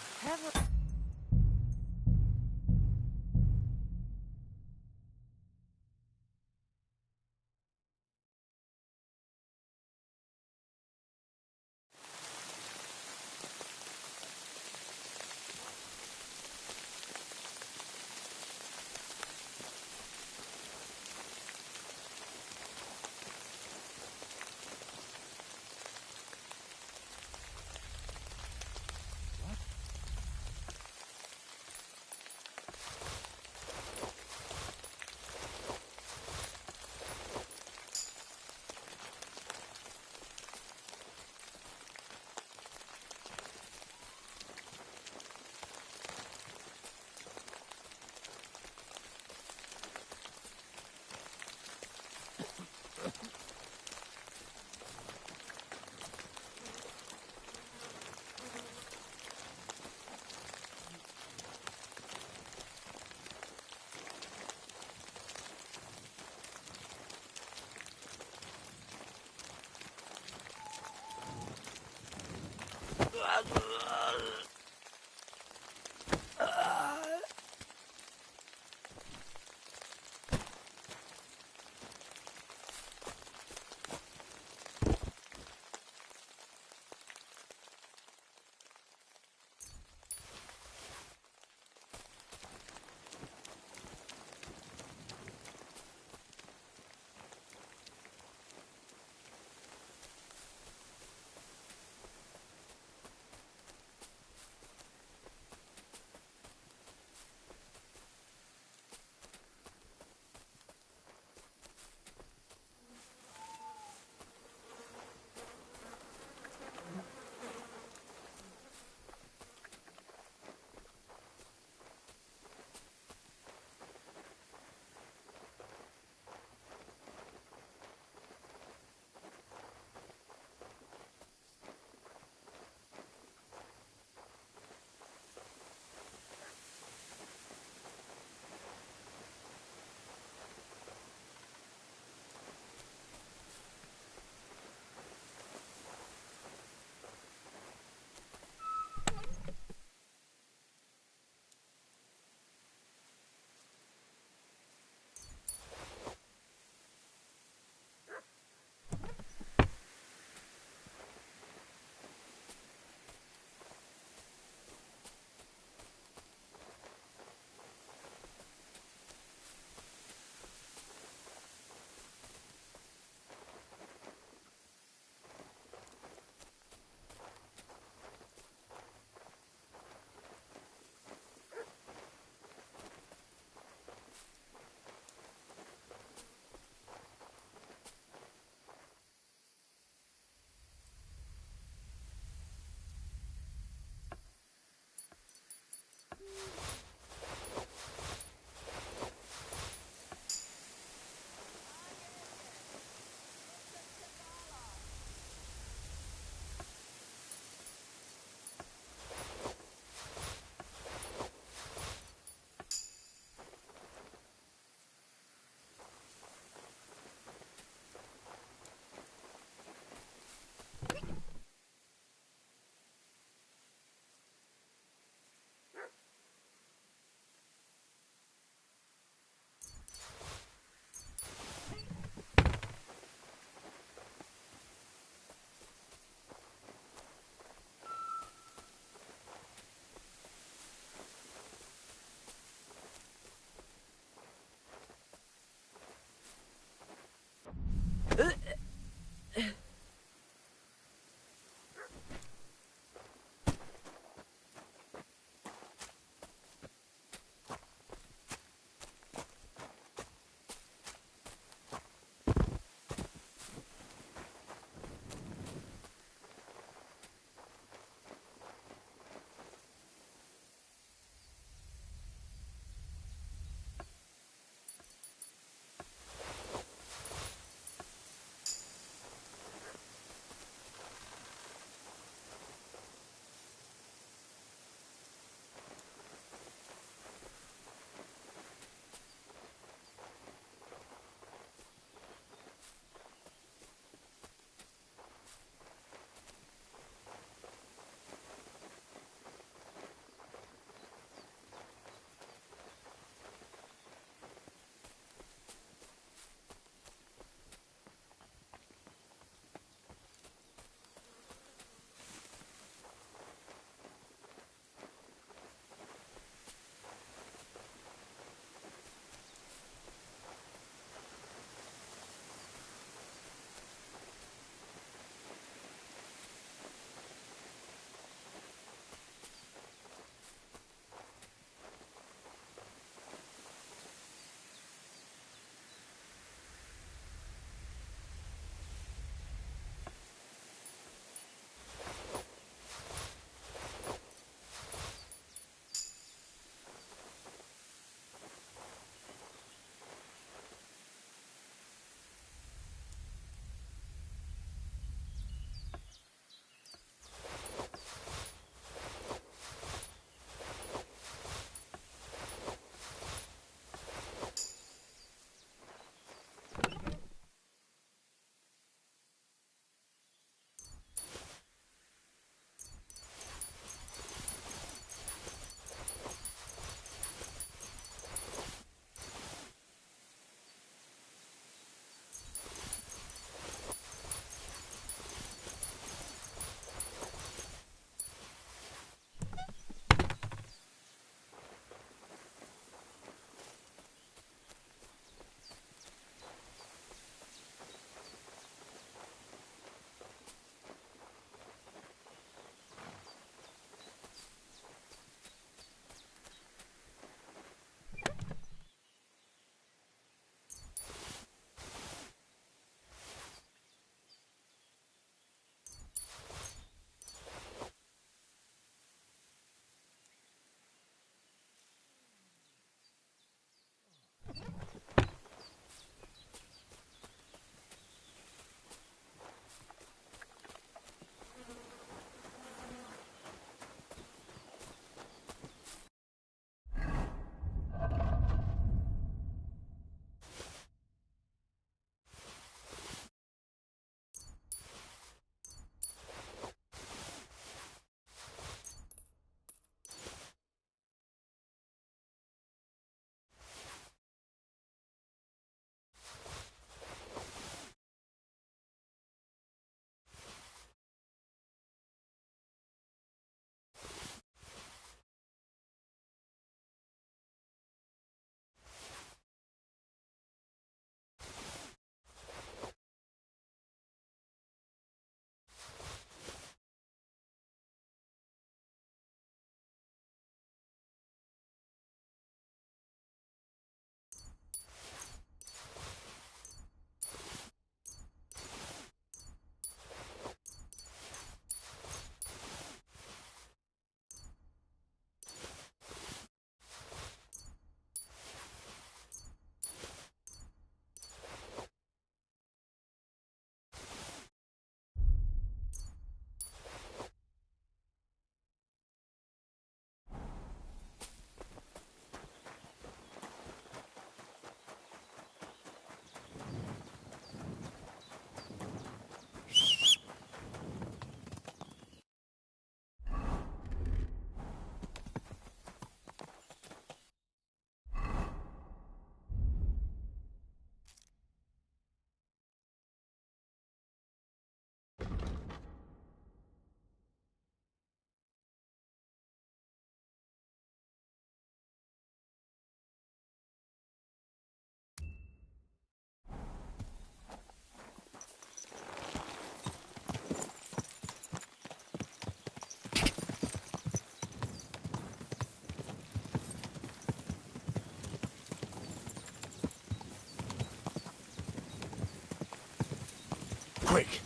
Quick!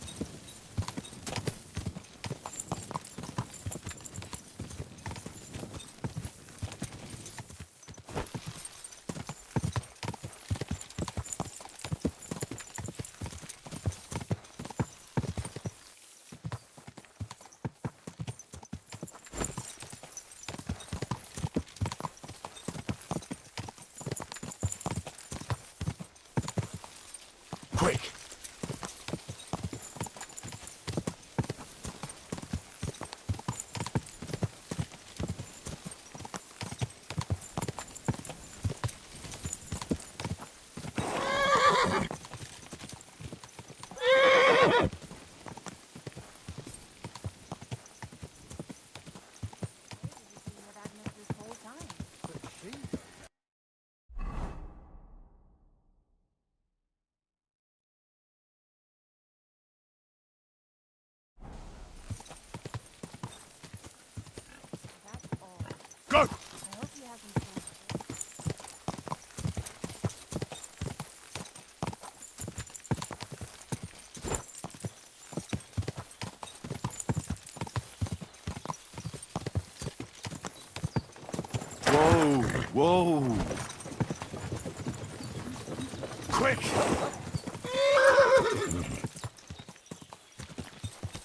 Quick! Go! I hope he hasn't told Whoa! Whoa! Quick!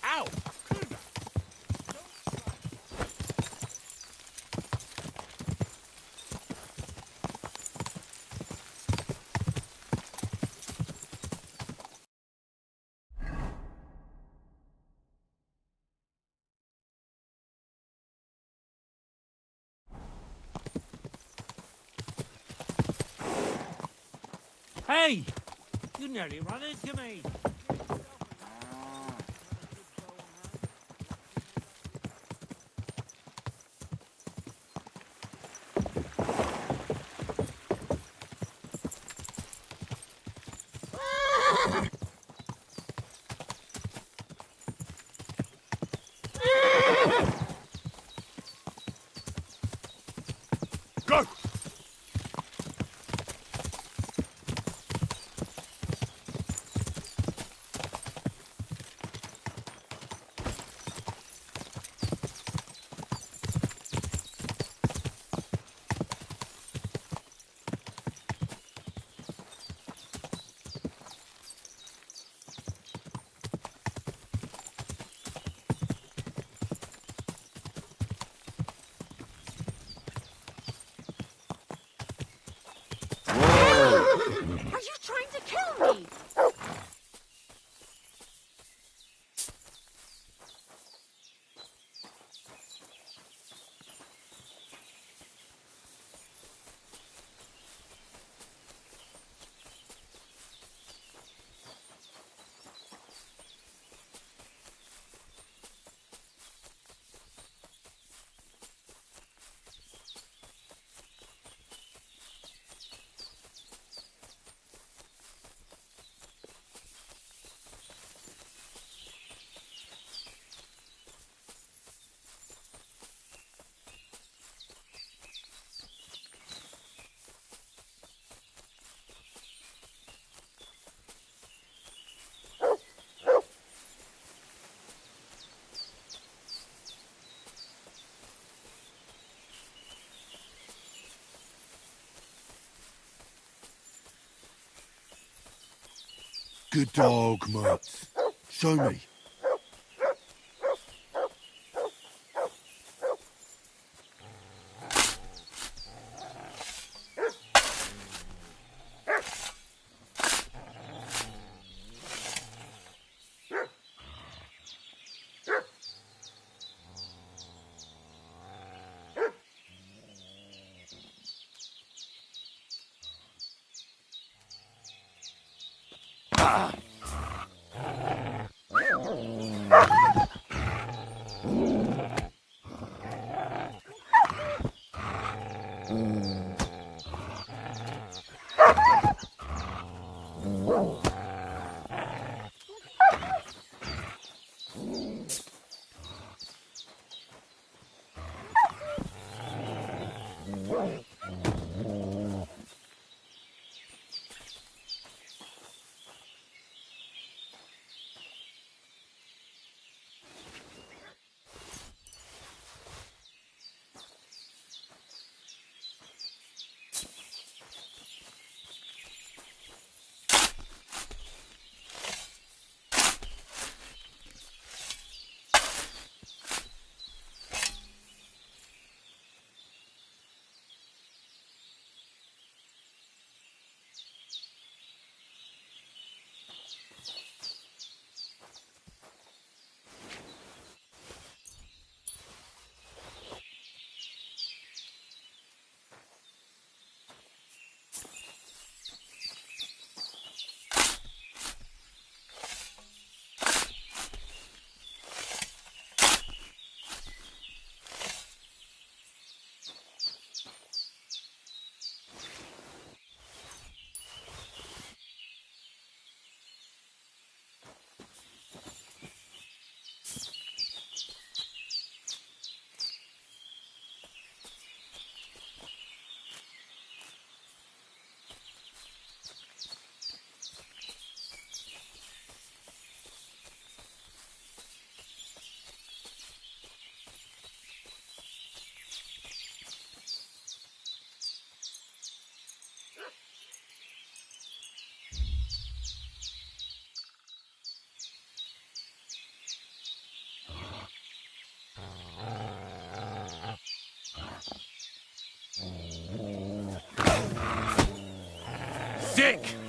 Ow! Hey! You nearly ran into me. Go! Are you trying to kill me? Good dog, Mutt. Show me. dick!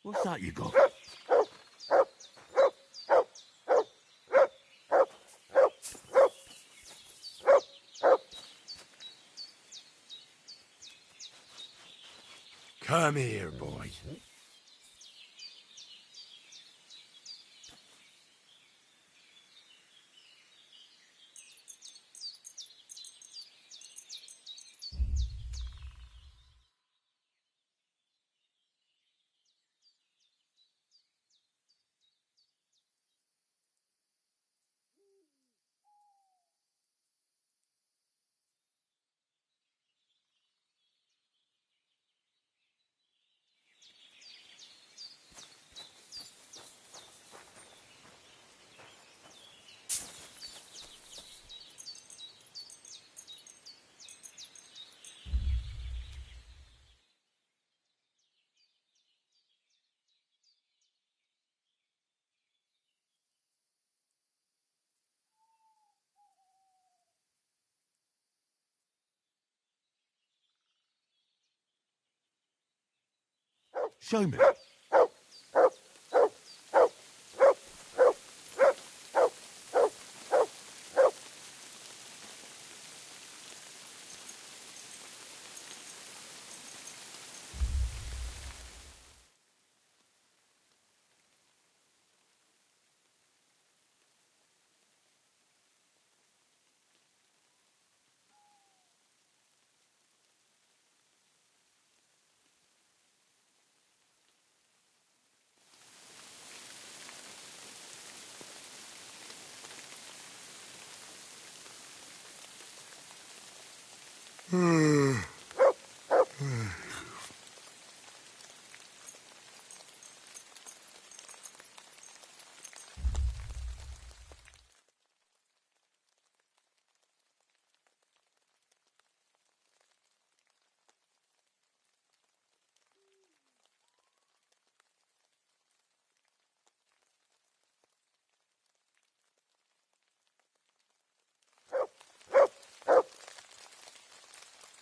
What's that you got? Come here, boy. Show me.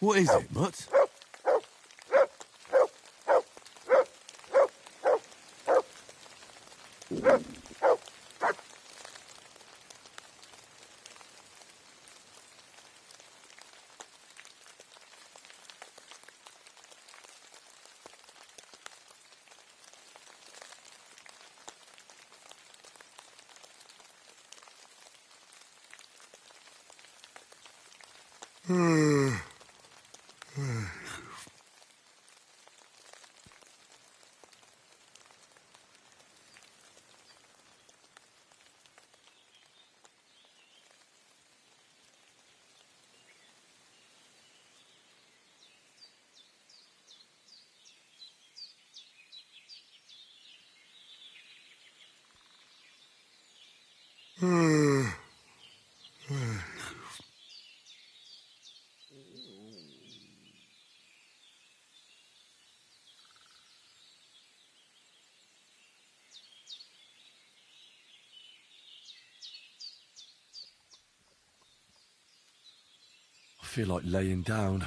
What is it, Mutt? feel like laying down.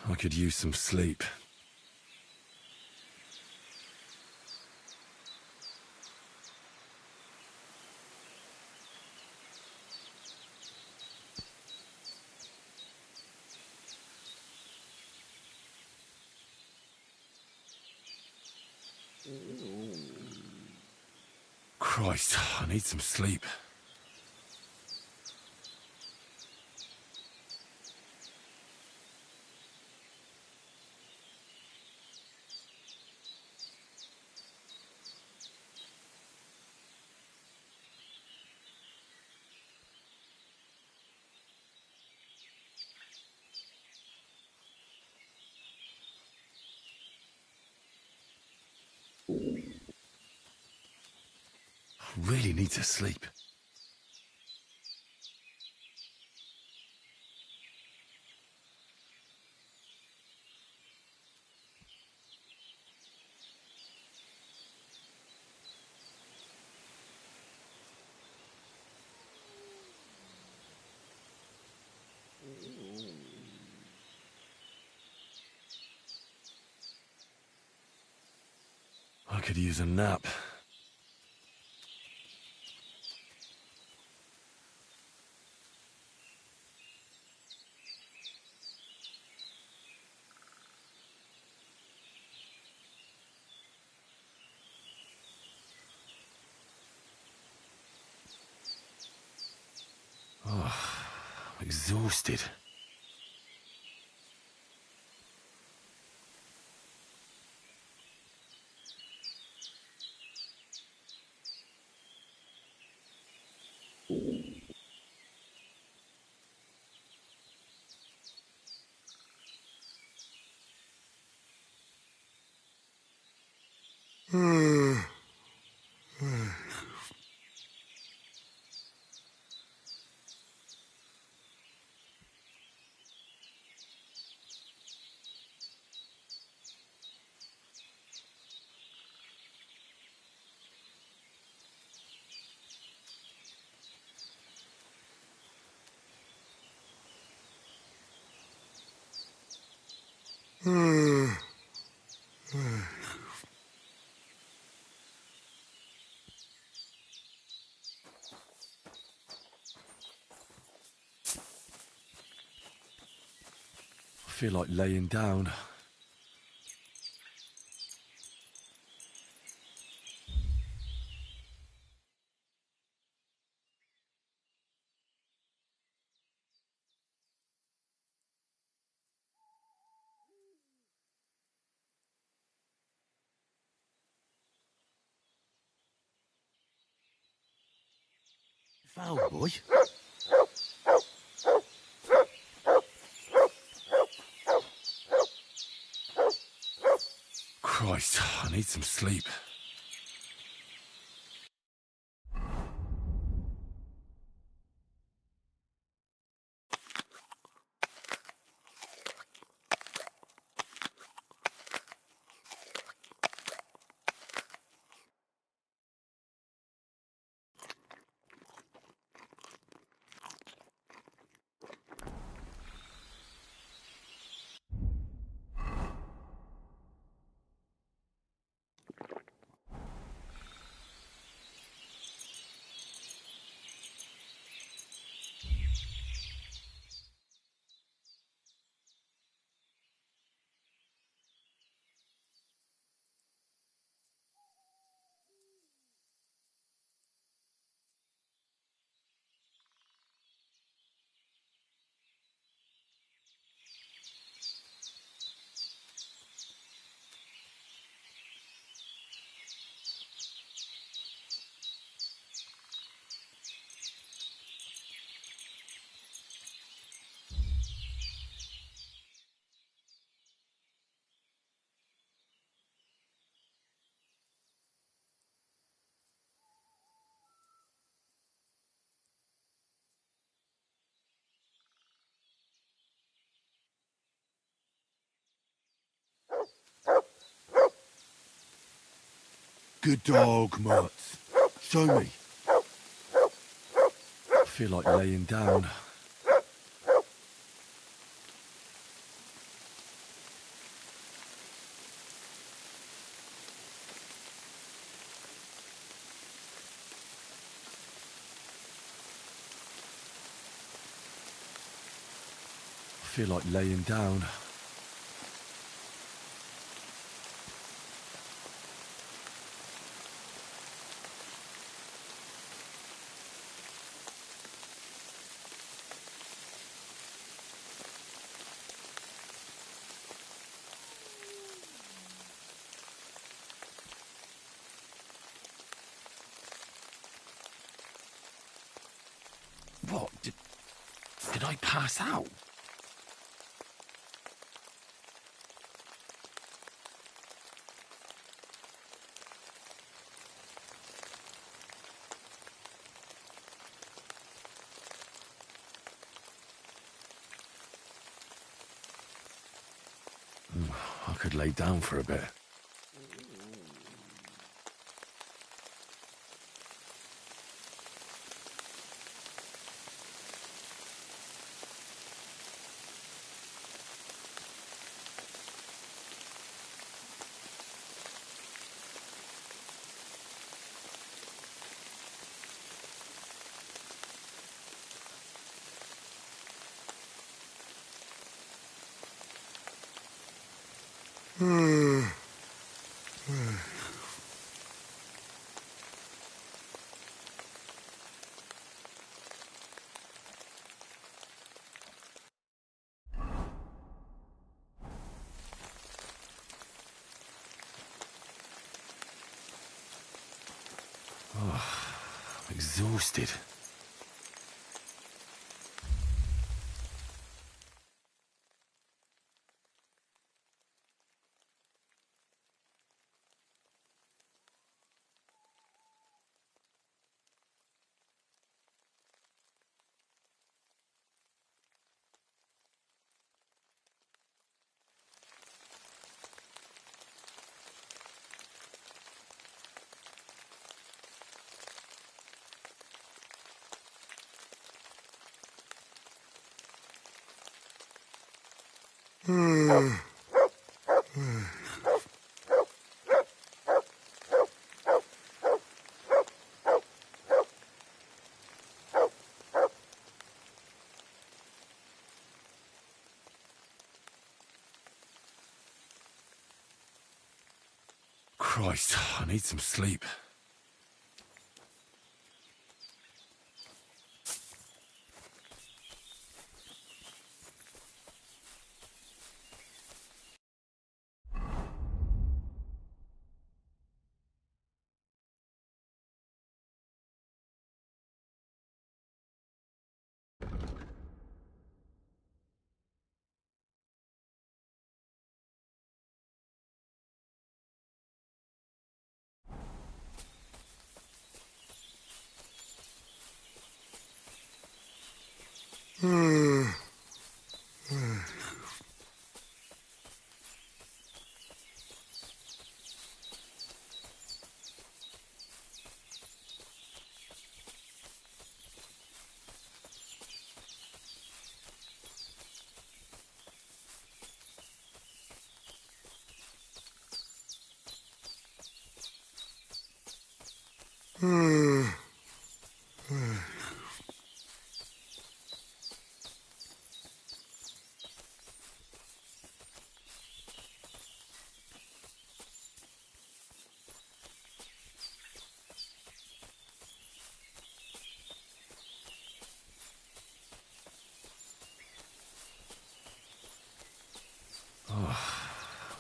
I could use some sleep. Christ, I need some sleep. I really need to sleep. I could use a nap. Oh, I'm exhausted. I feel like laying down. Foul, boy. Christ, I need some sleep. Good dog, Mutt. Show me. I feel like laying down. I feel like laying down. What? Did I pass out? I could lay down for a bit. I'm exhausted. Christ, I need some sleep.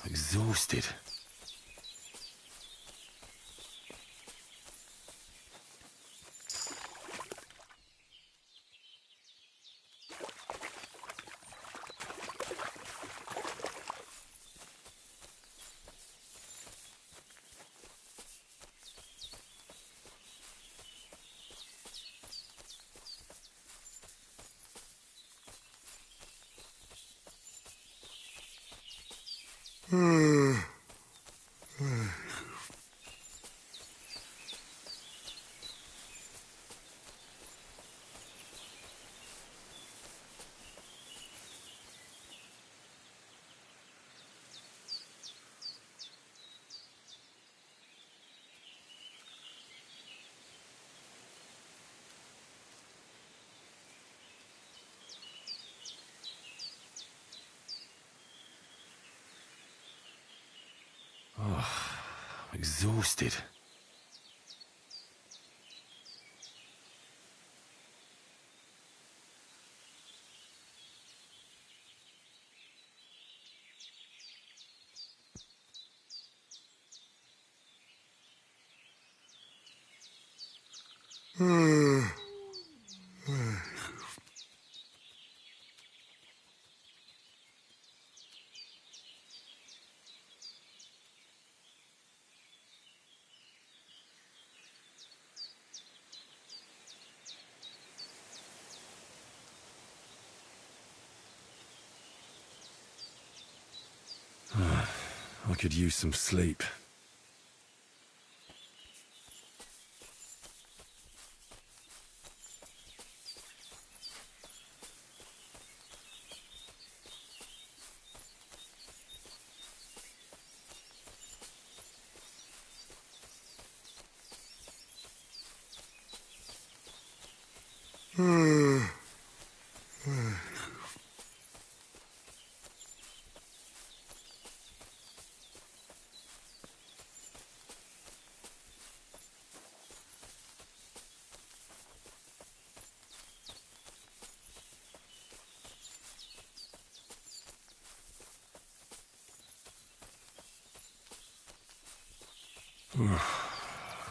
Exhausted. exhausted. I could use some sleep.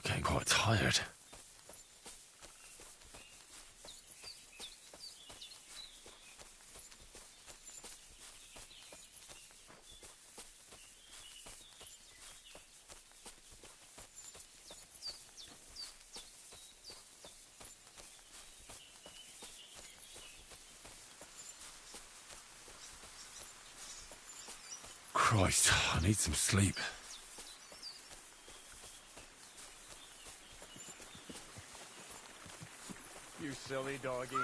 Getting quite tired. Christ, I need some sleep. You silly doggy.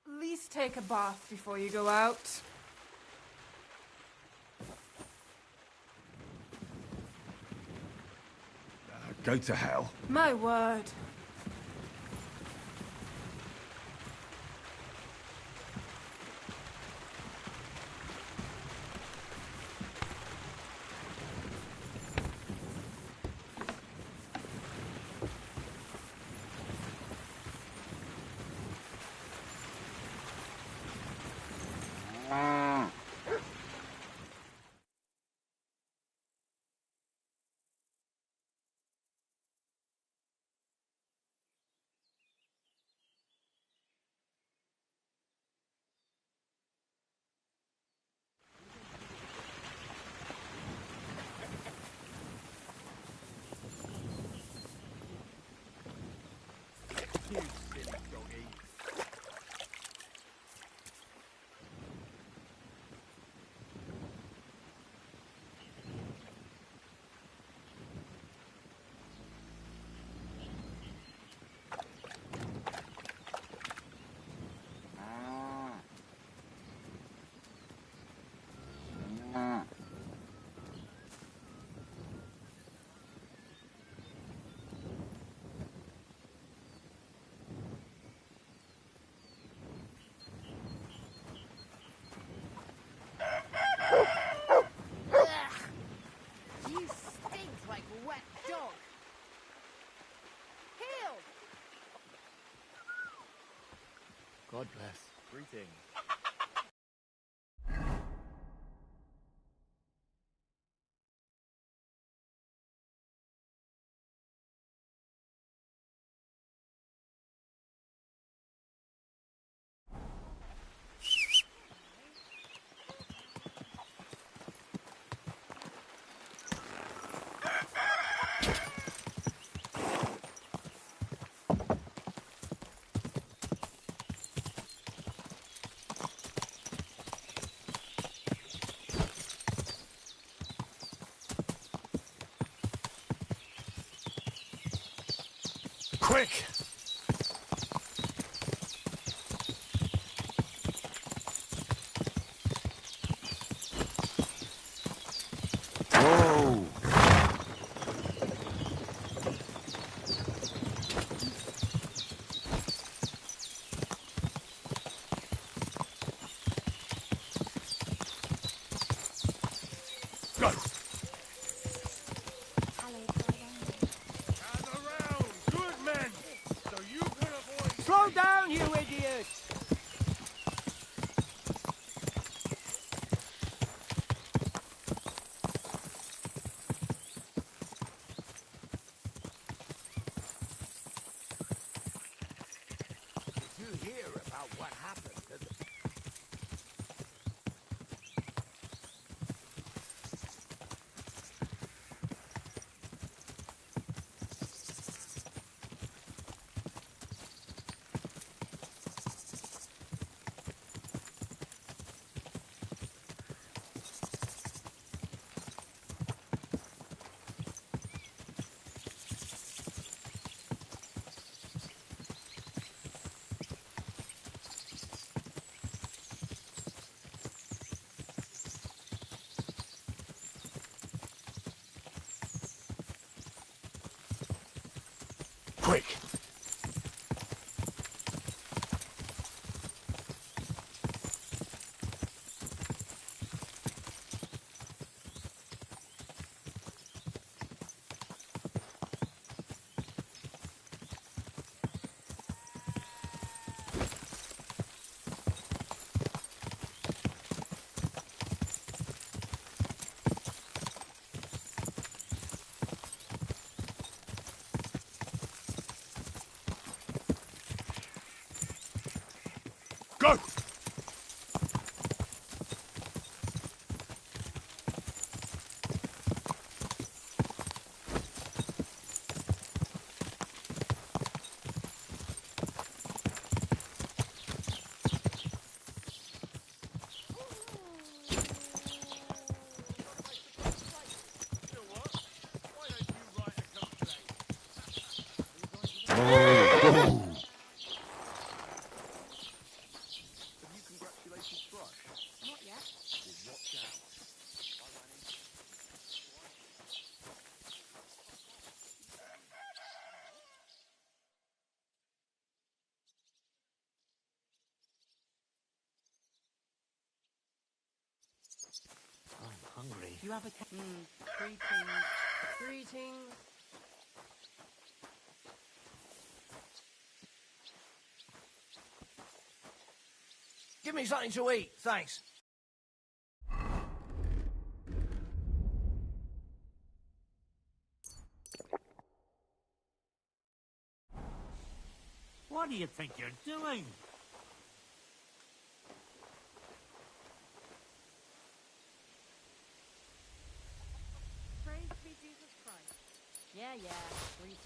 At least take a bath before you go out. Go to hell. My word. You silly doggy. You stink like a wet dog. Heel! God bless. Greetings. Quick! Whoa! Go! Gather round, good men, so you can avoid... Slow down, you idiot! Did you hear about what happened to the... Quick! Go! Have you congratulated Thrush? Not yet. Well, watch out. I ran into... I'm hungry. You have a... Greetings. Greetings. Give me something to eat, thanks. What do you think you're doing? Praise be Jesus Christ. Yeah, greetings.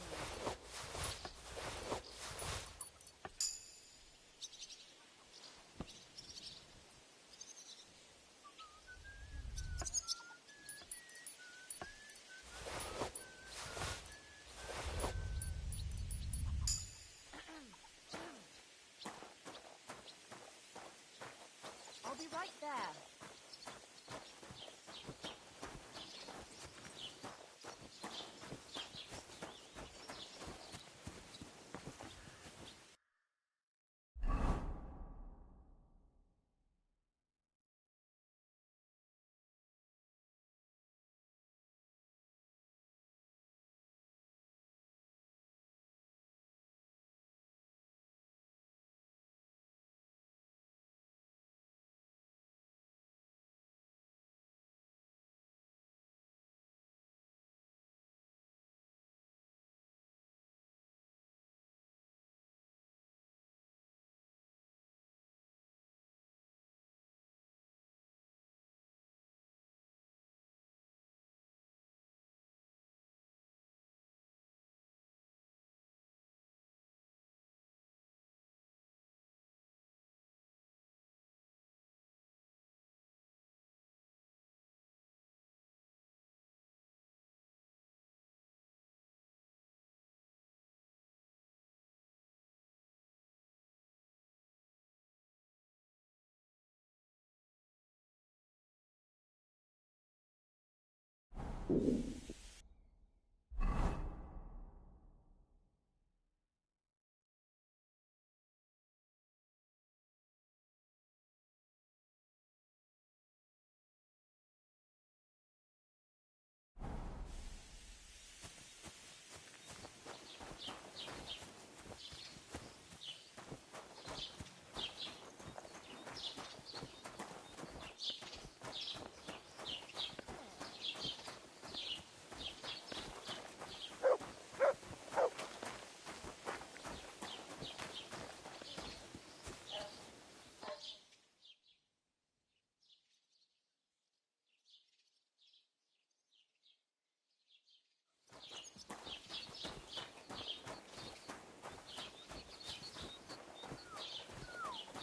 I'll be right there.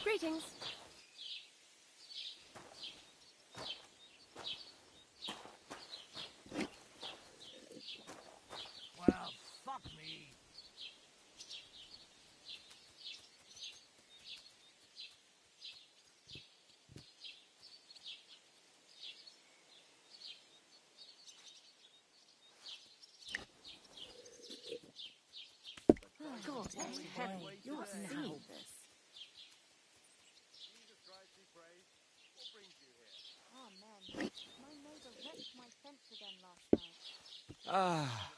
Greetings. Well, fuck me. God, heavy. You're seeing this. Jesus Christ be praised. What brings you here? Oh, man. My neighbor wrecked my fence again last night. Ah,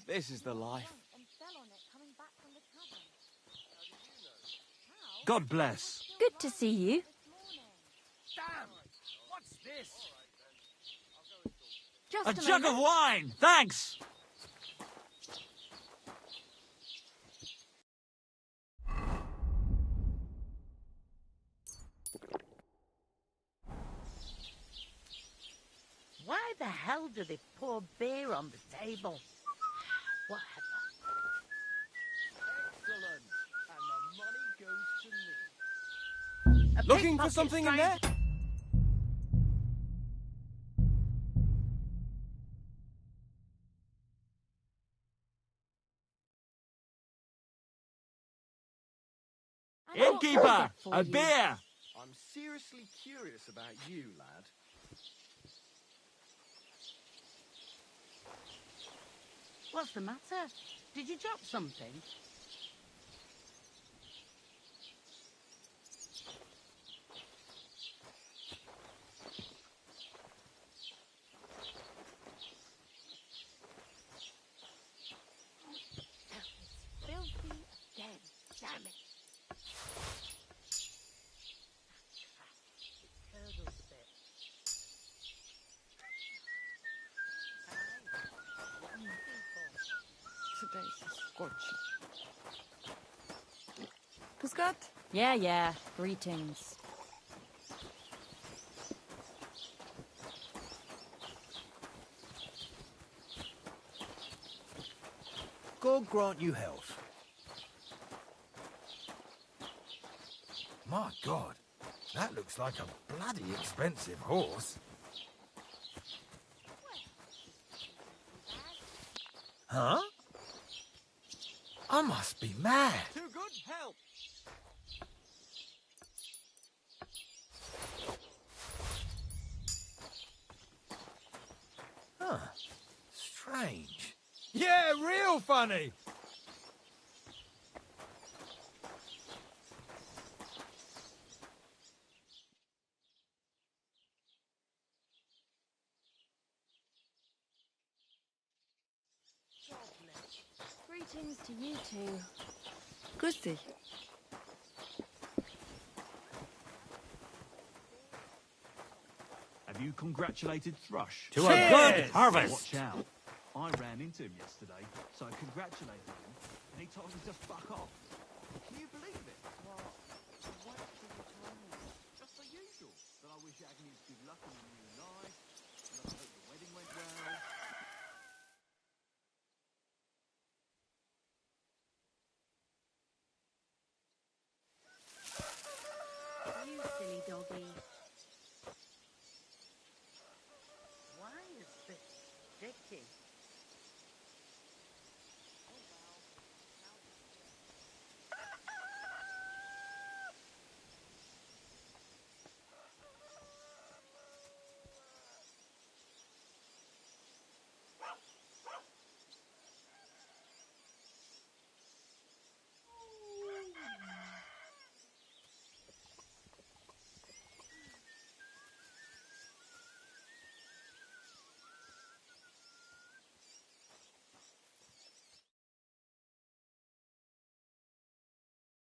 this is the life. Drunk and fell on it coming back from the tavern. God bless. Good to see you. Damn! What's this? Just A a jug of moment. wine! Thanks! Why the hell do they pour beer on the table? Whatever. Excellent. And the money goes to me. A Looking for pickpocket, something in there? stranger. Innkeeper! A beer! I'm seriously curious about you, lad. What's the matter? Did you drop something? It's filthy again. Damn it. Curdles a bit. Today's scorching. Puskat? Yeah. Greetings. God grant you health. My God, that looks like a bloody expensive horse. Huh? I must be mad. Too good? Help! Huh. Strange. Yeah, real funny! Greetings to you two. Grüß dich. Have you congratulated Thrush? To a good harvest! Watch out. I ran into him yesterday, so I congratulated him, and he told me to fuck off. Can you believe it? What did you tell me? Just the usual. That I wish Agnes good luck in the new